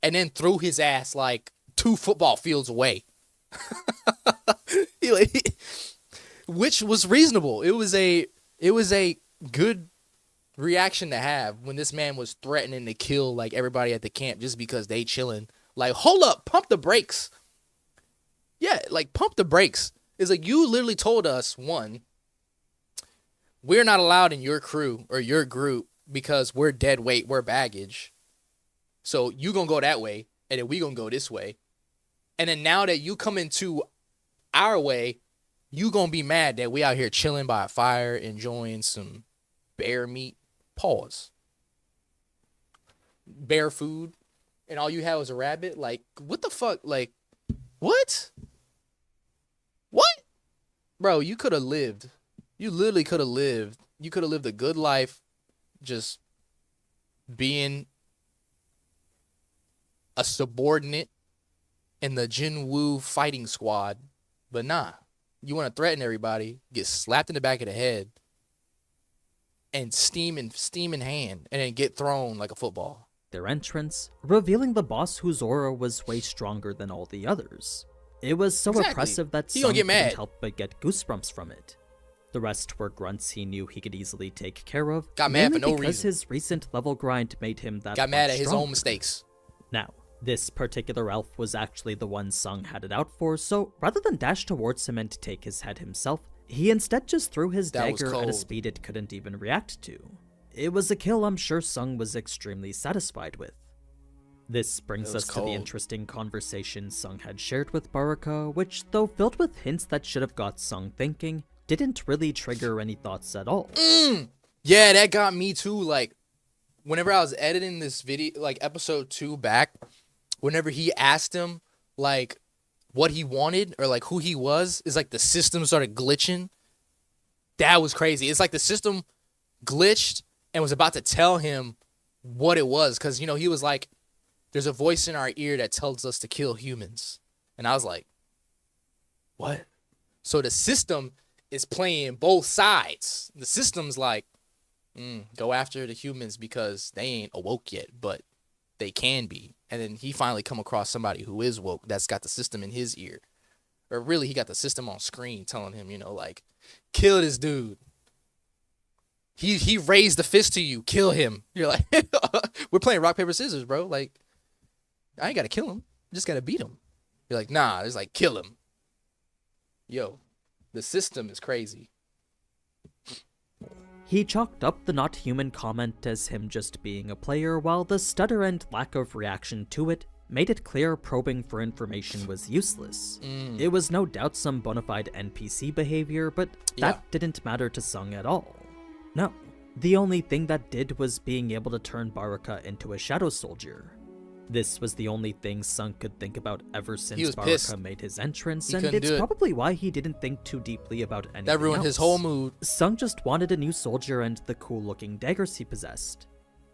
And then threw his ass like 2 football fields away. Which was reasonable. It was a good reaction to have when this man was threatening to kill like everybody at the camp just because they chilling. Like, hold up, pump the brakes. Yeah, like pump the brakes. It's like you literally told us, one, we're not allowed in your crew or your group because we're dead weight, we're baggage. So you gonna go that way, and then we gonna go this way. And then now that you come into our way, you gonna be mad that we out here chilling by a fire, enjoying some bear meat. Pause. Bear food, and all you had was a rabbit. Like, what the fuck? Like, what? What? Bro, you could have lived. You literally could have lived. You could have lived a good life just being a subordinate in the Jinwoo fighting squad. But nah. You want to threaten everybody, get slapped in the back of the head, and steam in hand, and then get thrown like a football. their entrance, revealing the boss whose aura was way stronger than all the others. It was so Exactly. oppressive that He Sung gonna get couldn't mad. help but get goosebumps from it. The rest were grunts he knew he could easily take care of, Got mad mainly for no because reason. his recent level grind made him that Got mad much at his stronger. own mistakes. Now, this particular elf was actually the one Sung had it out for, so rather than dash towards him and take his head himself, he instead just threw his That was dagger at a cold. speed it couldn't even react to. It was a kill I'm sure Sung was extremely satisfied with. This brings It was us to cold. the interesting conversation Sung had shared with Baraka, which, though filled with hints that should have got Sung thinking, didn't really trigger any thoughts at all. Yeah, that got me too. Like, whenever I was editing this video, like episode 2 back, whenever he asked him, like, what he wanted or like who he was, is like the system started glitching. That was crazy. It's like the system glitched and was about to tell him what it was. Because, you know, he was like, there's a voice in our ear that tells us to kill humans. And I was like, what? So the system is playing both sides. The system's like, go after the humans because they ain't awoke yet, but they can be. And then he finally come across somebody who is woke that's got the system in his ear. Or really, he got the system on screen telling him, you know, like, kill this dude. He raised the fist to you. Kill him. You're like, we're playing rock, paper, scissors, bro. Like, I ain't got to kill him. I just got to beat him. You're like, nah, it's like, kill him. Yo, the system is crazy. He chalked up the not human comment as him just being a player, while the stutter and lack of reaction to it made it clear probing for information was useless. It was no doubt some bona fide NPC behavior, but that didn't matter to Sung at all. No. The only thing that did was being able to turn Baraka into a shadow soldier. This was the only thing Sung could think about ever since Baraka made his entrance, and it's probably why he didn't think too deeply about anything That ruined else. his whole mood. Sung just wanted a new soldier and the cool-looking daggers he possessed.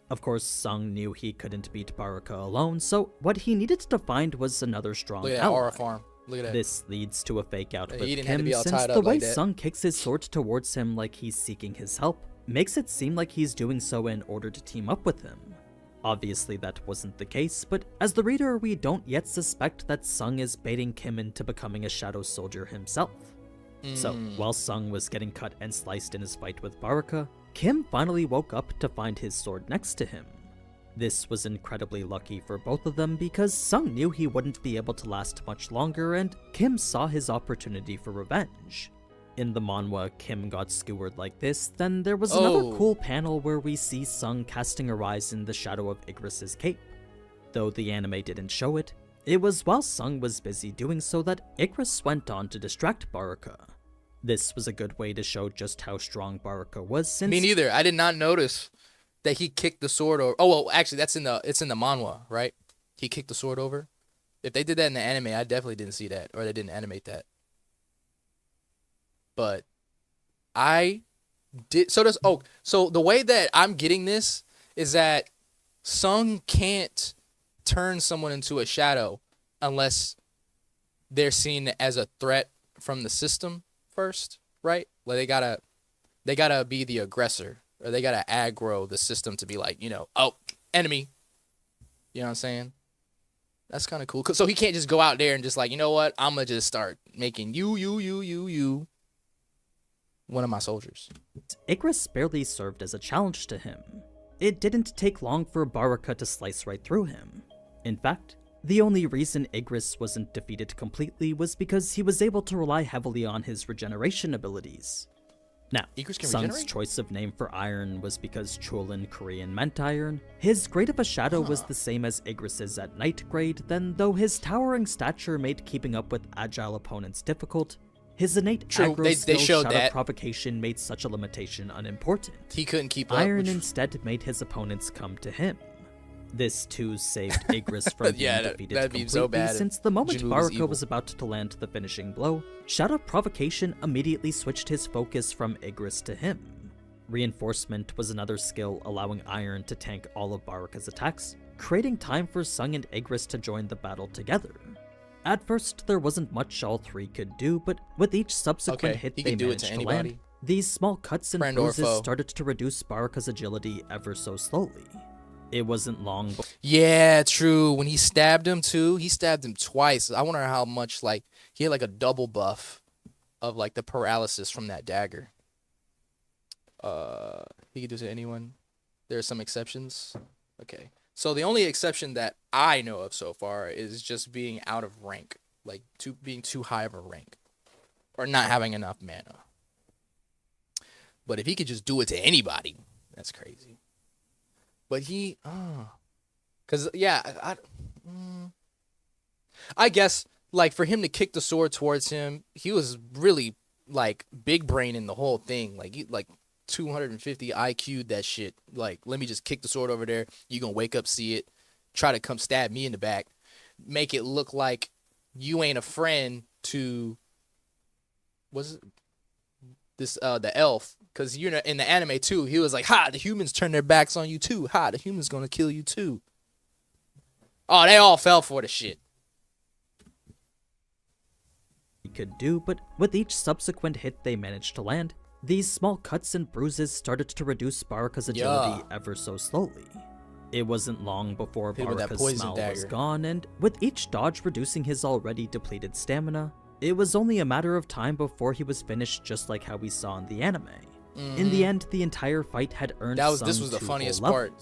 Of course, Sung knew he couldn't beat Baraka alone, so what he needed to find was another strong Look at that ally. aura farm. Look at that. This leads to a fake out with he didn't have to Kim, be all since tied the up way like that. Sung kicks his sword towards him like he's seeking his help makes it seem like he's doing so in order to team up with him. Obviously that wasn't the case, but as the reader we don't yet suspect that Sung is baiting Kim into becoming a shadow soldier himself. So, while Sung was getting cut and sliced in his fight with Baraka, Kim finally woke up to find his sword next to him. This was incredibly lucky for both of them because Sung knew he wouldn't be able to last much longer, and Kim saw his opportunity for revenge. In the manhwa, Kim got skewered like this, then there was another cool panel where we see Sung casting a rise in the shadow of Igris's cape. Though the anime didn't show it, it was while Sung was busy doing so that Igris went on to distract Baraka. This was a good way to show just how strong Baraka was, since— Me neither. I did not notice that he kicked the sword over. Oh, well, actually, it's in the manhwa, right? He kicked the sword over. If they did that in the anime, I definitely didn't see that, or they didn't animate that. But I did. So the way that I'm getting this is that Sung can't turn someone into a shadow unless they're seen as a threat from the system first, right? Like they gotta be the aggressor, or they gotta aggro the system to be like, oh, enemy. You know what I'm saying? That's kind of cool. So he can't just go out there and just like, you know what? I'm gonna just start making you one of my soldiers. Igris barely served as a challenge to him. It didn't take long for Baraka to slice right through him. In fact, the only reason Igris wasn't defeated completely was because he was able to rely heavily on his regeneration abilities. Now, Sung's choice of name for iron was because Chul in Korean meant iron. His grade of a shadow was the same as Igris's at night grade, then though his towering stature made keeping up with agile opponents difficult, his innate aggro skill shadow provocation made such a limitation unimportant. He couldn't keep up. Iron instead made his opponents come to him. This too saved Igris from being defeated completely, so bad since the moment Baraka was about to land the finishing blow, shadow provocation immediately switched his focus from Igris to him. Reinforcement was another skill allowing Iron to tank all of Baraka's attacks, creating time for Sung and Igris to join the battle together. At first, there wasn't much all three could do, but with each subsequent hit they managed to land, these small cuts and bruises started to reduce Baraka's agility ever so slowly. It wasn't long before— Yeah, true. When he stabbed him too, he stabbed him twice. I wonder how much, like, he had like a double buff of like the paralysis from that dagger. He could do it to anyone. There are some exceptions. Okay. So the only exception that I know of so far is just being out of rank, like being too high of a rank, or not having enough mana. But if he could just do it to anybody, that's crazy. But I guess like for him to kick the sword towards him, he was really like big brain in the whole thing. Like 250 IQ'd that shit. Like, let me just kick the sword over there. You gonna wake up, see it, try to come stab me in the back, make it look like you ain't a friend to the elf, because you're in the anime too. He was like, "Ha, the humans turn their backs on you too. Ha, the humans gonna kill you too." Oh, they all fell for the shit. He could do, but with each subsequent hit they managed to land, these small cuts and bruises started to reduce Baraka's agility ever so slowly. It wasn't long before Baraka's smile was gone, and with each dodge reducing his already depleted stamina, it was only a matter of time before he was finished, just like how we saw in the anime. In the end, the entire fight had earned this was the funniest part.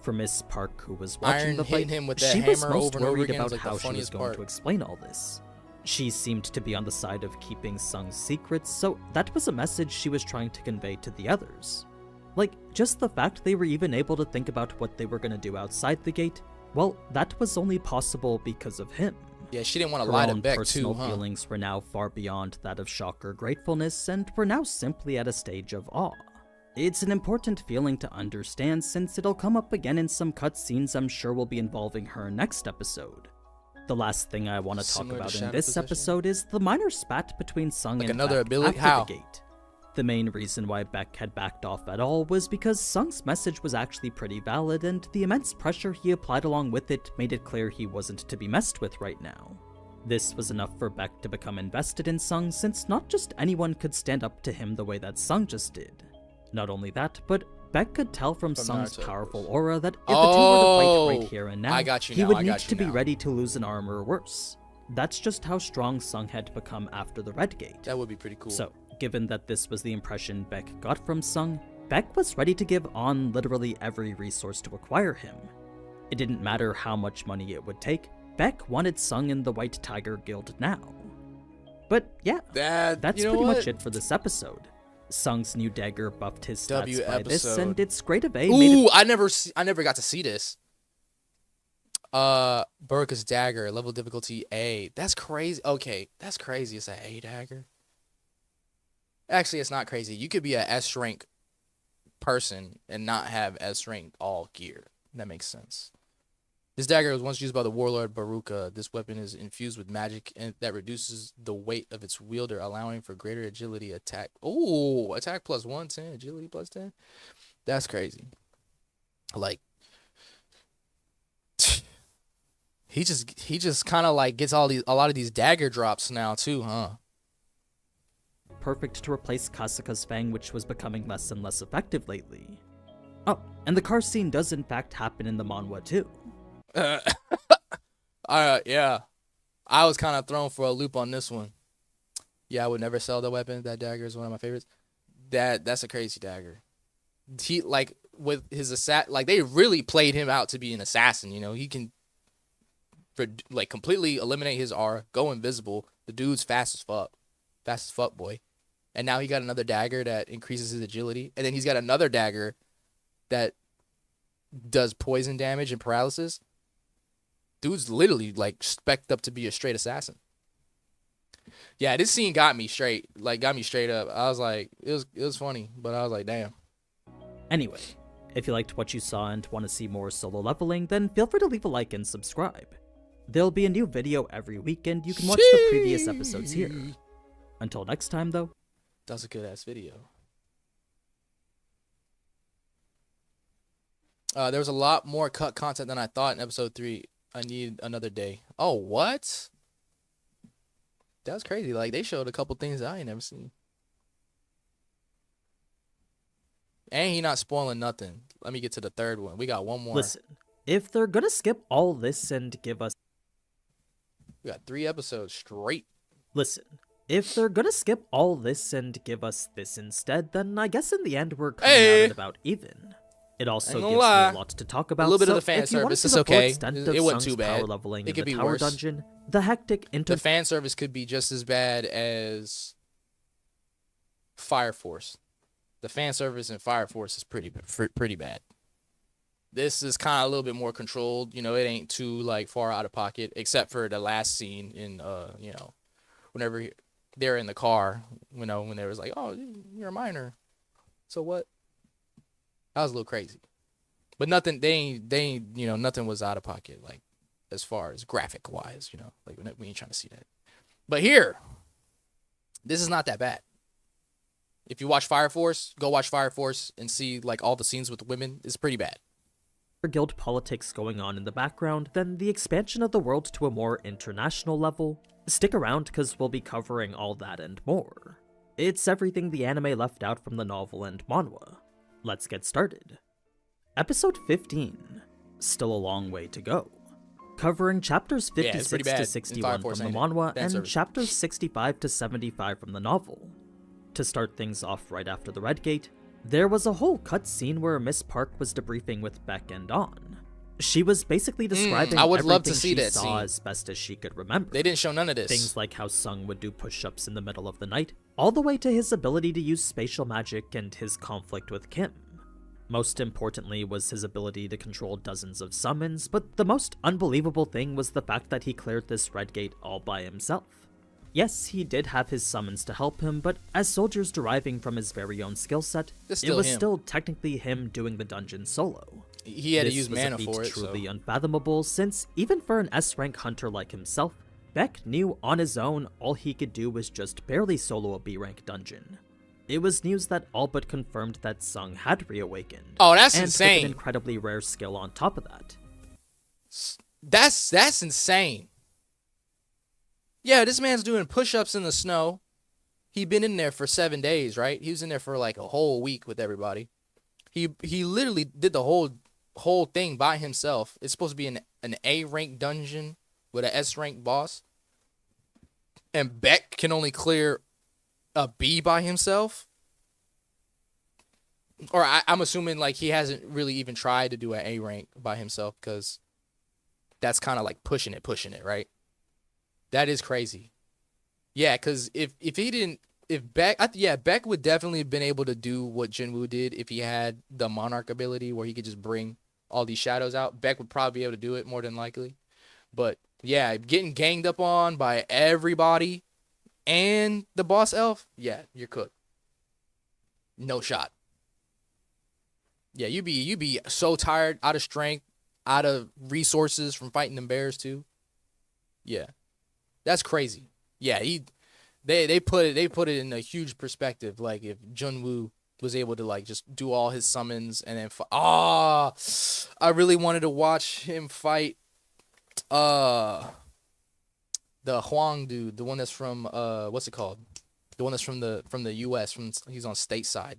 For Miss Park, who was watching the fight, him with that she was hammer most over and over worried again. about Like how she was going to explain all this. She seemed to be on the side of keeping Sung's secrets, so that was a message she was trying to convey to the others. Like, just the fact they were even able to think about what they were going to do outside the gate Well, that was only possible because of him. Yeah, she didn't want to Her lie to own Beck personal too, huh? feelings were now far beyond that of shock or gratefulness, and were now simply at a stage of awe. It's an important feeling to understand since it'll come up again in some cutscenes I'm sure will be involving her next episode. The last thing I want to talk Similar to about in Shadow this Possession? episode is the minor spat between Sung Like and another Beck ability? after How? the gate. The main reason why Beck had backed off at all was because Sung's message was actually pretty valid, and the immense pressure he applied along with it made it clear he wasn't to be messed with right now. This was enough for Beck to become invested in Sung, since not just anyone could stand up to him the way that Sung just did. Not only that, but Beck could tell from Sung's Naruto. powerful aura that if the two were to fight right here and now, I got you he now, would I need got to you be now. ready to lose an arm or worse. That's just how strong Sung had become after the Red Gate. That would be pretty cool. So, given that this was the impression Beck got from Sung, Beck was ready to give On literally every resource to acquire him. It didn't matter how much money it would take, Beck wanted Sung in the White Tiger Guild now. But yeah, that's you know pretty what? much it for this episode. Sung's new dagger buffed his stats W by this, episode. and its grade of A made Ooh, it I never got to see this. Burka's dagger, level difficulty A. That's crazy. Okay, that's crazy. It's an A dagger. Actually, it's not crazy. You could be a S rank person and not have S rank all gear. That makes sense. This dagger was once used by the warlord Baruka. This weapon is infused with magic and that reduces the weight of its wielder, allowing for greater agility attack. Ooh, attack plus 110, agility plus 10. That's crazy. Like, he just kind of like gets a lot of these dagger drops now too, huh? perfect to replace Kasuka's Fang, which was becoming less and less effective lately. Oh, and the car scene does in fact happen in the manhwa too. Yeah. I was kind of thrown for a loop on this one. Yeah, I would never sell the weapon. That dagger is one of my favorites. That's a crazy dagger. He, like, with his like, they really played him out to be an assassin, you know. He can, like, completely eliminate his aura, go invisible. The dude's fast as fuck. Fast as fuck, boy. And now he got another dagger that increases his agility. And then he's got another dagger that does poison damage and paralysis. Dude's literally, like, spec'd up to be a straight assassin. Yeah, this scene got me straight up. I was like, it was funny, but I was like, damn. Anyway, if you liked what you saw and want to see more solo leveling, then feel free to leave a like and subscribe. There'll be a new video every week, and you can watch the previous episodes here. Until next time, though. That was a good ass video. There was a lot more cut content than I thought in episode 3. I need another day. Oh, what? That was crazy. Like, they showed a couple things that I ain't never seen. And he not spoiling nothing. Let me get to the third one. We got one more. Listen, if they're gonna skip all this and give us... We got 3 episodes straight. Listen, if they're gonna skip all this and give us this instead, then I guess in the end we're coming out at about even. It also Ain't gives gonna me lie. a lot to talk about. A little bit of so the fan if you wanna service, see it's the full okay. extent It of wasn't Sung's too bad. power leveling It in could the be tower worse. dungeon, the hectic The fan service could be just as bad as Fire Force. The fan service in Fire Force is pretty bad. This is kind of a little bit more controlled. You know, it ain't too, like, far out of pocket, except for the last scene in, you know, whenever they're in the car, you know, when they was like, oh, you're a minor. So what? That was a little crazy. But nothing, they ain't, you know, nothing was out of pocket, like, as far as graphic wise, you know, like, we ain't trying to see that. But here, this is not that bad. If you watch Fire Force, go watch Fire Force and see, like, all the scenes with the women. It's pretty bad. guild politics going on in the background, then the expansion of the world to a more international level. Stick around because we'll be covering all that and more. It's everything the anime left out from the novel and manhwa. Let's get started. Episode 15. Still a long way to go. Covering chapters 56 to 61 from the manhwa and chapters 65 to 75 from the novel. To start things off right after the Red Gate, there was a whole cutscene where Miss Park was debriefing with Beck and On. She was basically describing I would everything love to see she that saw scene. as best as she could remember. They didn't show none of this. Things like how Sung would do push-ups in the middle of the night, all the way to his ability to use spatial magic and his conflict with Kim. Most importantly was his ability to control dozens of summons, but the most unbelievable thing was the fact that he cleared this red gate all by himself. Yes, he did have his summons to help him, but as soldiers deriving from his very own skill set, it was still technically him doing the dungeon solo. He had This to use was mana a feat for it. truly So. unfathomable, since even for an S-rank hunter like himself, Beck knew on his own all he could do was just barely solo a B-rank dungeon. It was news that all but confirmed that Sung had reawakened. Oh, that's and insane. with an incredibly rare skill on top of that. That's insane. Yeah, this man's doing push-ups in the snow. He been in there for 7 days, right? He was in there for like a whole week with everybody. He literally did the whole thing by himself. It's supposed to be an A rank dungeon with an S rank boss. And Beck can only clear a B by himself. Or I'm assuming like he hasn't really even tried to do an A rank by himself, because that's kind of like pushing it, right? That is crazy. Yeah, because if he didn't, if Beck, Beck would definitely have been able to do what Jinwoo did if he had the Monarch ability where he could just bring all these shadows out. Beck would probably be able to do it more than likely. But yeah, getting ganged up on by everybody and the boss elf, yeah, you're cooked. No shot. Yeah, you be so tired, out of strength, out of resources from fighting them bears too. Yeah. That's crazy. Yeah, they put it in a huge perspective. Like if Junwoo was able to like just do all his summons and then I really wanted to watch him fight the Huang dude, the one that's from what's it called? The one that's from the US, he's on stateside.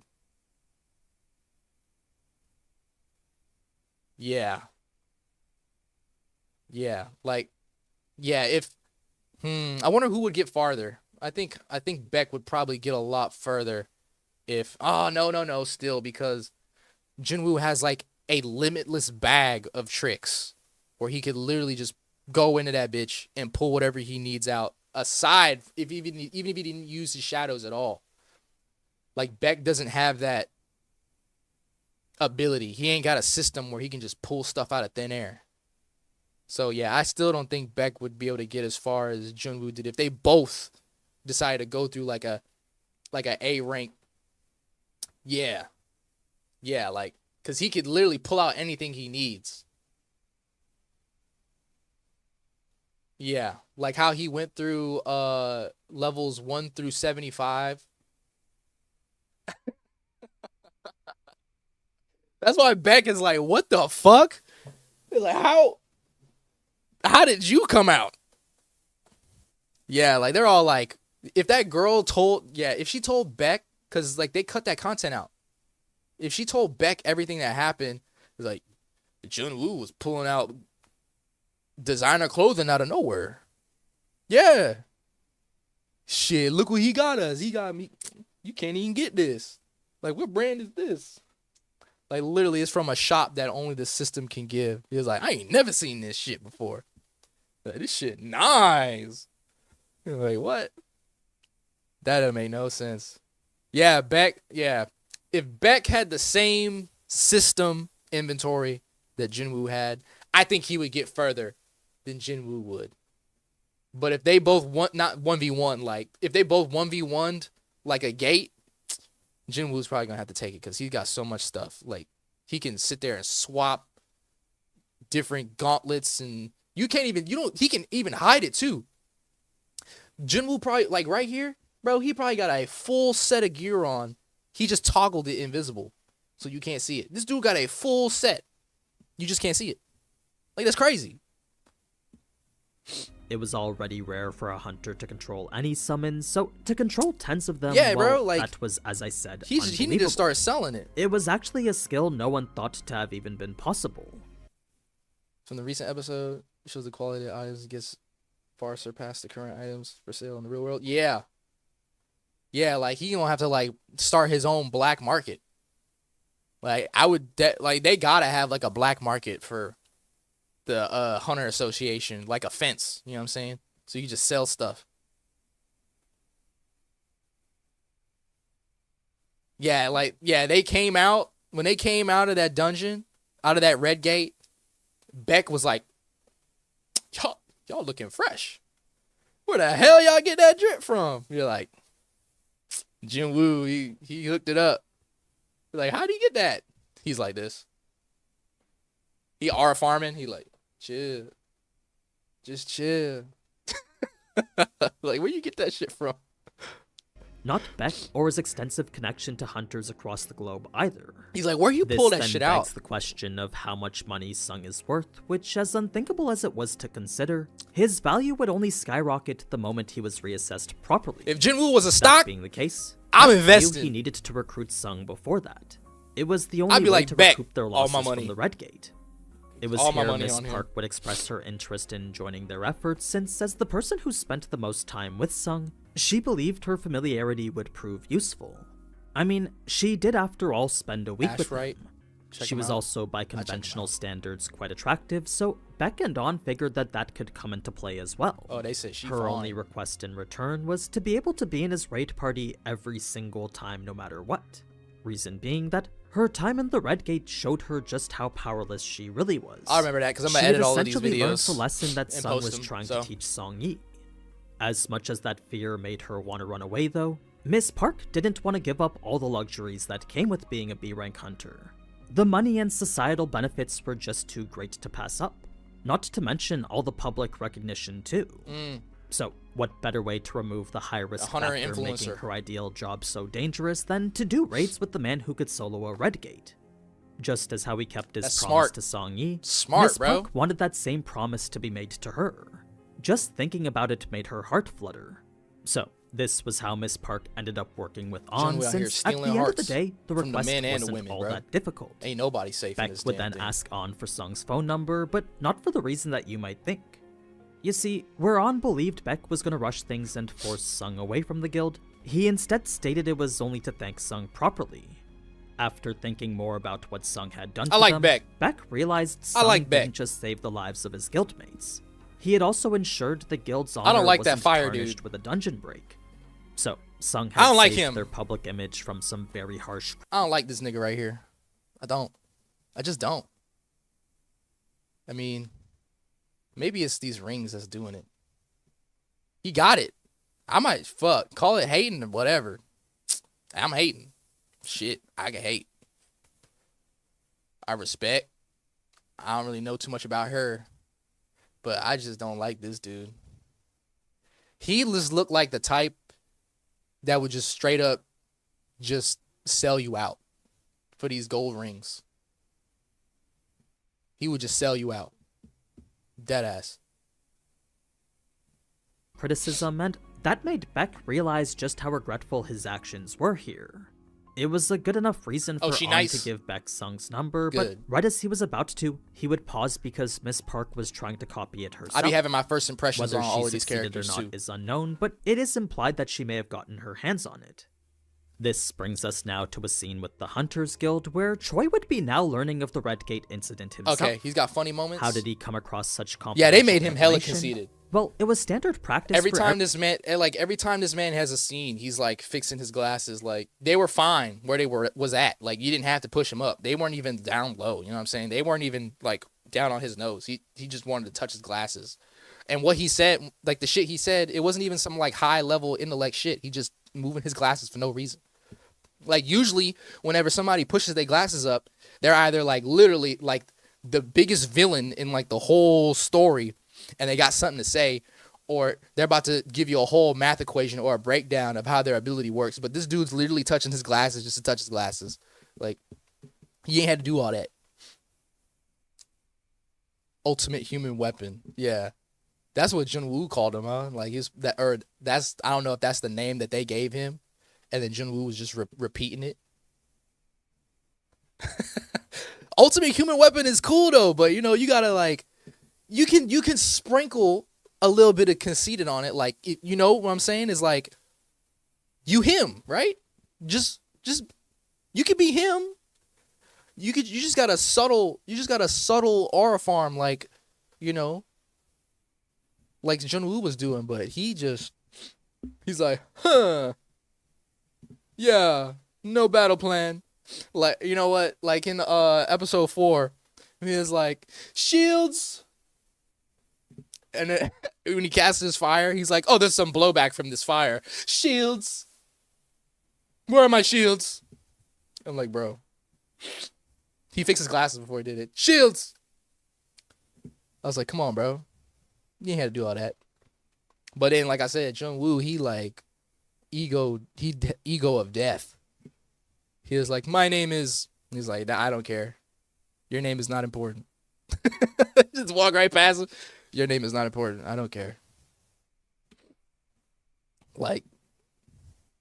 Yeah. Yeah, like if I wonder who would get farther. I think Beck would probably get a lot further if no, still, because Jinwoo has like a limitless bag of tricks where he could literally just go into that bitch and pull whatever he needs out, aside if even if he didn't use his shadows at all. Like Beck doesn't have that ability. He ain't got a system where he can just pull stuff out of thin air. So yeah, I still don't think Beck would be able to get as far as Junwoo did if they both decided to go through like a A rank. Yeah. Yeah, like, cause he could literally pull out anything he needs. Yeah, like how he went through levels 1 through 75. That's why Beck is like, what the fuck? He's like, how did you come out? Yeah, like they're all like, if she told Beck, because like they cut that content out. If she told Beck everything that happened, it's like Junwoo was pulling out designer clothing out of nowhere. Yeah. Shit, look what he got us. He got me. You can't even get this. Like, what brand is this? Like, literally, it's from a shop that only the system can give. He was like, I ain't never seen this shit before. Like, this shit nice. You're like, what? That don't make no sense. Yeah, Beck. Yeah. If Beck had the same system inventory that Jinwoo had, I think he would get further than Jinwoo would. But if they both not 1v1, like, if they both 1v1'd like a gate, Jinwoo's probably going to have to take it because he's got so much stuff. Like, he can sit there and swap different gauntlets, and he can even hide it too. Jinwoo probably, like right here, bro, he probably got a full set of gear on. He just toggled it invisible, so you can't see it. This dude got a full set. You just can't see it. Like, that's crazy. It was already rare for a hunter to control any summons, so to control 10s of them, Yeah, well, bro, like, that was, as I said, he need to start selling it. It was actually a skill no one thought to have even been possible. From the recent episode, it shows the quality of items gets far surpassed the current items for sale in the real world. Yeah. Yeah, like, he gonna have to, like, start his own black market. Like, they gotta have, like, a black market for the Hunter Association, like a fence, you know what I'm saying? So you just sell stuff. Yeah, like, yeah, they came out when they came out of that dungeon, out of that red gate, Beck was like, y'all looking fresh. Where the hell y'all get that drip from? You're like, Jinwoo, he hooked it up. You're like, how do you get that? He's like this. He R farming. He like, chill. Just chill. Like, where you get that shit from? Not Beck or his extensive connection to hunters across the globe either. He's like, where you This pull that then shit begs out? the question of how much money Sung is worth, which, as unthinkable as it was to consider, his value would only skyrocket the moment he was reassessed properly. If Jinwoo was a That stock, being the case, I'm Beck invested. knew he needed to recruit Sung before that. It was the only I'd be way like, to Beck, recoup their all my losses money. from the Red Gate. It was All my here money Miss on him. Park would express her interest in joining their efforts, since as the person who spent the most time with Sung, she believed her familiarity would prove useful. I mean, she did after all spend a week Ash with right. him. Check She him was out. also by conventional standards quite attractive, so Beck and Dawn figured that could come into play as well. Oh, they said she Her fine. only request in return was to be able to be in his raid party every single time no matter what. Reason being that her time in the Red Gate showed her just how powerless she really was. I remember that because I'm She gonna had edit all of these essentially learned videos. the lesson that and Sung post was them, trying so. to teach Song Yi. As much as that fear made her want to run away though, Miss Park didn't want to give up all the luxuries that came with being a B-rank hunter. The money and societal benefits were just too great to pass up, not to mention all the public recognition too. So what better way to remove the high-risk hunter factor influencer. making her ideal job so dangerous than to do raids with the man who could solo a Red Gate? Just as how he kept his That's promise smart. to Song Yi, Smart, Miss bro. Park wanted that same promise to be made to her. Just thinking about it made her heart flutter. So, this was how Miss Park ended up working with On, Jinwoo out here since at the stealing end of the hearts day, the from the request men and the wasn't women, all bro. that difficult. Ain't nobody safe in Beck this would damn then thing. ask On for Sung's phone number, but not for the reason that you might think. You see, where On believed Beck was gonna rush things and force Sung away from the guild, he instead stated it was only to thank Sung properly. After thinking more about what Sung had done I to like them, Beck. realized I Sung like Beck. didn't just save the lives of his guildmates. He had also ensured the guild's honor I don't like that wasn't fire tarnished dude. with a dungeon break. So, Sung I had don't like saved him. their public image from some very harsh. I don't like this nigga right here. I don't. I just don't. I mean, maybe it's these rings that's doing it. He got it. I might call it hating or whatever. I'm hating. Shit, I can hate. I respect. I don't really know too much about her, but I just don't like this dude. He just looked like the type that would just straight up just sell you out for these gold rings. He would just sell you out. Deadass. criticism, and that made Beck realize just how regretful his actions were here. It was a good enough reason for she On nice? to give Beck Sung's number, Good. but right as he was about to, he would pause because Miss Park was trying to copy it herself. I be having my first impressions Whether on she all of these succeeded characters or not too. is unknown, but it is implied that she may have gotten her hands on it. This brings us now to a scene with the Hunters Guild, where Troy would be now learning of the Redgate incident himself. Okay, he's got funny moments. How did he come across such Yeah, they confidential made him hella information? conceited. Well, it was standard practice Every for time this man has a scene, he's like fixing his glasses. Like they were fine where they was at. Like you didn't have to push him up. They weren't even down low. You know what I'm saying? They weren't even like down on his nose. He just wanted to touch his glasses. And what he said, like the shit he said, it wasn't even some like high level intellect shit. He just moving his glasses for no reason. Like usually whenever somebody pushes their glasses up, they're either like literally like the biggest villain in like the whole story and they got something to say, or they're about to give you a whole math equation or a breakdown of how their ability works. But this dude's literally touching his glasses just to touch his glasses. Like he ain't had to do all that. Ultimate human weapon. Yeah. That's what Junwoo called him, huh? Like I don't know if that's the name that they gave him. And then Junwoo was just repeating it. Ultimate human weapon is cool though, but you know, you gotta like, you can sprinkle a little bit of conceited on it. Like, you know what I'm saying is like, you him, right? Just you could be him. You just got a subtle aura farm, like, you know, like Junwoo was doing, but he's like, huh. Yeah, no battle plan. Like, you know what? Like in episode 4, he was like, shields. And then, when he casts his fire, he's like, oh, there's some blowback from this fire. Shields. Where are my shields? I'm like, bro. He fixed his glasses before he did it. Shields. I was like, come on, bro. You ain't had to do all that. But then, like I said, Jung Woo, he like ego of death. He was like, my name is. He's like, nah, I don't care. Your name is not important. Just walk right past him. Your name is not important. I don't care. Like,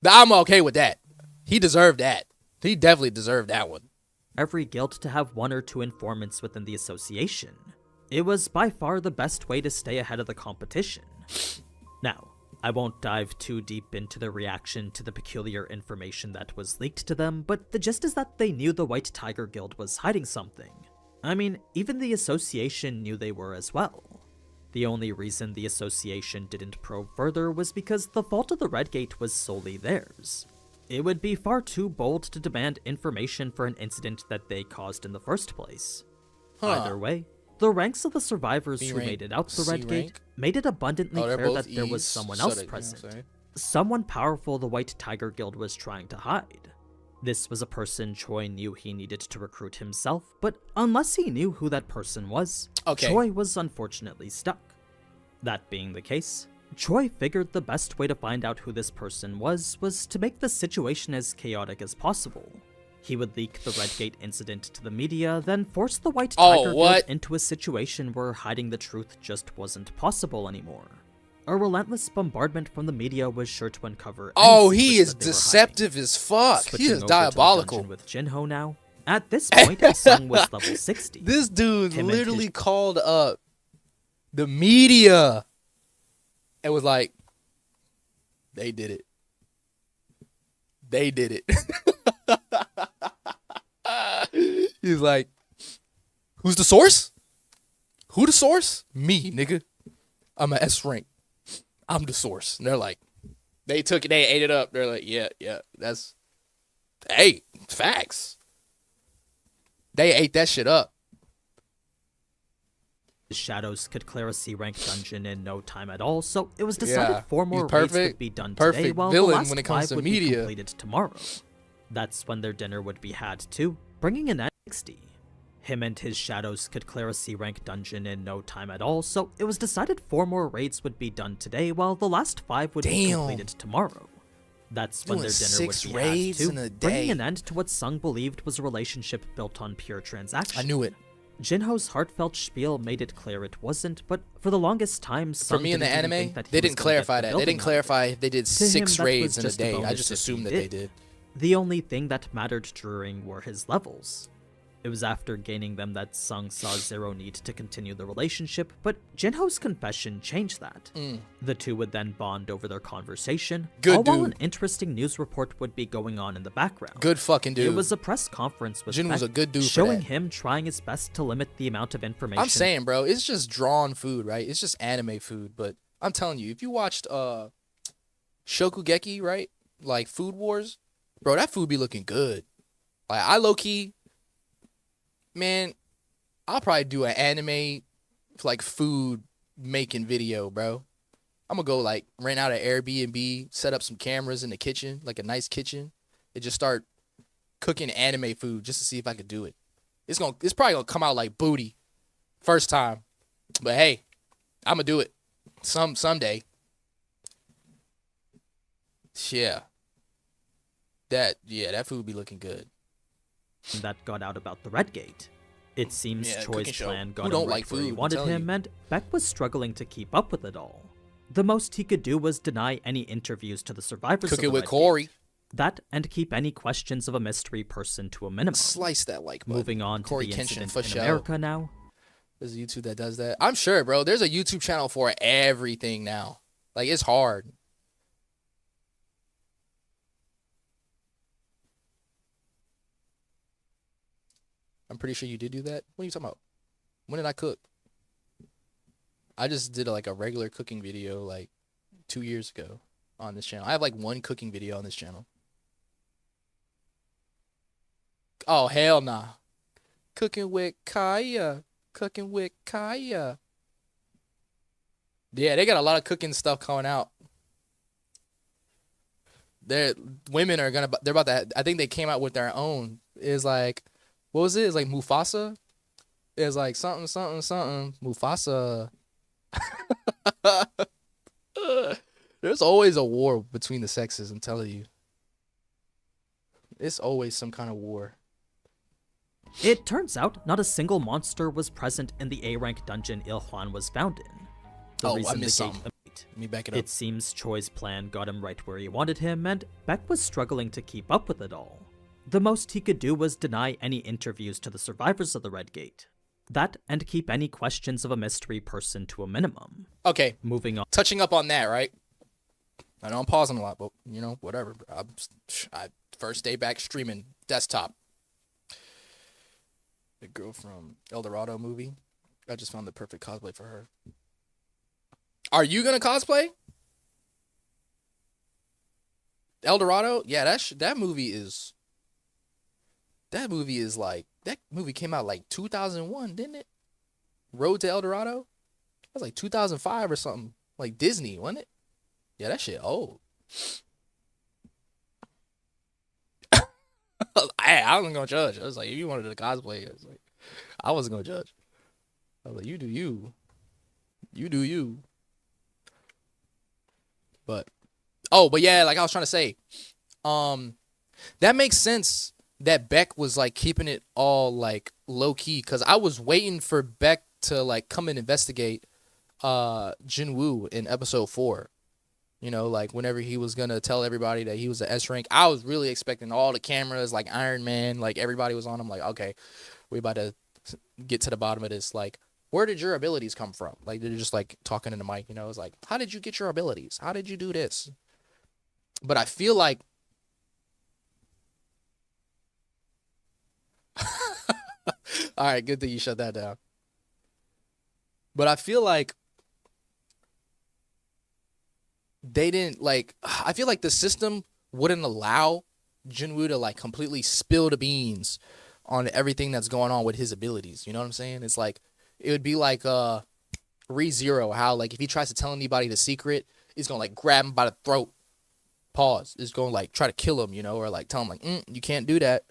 I'm okay with that. He deserved that. He definitely deserved that one. Every guild to have 1 or 2 informants within the association. It was by far the best way to stay ahead of the competition. Now, I won't dive too deep into the reaction to the peculiar information that was leaked to them, but the gist is that they knew the White Tiger Guild was hiding something. I mean, even the association knew they were as well. The only reason the association didn't probe further was because the fault of the Red Gate was solely theirs. It would be far too bold to demand information for an incident that they caused in the first place. Either way, the ranks of the survivors who made it out the Red Gate made it abundantly clear that there was someone else present. Someone powerful the White Tiger Guild was trying to hide. This was a person Choi knew he needed to recruit himself, but unless he knew who that person was, Choi was unfortunately stuck. That being the case, Choi figured the best way to find out who this person was to make the situation as chaotic as possible. He would leak the Red Gate incident to the media, then force the White Tiger Guild into a situation where hiding the truth just wasn't possible anymore. A relentless bombardment from the media was sure to uncover. He is deceptive as fuck. He is diabolical. With Jinho now. At this point, Sung was level 60. This dude literally called up the media and was like, they did it. They did it. He's like, who's the source? Who the source? Me, nigga. I'm an S rank. I'm the source. And they're like, they took it, they ate it up. They're like, yeah, that's, hey, facts. They ate that shit up. The Shadows could clear a C-rank dungeon in no time at all, so it was decided 4 more raids would be done today, while the last 5 would be completed tomorrow. That's when their dinner would be had too, bringing in NXT. Him and his Shadows could clear a C-rank dungeon in no time at all, so it was decided 4 more raids would be done today, while the last 5 would be completed tomorrow. That's when their dinner would be had too, bringing an end to what Sung believed was a relationship built on pure transaction. I knew it. Jinho's heartfelt spiel made it clear it wasn't, but for the longest time, for me in the anime, they didn't clarify that. They didn't clarify if they did 6 raids in a day. I just assumed that they did. The only thing that mattered during were his levels. It was after gaining them that Sung saw zero need to continue the relationship, but Jinho's confession changed that. The two would then bond over their conversation, while an interesting news report would be going on in the background. Good fucking dude. It was a press conference with Jin was a good dude showing him trying his best to limit the amount of information. I'm saying, bro, it's just drawn food, right? It's just anime food, but I'm telling you, if you watched Shokugeki, right? Like Food Wars, bro, that food be looking good. Like, I low-key, man, I'll probably do an anime, like, food making video, bro. I'm gonna go, like, rent out an Airbnb, set up some cameras in the kitchen, like a nice kitchen, and just start cooking anime food just to see if I could do it. It's probably gonna come out like booty first time, but hey, I'm gonna do it someday. Yeah. That food be looking good. That got out about the Red Gate. It seems Choi's plan got him right where he food, wanted him, and Beck was struggling to keep up with it all. The most he could do was deny any interviews to the survivors Cook of it the with Red Corey. Gate. That, and keep any questions of a mystery person to a minimum. Slice that like button. Moving on Corey to the Kenshin incident for in show. America now. There's a YouTube that does that. I'm sure, bro. There's a YouTube channel for everything now. Like, it's hard. I'm pretty sure you did do that. What are you talking about? When did I cook? I just did like a regular cooking video like 2 years ago on this channel. I have like one cooking video on this channel. Oh, hell nah. Cooking with Kaya. Cooking with Kaya. Yeah, they got a lot of cooking stuff coming out. They're women are gonna. They're about to. I think they came out with their own. Is like, what was it? It's like Mufasa. It's like something, something, something. Mufasa. There's always a war between the sexes. I'm telling you. It's always some kind of war. It turns out not a single monster was present in the A-rank dungeon Ilhuan was found in. The Oh, I reason missed the gate something. Let me back it up. It seems Choi's plan got him right where he wanted him, and Beck was struggling to keep up with it all. The most he could do was deny any interviews to the survivors of the Red Gate. That, and keep any questions of a mystery person to a minimum. Okay, Moving on. touching up on that, right? I know I'm pausing a lot, but whatever. I first day back streaming desktop. The girl from El Dorado movie. I just found the perfect cosplay for her. Are you gonna cosplay El Dorado? Yeah, that movie is. That movie came out like 2001, didn't it? Road to El Dorado. That was like 2005 or something. Like Disney, wasn't it? Yeah, that shit old. I wasn't gonna judge. I was like, if you wanted to cosplay, I wasn't gonna judge. I was like, you do you. You do you. But yeah, like I was trying to say, that makes sense that Beck was like keeping it all like low key, because I was waiting for Beck to like come and investigate Jinwoo in episode 4. Like whenever he was gonna tell everybody that he was an S rank, I was really expecting all the cameras, like Iron Man, like everybody was on him. Like, okay, we about to get to the bottom of this. Like, where did your abilities come from? Like, they're just like talking in the mic. It's like, how did you get your abilities? How did you do this? But I feel like, all right, good thing you shut that down. But I feel like they didn't like. I feel like the system wouldn't allow Jinwoo to like completely spill the beans on everything that's going on with his abilities. You know what I'm saying? It's like it would be like ReZero, how like if he tries to tell anybody the secret, it's gonna like grab him by the throat. Pause. It's gonna like try to kill him, or like tell him like you can't do that,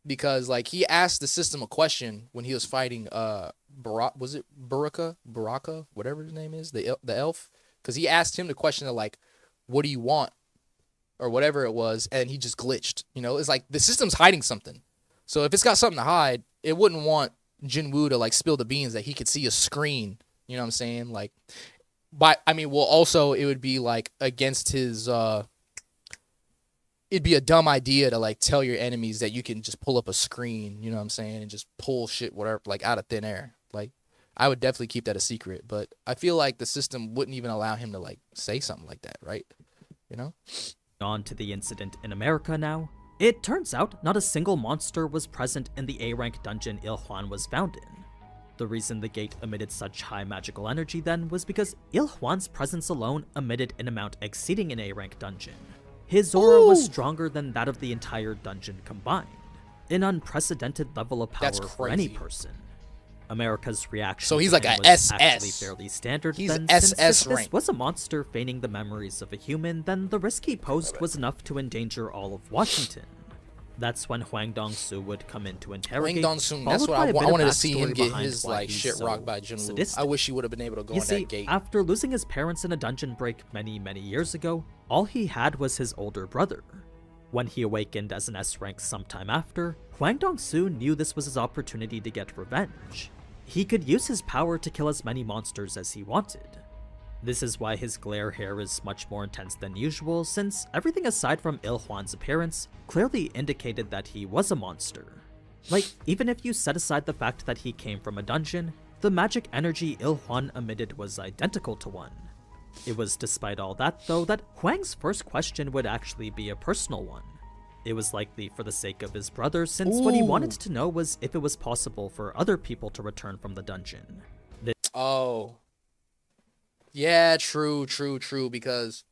because like he asked the system a question when he was fighting was it Baraka, whatever his name is, the elf. Because he asked him the question of, like, what do you want? Or whatever it was, and he just glitched. It's like the system's hiding something. So if it's got something to hide, it wouldn't want Jinwoo to, like, spill the beans that he could see a screen. You know what I'm saying? Like, also, it would be, like, against his, it'd be a dumb idea to, like, tell your enemies that you can just pull up a screen, you know what I'm saying, and just pull shit, whatever, like, out of thin air. Like, I would definitely keep that a secret, but I feel like the system wouldn't even allow him to like say something like that, right? On to the incident in America now. It turns out not a single monster was present in the A-rank dungeon Ilhuan was found in. The reason the gate emitted such high magical energy then was because Ilhuan's presence alone emitted an amount exceeding an A-rank dungeon. His aura was stronger than that of the entire dungeon combined, an unprecedented level of power for any person. America's reaction so he's to like him a was SS. actually fairly standard. He's then, SS since if rank. this was a monster feigning the memories of a human, then the risk he posed was enough to endanger all of Washington. That's when Huang Dong-su would come in to interrogate. Huang Dong-su, that's what I wanted to see him get his like shit rocked by Jinwoo. I wish he would have been able to go on that gate. After losing his parents in a dungeon break many years ago, all he had was his older brother. When he awakened as an S-rank sometime after, Huang Dong-su knew this was his opportunity to get revenge. He could use his power to kill as many monsters as he wanted. This is why his glare hair is much more intense than usual, since everything aside from Ilhuan's appearance clearly indicated that he was a monster. Like, even if you set aside the fact that he came from a dungeon, the magic energy Ilhuan emitted was identical to one. It was despite all that, though, that Huang's first question would actually be a personal one. It was likely for the sake of his brother, since what he wanted to know was if it was possible for other people to return from the dungeon. Oh. Yeah, true, because...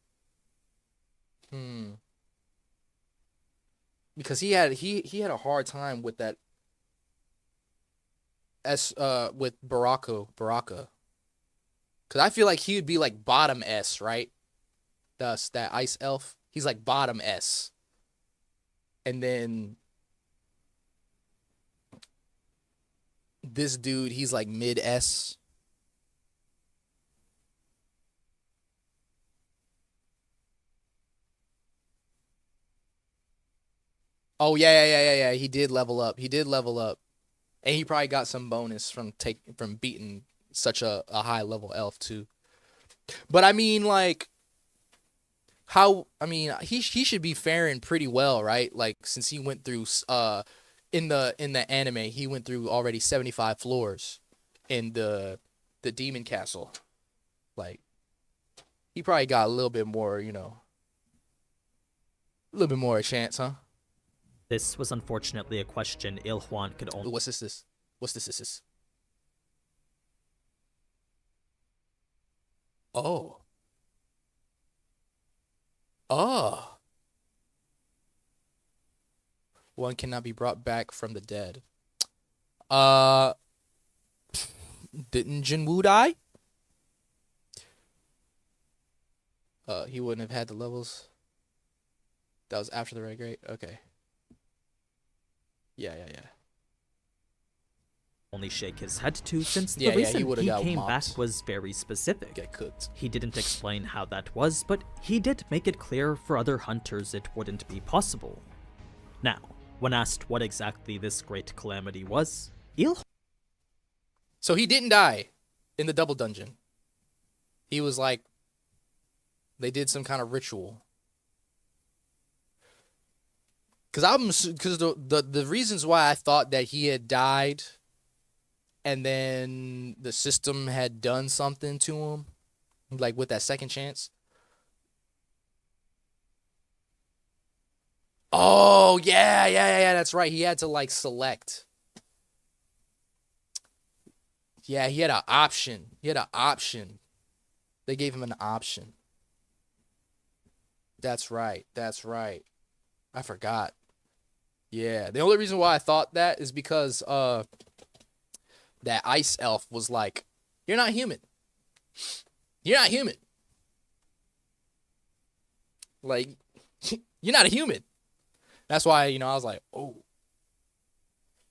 because he had a hard time with that with Baraka. Cause I feel like he would be like bottom S, right? Thus that ice elf. He's like bottom S. And then this dude, he's like mid S. Oh yeah. He did level up. And he probably got some bonus from beating such a high level elf too. But I mean, like, he should be faring pretty well, right? Like, since he went through in the anime, he went through already 75 floors in the demon castle. Like, he probably got a little bit more, a little bit more a chance, huh? This was unfortunately a question Il Huan could only. What's this? What's this? Oh. Oh. One cannot be brought back from the dead. Didn't Jinwoo die? He wouldn't have had the levels. That was after the red grade? Okay. Yeah. Only shake his head to, since the Yeah, he reason would've he got came mopped. back was very specific. Get cooked. He didn't explain how that was, but he did make it clear for other hunters it wouldn't be possible. Now, when asked what exactly this great calamity was, So he didn't die in the double dungeon. He was like, they did some kind of ritual. Because the reasons why I thought that he had died, and then the system had done something to him, like with that second chance. Oh yeah, that's right. He had to like select. Yeah, he had an option. They gave him an option. That's right. I forgot. Yeah, the only reason why I thought that is because that ice elf was like, "You're not human. You're not human. Like, you're not a human." That's why, I was like, "Oh,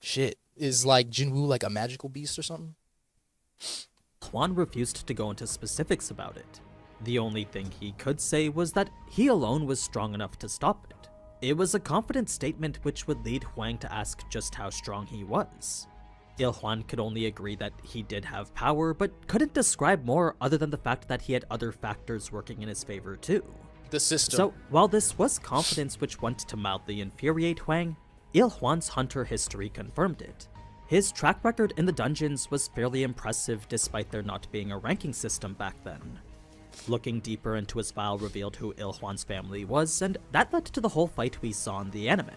shit. Is like Jinwoo like a magical beast or something?" Huan refused to go into specifics about it. The only thing he could say was that he alone was strong enough to stop it. It was a confident statement which would lead Huang to ask just how strong he was. Il Huan could only agree that he did have power, but couldn't describe more other than the fact that he had other factors working in his favor too. The system. So, while this was confidence which went to mildly infuriate Huang, Il Huan's hunter history confirmed it. His track record in the dungeons was fairly impressive despite there not being a ranking system back then. Looking deeper into his file revealed who Il Huan's family was, and that led to the whole fight we saw in the anime.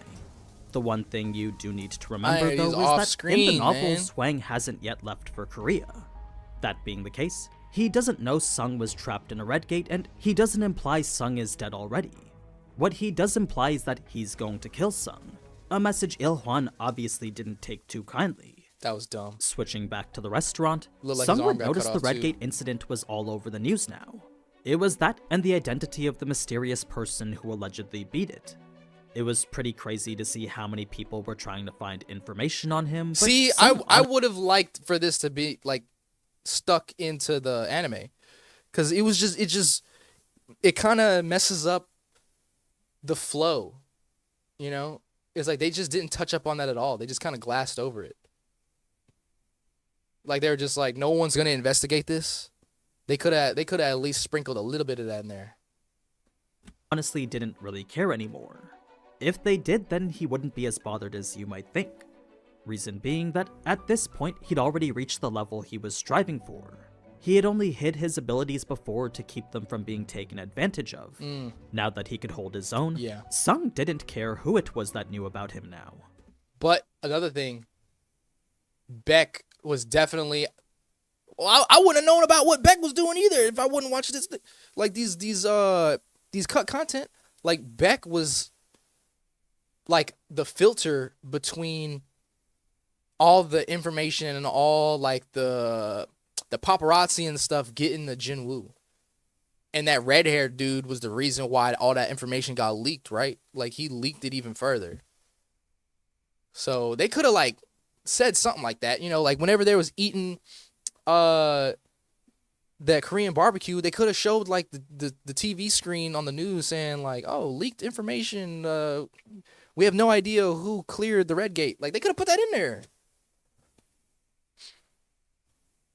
The one thing you do need to remember, though, is that in the novels, Huang hasn't yet left for Korea. That being the case, he doesn't know Sung was trapped in a red gate, and he doesn't imply Sung is dead already. What he does imply is that he's going to kill Sung, a message Il Huan obviously didn't take too kindly. That was dumb. Switching back to the restaurant, Like Sung would notice the red gate incident was all over the news now. It was that and the identity of the mysterious person who allegedly beat it. It was pretty crazy to see how many people were trying to find information on him. But see, I would have liked for this to be like stuck into the anime, because it kind of messes up the flow. It's like they just didn't touch up on that at all. They just kind of glassed over it. Like they were just like, no one's gonna investigate this. They could have at least sprinkled a little bit of that in there. Honestly, didn't really care anymore. If they did, then he wouldn't be as bothered as you might think. Reason being that at this point, he'd already reached the level he was striving for. He had only hid his abilities before to keep them from being taken advantage of. Now that he could hold his own, Sung didn't care who it was that knew about him now. But another thing, Beck was definitely... Well, I wouldn't have known about what Beck was doing either if I wouldn't watch this. Like these cut content. Like Beck was like the filter between all the information and all like the paparazzi and stuff getting the Jinwoo. And that red haired dude was the reason why all that information got leaked, right? Like he leaked it even further. So they could have like said something like that, you know, like whenever they was eating that Korean barbecue, they could have showed like the TV screen on the news saying like, oh, leaked information, we have no idea who cleared the red gate. Like they could have put that in there.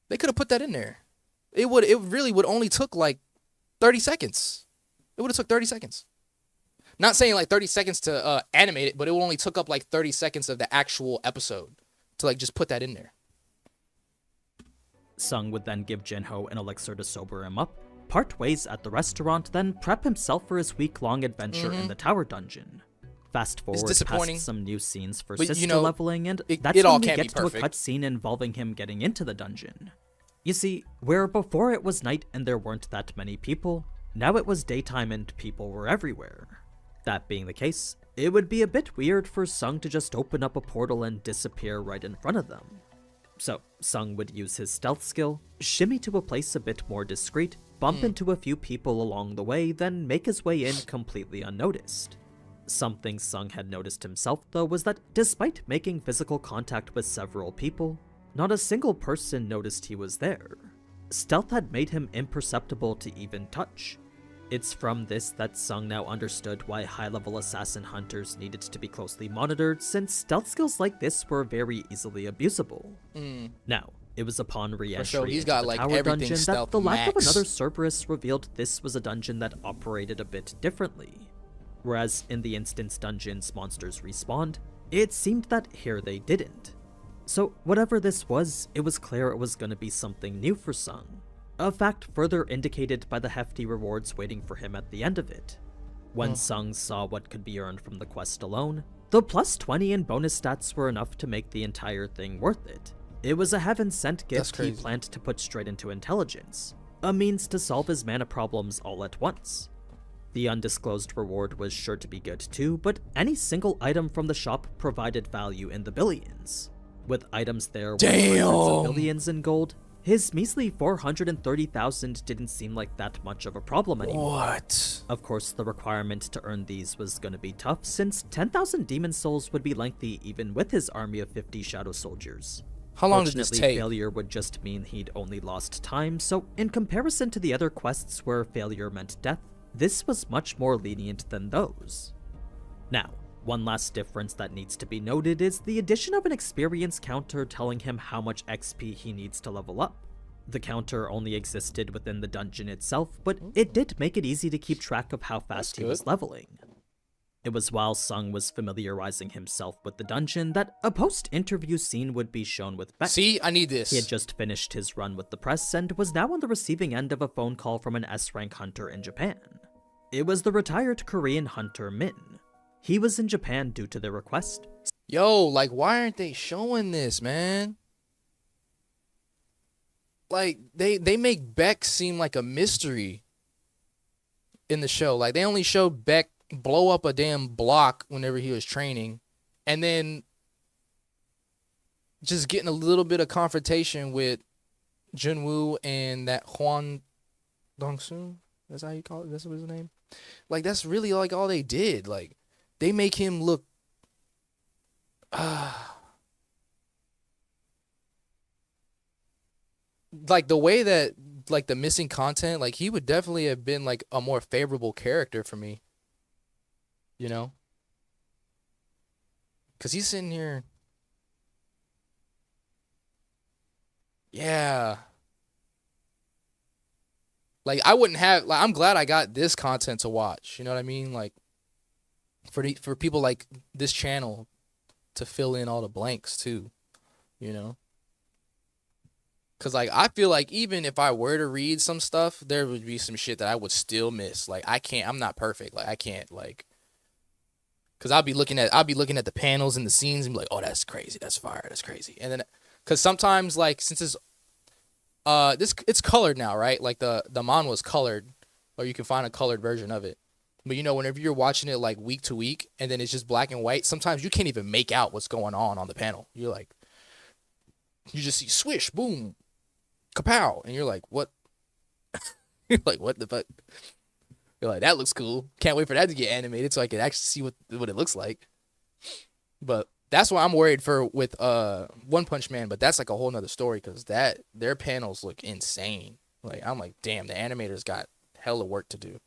They could have put that in there. It really would only took like 30 seconds. It would have took 30 seconds. Not saying like 30 seconds to animate it, but it only took up like 30 seconds of the actual episode to like just put that in there. Sung would then give Jinho an elixir to sober him up, part ways at the restaurant, then prep himself for his week-long adventure in the tower dungeon. Fast forward past some new scenes for sister leveling, and that's when we get to a cutscene involving him getting into the dungeon. You see, where before it was night and there weren't that many people, now it was daytime and people were everywhere. That being the case, it would be a bit weird for Sung to just open up a portal and disappear right in front of them. So, Sung would use his stealth skill, shimmy to a place a bit more discreet, bump into a few people along the way, then make his way in completely unnoticed. Something Sung had noticed himself, though, was that despite making physical contact with several people, not a single person noticed he was there. Stealth had made him imperceptible to even touch. It's from this that Sung now understood why high-level assassin hunters needed to be closely monitored, since stealth skills like this were very easily abusable. Now, it was upon re-entry into the tower dungeon that the lack of another Cerberus revealed this was a dungeon that operated a bit differently. Whereas in the instance dungeons monsters respawned, it seemed that here they didn't. So whatever this was, it was clear it was going to be something new for Sung. A fact further indicated by the hefty rewards waiting for him at the end of it. When Sung saw what could be earned from the quest alone, the plus 20 in bonus stats were enough to make the entire thing worth it. It was a heaven-sent gift he planned to put straight into intelligence, a means to solve his mana problems all at once. The undisclosed reward was sure to be good too, but any single item from the shop provided value in the billions. With items there worth hundreds of billions in gold, his measly 430,000 didn't seem like that much of a problem anymore. What? Of course, the requirement to earn these was going to be tough, since 10,000 demon souls would be lengthy even with his army of 50 shadow soldiers. How long did this take? Failure would just mean he'd only lost time, so in comparison to the other quests where failure meant death, this was much more lenient than those. Now, one last difference that needs to be noted is the addition of an experience counter telling him how much XP he needs to level up. The counter only existed within the dungeon itself, but it did make it easy to keep track of how fast he was leveling. It was while Sung was familiarizing himself with the dungeon that a post-interview scene would be shown with Beck. See, I need this. He had just finished his run with the press and was now on the receiving end of a phone call from an S-rank hunter in Japan. It was the retired Korean hunter Min. He was in Japan due to the request. Yo, like, why aren't they showing this, man? Like, they make Beck seem like a mystery in the show. Like, they only showed Beck blow up a damn block whenever he was training, and then just getting a little bit of confrontation with Junwoo and that Hwan Dong-soon. That's how you call it? That's what his name? Like, that's really, like, all they did. Like, they make him look like the way that, like, the missing content, like, he would definitely have been, like, a more favorable character for me. You know? Because he's sitting here. Yeah. Like, I wouldn't have, like, I'm glad I got this content to watch. You know what I mean? Like, for people like this channel to fill in all the blanks too, you know? Because, like, I feel like even if I were to read some stuff, there would be some shit that I would still miss. Like, I'm not perfect. Like, I can't, like, because I'll be looking at the panels and the scenes and be like, oh, that's crazy, that's fire, that's crazy. And then, because sometimes, like, since it's colored now, right? Like, the manhwa was colored, or you can find a colored version of it. But you know, whenever you're watching it like week to week and then it's just black and white, sometimes you can't even make out what's going on the panel. You're like, you just see swish, boom, kapow, and you're like, what? You're like, what the fuck? You're like, that looks cool. Can't wait for that to get animated so I can actually see what it looks like. But that's why I'm worried for with One Punch Man. But that's like a whole nother story because their panels look insane. Like I'm like, damn, the animators got hella work to do.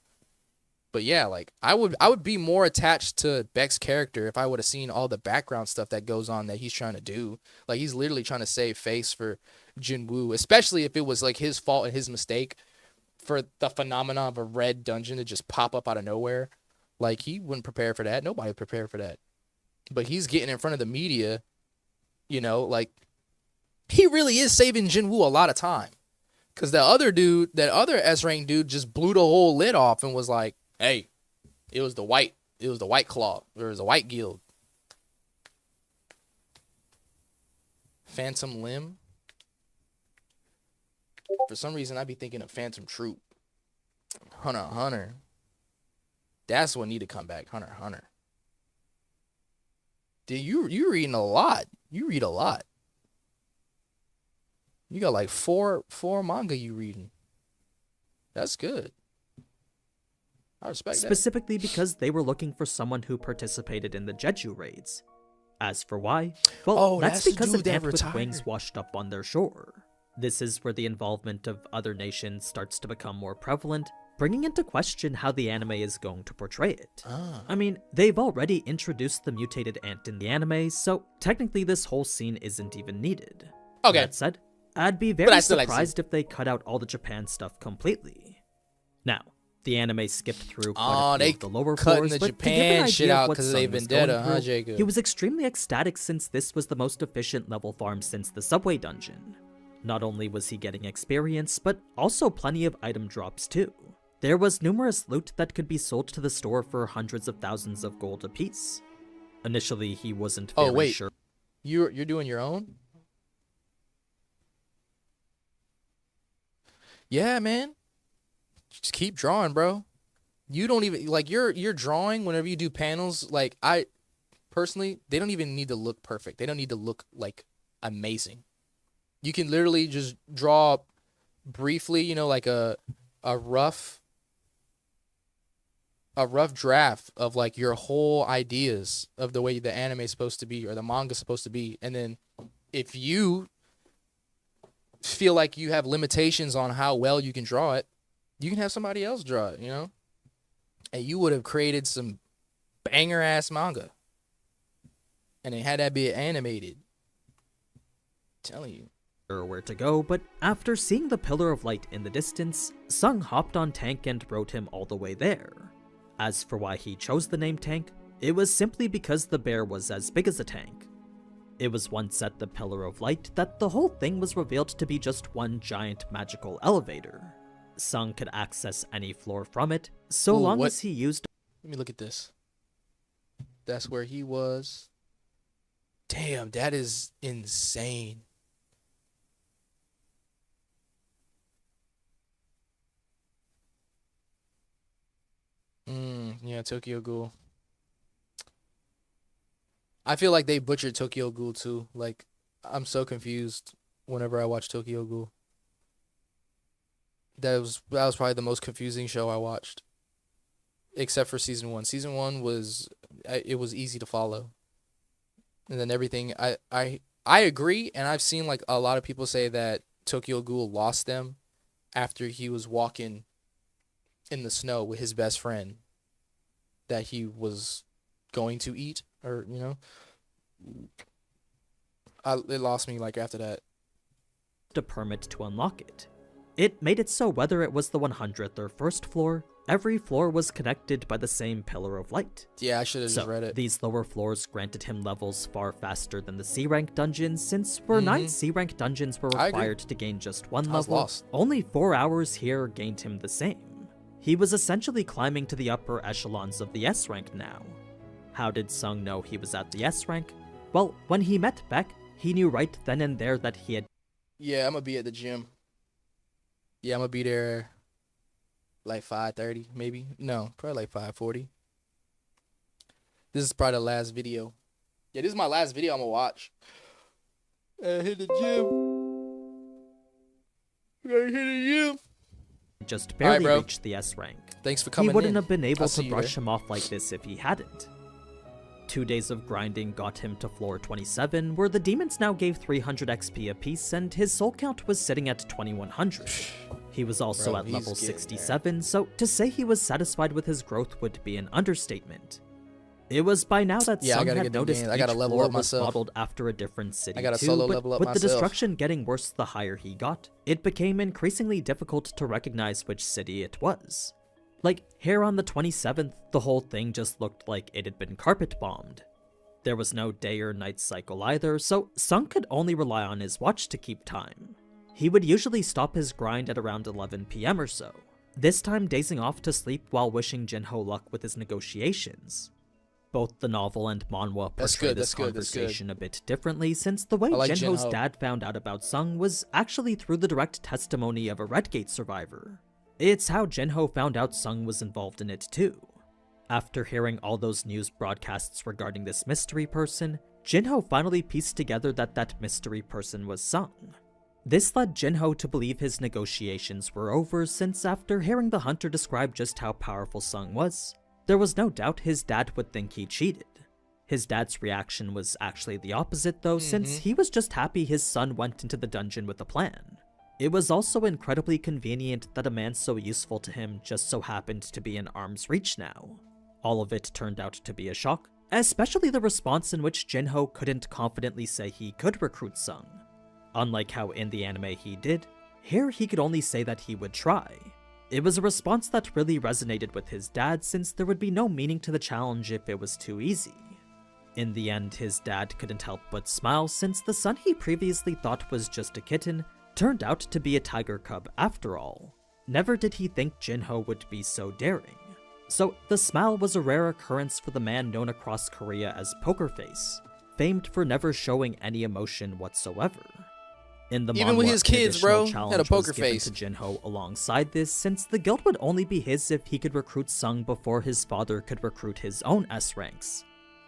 But yeah, like I would be more attached to Beck's character if I would have seen all the background stuff that goes on that he's trying to do. Like he's literally trying to save face for Jinwoo, especially if it was like his fault and his mistake for the phenomenon of a red dungeon to just pop up out of nowhere. Like he wouldn't prepare for that. Nobody would prepare for that. But he's getting in front of the media, you know, like he really is saving Jinwoo a lot of time. Cause the other dude, that other S rank dude just blew the whole lid off and was like, hey, it was the white claw. Or it was the white guild. Phantom Limb. For some reason, I'd be thinking of Phantom Troop. Hunter x Hunter. That's what need to come back. Hunter x Hunter. Dude, you reading a lot. You read a lot. You got like four manga you reading. That's good. I respect that. Specifically because they were looking for someone who participated in the Jeju raids. As for why, well, that's the because dude an that ant with retired. wings washed up on their shore. This is where the involvement of other nations starts to become more prevalent, bringing into question how the anime is going to portray it. I mean, they've already introduced the mutated ant in the anime, so technically this whole scene isn't even needed. Okay. That said, I'd be I very still like to see- surprised if they cut out all the Japan stuff completely. Now, the anime skipped through quite Oh, a few they of the lower cutting floors, the but to give Japan an shit idea out of what 'cause of Sung they was vendetta, going huh, through, Jacob? he was extremely ecstatic since this was the most efficient level farm since the subway dungeon. Not only was he getting experience, but also plenty of item drops too. There was numerous loot that could be sold to the store for hundreds of thousands of gold apiece. Initially, he wasn't very Oh wait, sure. you're doing your own? Yeah, man. Just keep drawing, bro. You don't even like your drawing whenever you do panels. Like I personally, they don't even need to look perfect. They don't need to look like amazing. You can literally just draw briefly, you know, like a rough draft of like your whole ideas of the way the anime is supposed to be or the manga is supposed to be, and then if you feel like you have limitations on how well you can draw it, you can have somebody else draw it, you know, and you would have created some banger ass manga, and it had that be animated. I'm telling you. Where to go, but after seeing the pillar of light in the distance, Sung hopped on Tank and rode him all the way there. As for why he chose the name Tank, it was simply because the bear was as big as a tank. It was once at the pillar of light that the whole thing was revealed to be just one giant magical elevator. Sung could access any floor from it, so Ooh, long what- as he used Let me look at this. That's where he was. Damn, that is insane. Yeah, Tokyo Ghoul. I feel like they butchered Tokyo Ghoul too. Like, I'm so confused whenever I watch Tokyo Ghoul. That was probably the most confusing show I watched. Except for season 1. Season 1 was it was easy to follow. And then everything I agree, and I've seen like a lot of people say that Tokyo Ghoul lost them after he was walking in the snow with his best friend that he was going to eat, or you know, it lost me like after that. a permit to unlock it. It made it so whether it was the 100th or first floor, every floor was connected by the same pillar of light. Yeah, I should have just So, read it. these lower floors granted him levels far faster than the C-rank dungeons, since where 9 C-rank dungeons were I agree. required to gain just one I was level, lost. only 4 hours here gained him the same. He was essentially climbing to the upper echelons of the S-rank now. How did Sung know he was at the S-rank? Well, when he met Beck, he knew right then and there that he had Yeah, I'm gonna be at the gym. Yeah, I'm gonna be there like 5:30 maybe. No, probably like 5:40. This is probably the last video. Yeah, this is my last video I'm gonna watch. Hit the gym. Hit the gym. Just All right, barely bro. reached the S rank. Thanks for He coming wouldn't in. have been able I'll to see you brush there. him off like this if he hadn't. 2 days of grinding got him to floor 27, where the demons now gave 300 XP apiece, and his soul count was sitting at 2100. He was also Bro, at he's level getting 67, so to say he was satisfied with his growth would be an understatement. It was by now that Yeah, I Sung gotta had get them noticed gains. I gotta each level floor up was myself. modeled after a different city I gotta too, solo but level up with the myself. destruction getting worse the higher he got, it became increasingly difficult to recognize which city it was. Like, here on the 27th, the whole thing just looked like it had been carpet bombed. There was no day or night cycle either, so Sung could only rely on his watch to keep time. He would usually stop his grind at around 11 PM or so, this time dazing off to sleep while wishing Jinho luck with his negotiations. Both the novel and manhwa That's portray good, this that's good, that's good. conversation a bit differently, since the way I like Jinho's Jinho. dad found out about Sung was actually through the direct testimony of a Redgate survivor. It's how Jinho found out Sung was involved in it too. After hearing all those news broadcasts regarding this mystery person, Jinho finally pieced together that that mystery person was Sung. This led Jinho to believe his negotiations were over, since after hearing the hunter describe just how powerful Sung was, there was no doubt his dad would think he cheated. His dad's reaction was actually the opposite though, since he was just happy his son went into the dungeon with a plan. It was also incredibly convenient that a man so useful to him just so happened to be in arm's reach now. All of it turned out to be a shock, especially the response in which Jinho couldn't confidently say he could recruit Sung. Unlike how in the anime he did, here he could only say that he would try. It was a response that really resonated with his dad, since there would be no meaning to the challenge if it was too easy. In the end, his dad couldn't help but smile, since the son he previously thought was just a kitten turned out to be a tiger cub after all. Never did he think Jinho would be so daring. So the smile was a rare occurrence for the man known across Korea as Poker Face, famed for never showing any emotion whatsoever. In the Even with manhwa, his an kids, additional bro, had a challenge poker was given face. to Jinho alongside this, since the guild would only be his if he could recruit Sung before his father could recruit his own S ranks.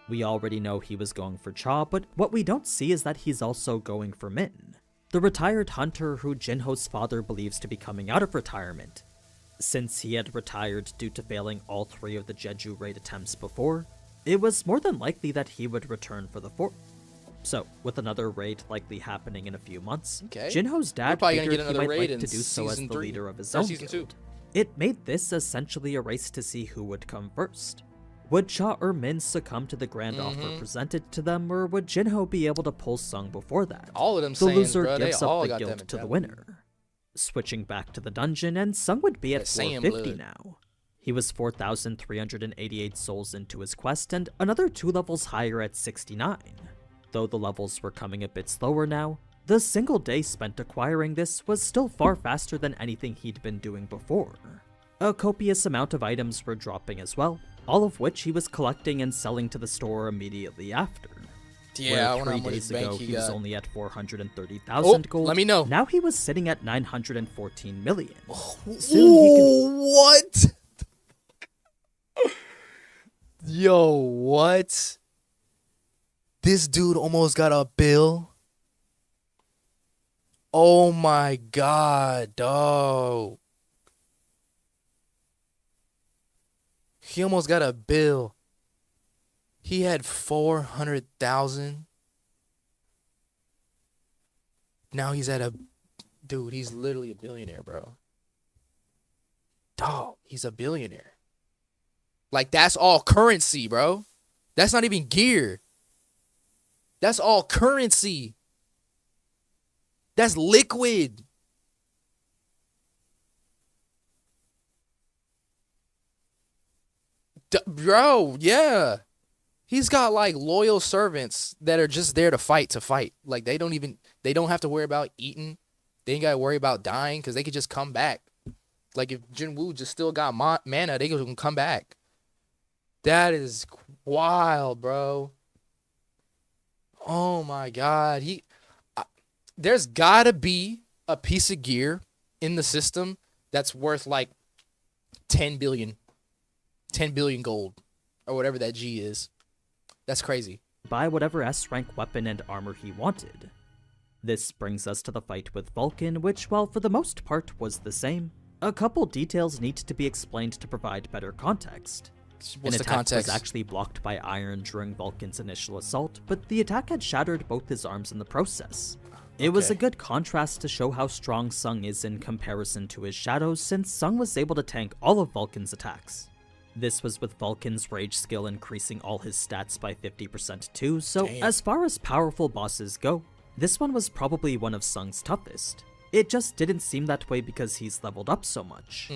We already know he was going for Cha, but what we don't see is that he's also going for Min, the retired hunter who Jinho's father believes to be coming out of retirement. Since he had retired due to failing all 3 of the Jeju raid attempts before, it was more than likely that he would return for the 4th. So, with another raid likely happening in a few months, Okay. Jinho's We're dad probably gonna figured get he another might raid like in to do so as season the 3, leader of his or own season 2. guild. It made this essentially a race to see who would come first. Would Cha or Min succumb to the grand offer presented to them, or would Jinho be able to pull Sung before that? All of them The saying, loser bro, they gives all up the got guild that to the mentality. winner. Switching back to the dungeon, and Sung would be at That Saiyan 450 blood. now. He was 4,388 souls into his quest, and another 2 levels higher at 69. Though the levels were coming a bit slower now, the single day spent acquiring this was still far faster than anything he'd been doing before. A copious amount of items were dropping as well, all of which he was collecting and selling to the store immediately after. Yeah, I Where wonder how 3 much days bank ago he he was got. only at 430,000 gold. let me know. Now he was sitting at 914 million. Soon he could What? Yo, what? This dude almost got a bill. Oh my god, dog. He almost got a bill. He had 400,000. Now he's at a... Dude, he's literally a billionaire, bro. Dog, he's a billionaire. Like, that's all currency, bro. That's not even gear. That's all currency. That's liquid. Bro, yeah. He's got like loyal servants that are just there to fight. Like they don't have to worry about eating. They ain't got to worry about dying because they could just come back. Like if Jinwoo just still got mana, they can come back. That is wild, bro. Oh my god. There's gotta be a piece of gear in the system that's worth like 10 billion. 10 billion gold. Or whatever that G is. That's crazy. Buy whatever S-rank weapon and armor he wanted. This brings us to the fight with Vulcan, which, while for the most part was the same, a couple details need to be explained to provide better context. What's An the attack context? was actually blocked by iron during Vulcan's initial assault, but the attack had shattered both his arms in the process. It was a Okay. good contrast to show how strong Sung is in comparison to his shadows, since Sung was able to tank all of Vulcan's attacks. This was with Vulcan's rage skill increasing all his stats by 50% too, so Damn. as far as powerful bosses go, this one was probably one of Sung's toughest. It just didn't seem that way because he's leveled up so much.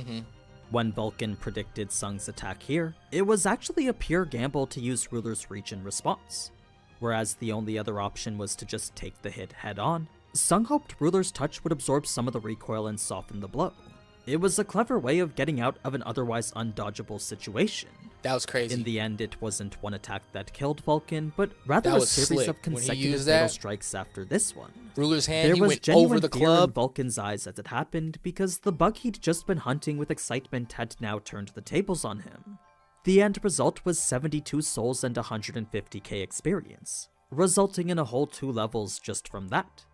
When Vulcan predicted Sung's attack here, it was actually a pure gamble to use Ruler's Reach in response. Whereas the only other option was to just take the hit head on, Sung hoped Ruler's Touch would absorb some of the recoil and soften the blow. It was a clever way of getting out of an otherwise undodgeable situation. That was crazy. In the end, it wasn't one attack that killed Vulcan, but rather That a was series slick. of When he consecutive used fatal that- strikes after this one. Ruler's hand, There he was went genuine over the fear in club. Vulcan's eyes as it happened, because the bug he'd just been hunting with excitement had now turned the tables on him. The end result was 72 souls and 150k experience, resulting in a whole 2 levels just from that.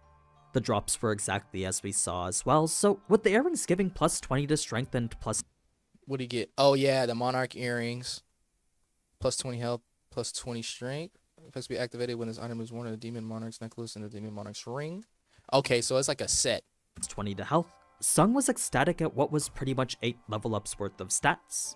The drops were exactly as we saw as well, so with the earrings giving plus 20 to strength and plus What do you get? Oh, yeah, the Monarch earrings. Plus 20 health, plus 20 strength. Effects be activated when this item is worn in the Demon Monarch's necklace and the Demon Monarch's ring. Okay, so it's like a set. 20 to health, Sung was ecstatic at what was pretty much 8 level ups worth of stats.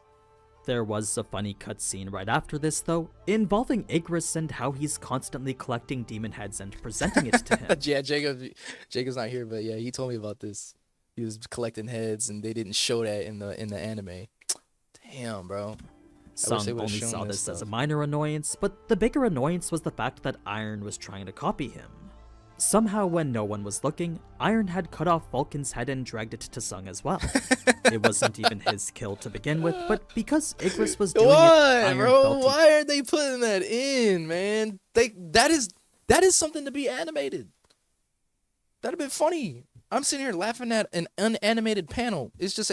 There was a funny cutscene right after this though, involving Igris and how he's constantly collecting demon heads and presenting it to him. Yeah, Jacob's not here, but yeah, he told me about this. He was collecting heads, and they didn't show that in the anime. Damn, bro. I wish they Sung would've only shown saw this this as a stuff. minor annoyance, but the bigger annoyance was the fact that Iron was trying to copy him. Somehow, when no one was looking, Iron had cut off Vulcan's head and dragged it to Sung as well. It wasn't even his kill to begin with, but because Igris was doing it, Why, Iron bro? felt he Why are they putting that in, man? That is something to be animated. That'd have been funny. I'm sitting here laughing at an unanimated panel. It's just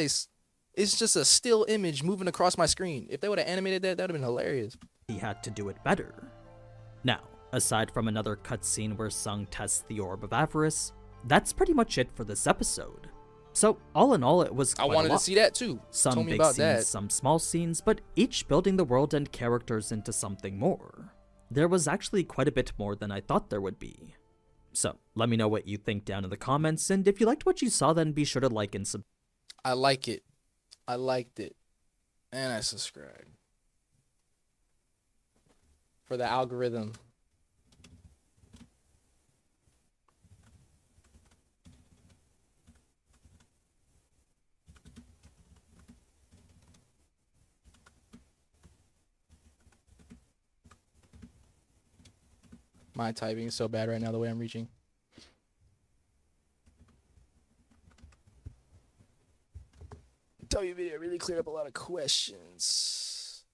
a still image moving across my screen. If they would have animated that, that'd have been hilarious. he had to do it better. Now, aside from another cutscene where Sung tests the Orb of Avarice, that's pretty much it for this episode. So, all in all, it was I quite wanted a lot. to see that too. Some Told me big about scenes, that. some small scenes, but each building the world and characters into something more. There was actually quite a bit more than I thought there would be. So, let me know what you think down in the comments, and if you liked what you saw, then be sure to like and subscribe. I like it. I liked it. And I subscribed. For the algorithm. My typing is so bad right now, the way I'm reaching. W video really cleared up a lot of questions.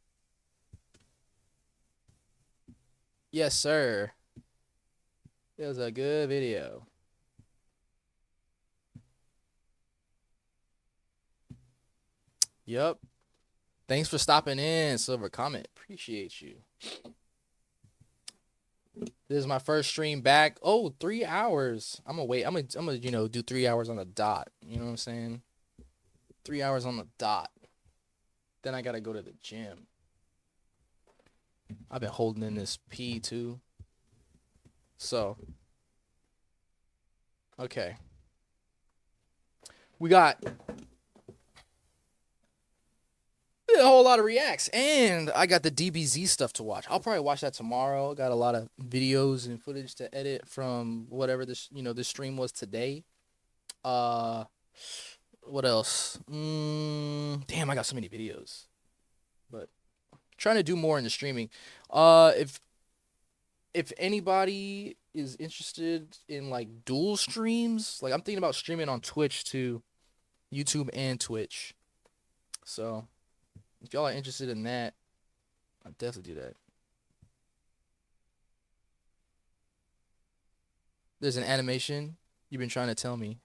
Yes, sir. It was a good video. Yup. Thanks for stopping in, Silver Comet. Appreciate you. This is my first stream back. Oh, 3 hours. I'm gonna wait. I'm gonna do 3 hours on the dot. You know what I'm saying? 3 hours on the dot. Then I gotta go to the gym. I've been holding in this pee too. So, okay. We got a whole lot of reacts, and I got the DBZ stuff to watch. I'll probably watch that tomorrow. Got a lot of videos and footage to edit from whatever this stream was today. What else? Damn, I got so many videos. But trying to do more in the streaming. If anybody is interested in like dual streams, like I'm thinking about streaming on Twitch too, YouTube and Twitch. So if y'all are interested in that, I'll definitely do that. There's an animation you've been trying to tell me.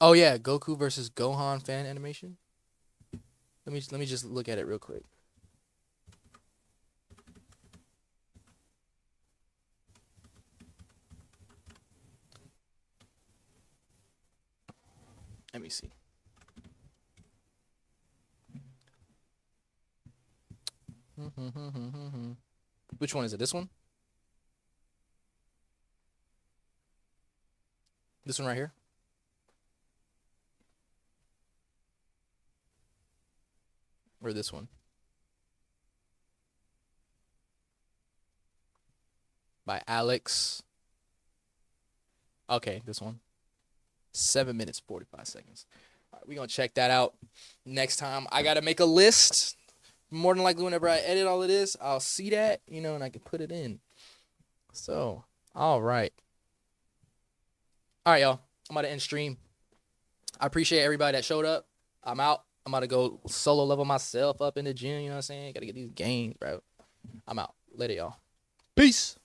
Oh yeah, Goku versus Gohan fan animation. Let me just look at it real quick. Let me see. Which one is it? This one? This one right here? Or this one? By Alex. Okay, this one. 7 minutes, 45 seconds. All right, we're going to check that out next time. I got to make a list. More than likely, whenever I edit all of this, I'll see that, and I can put it in. So, all right. All right, y'all. I'm about to end stream. I appreciate everybody that showed up. I'm out. I'm about to go solo level myself up in the gym. You know what I'm saying? Got to get these gains, bro. I'm out. Later, y'all. Peace.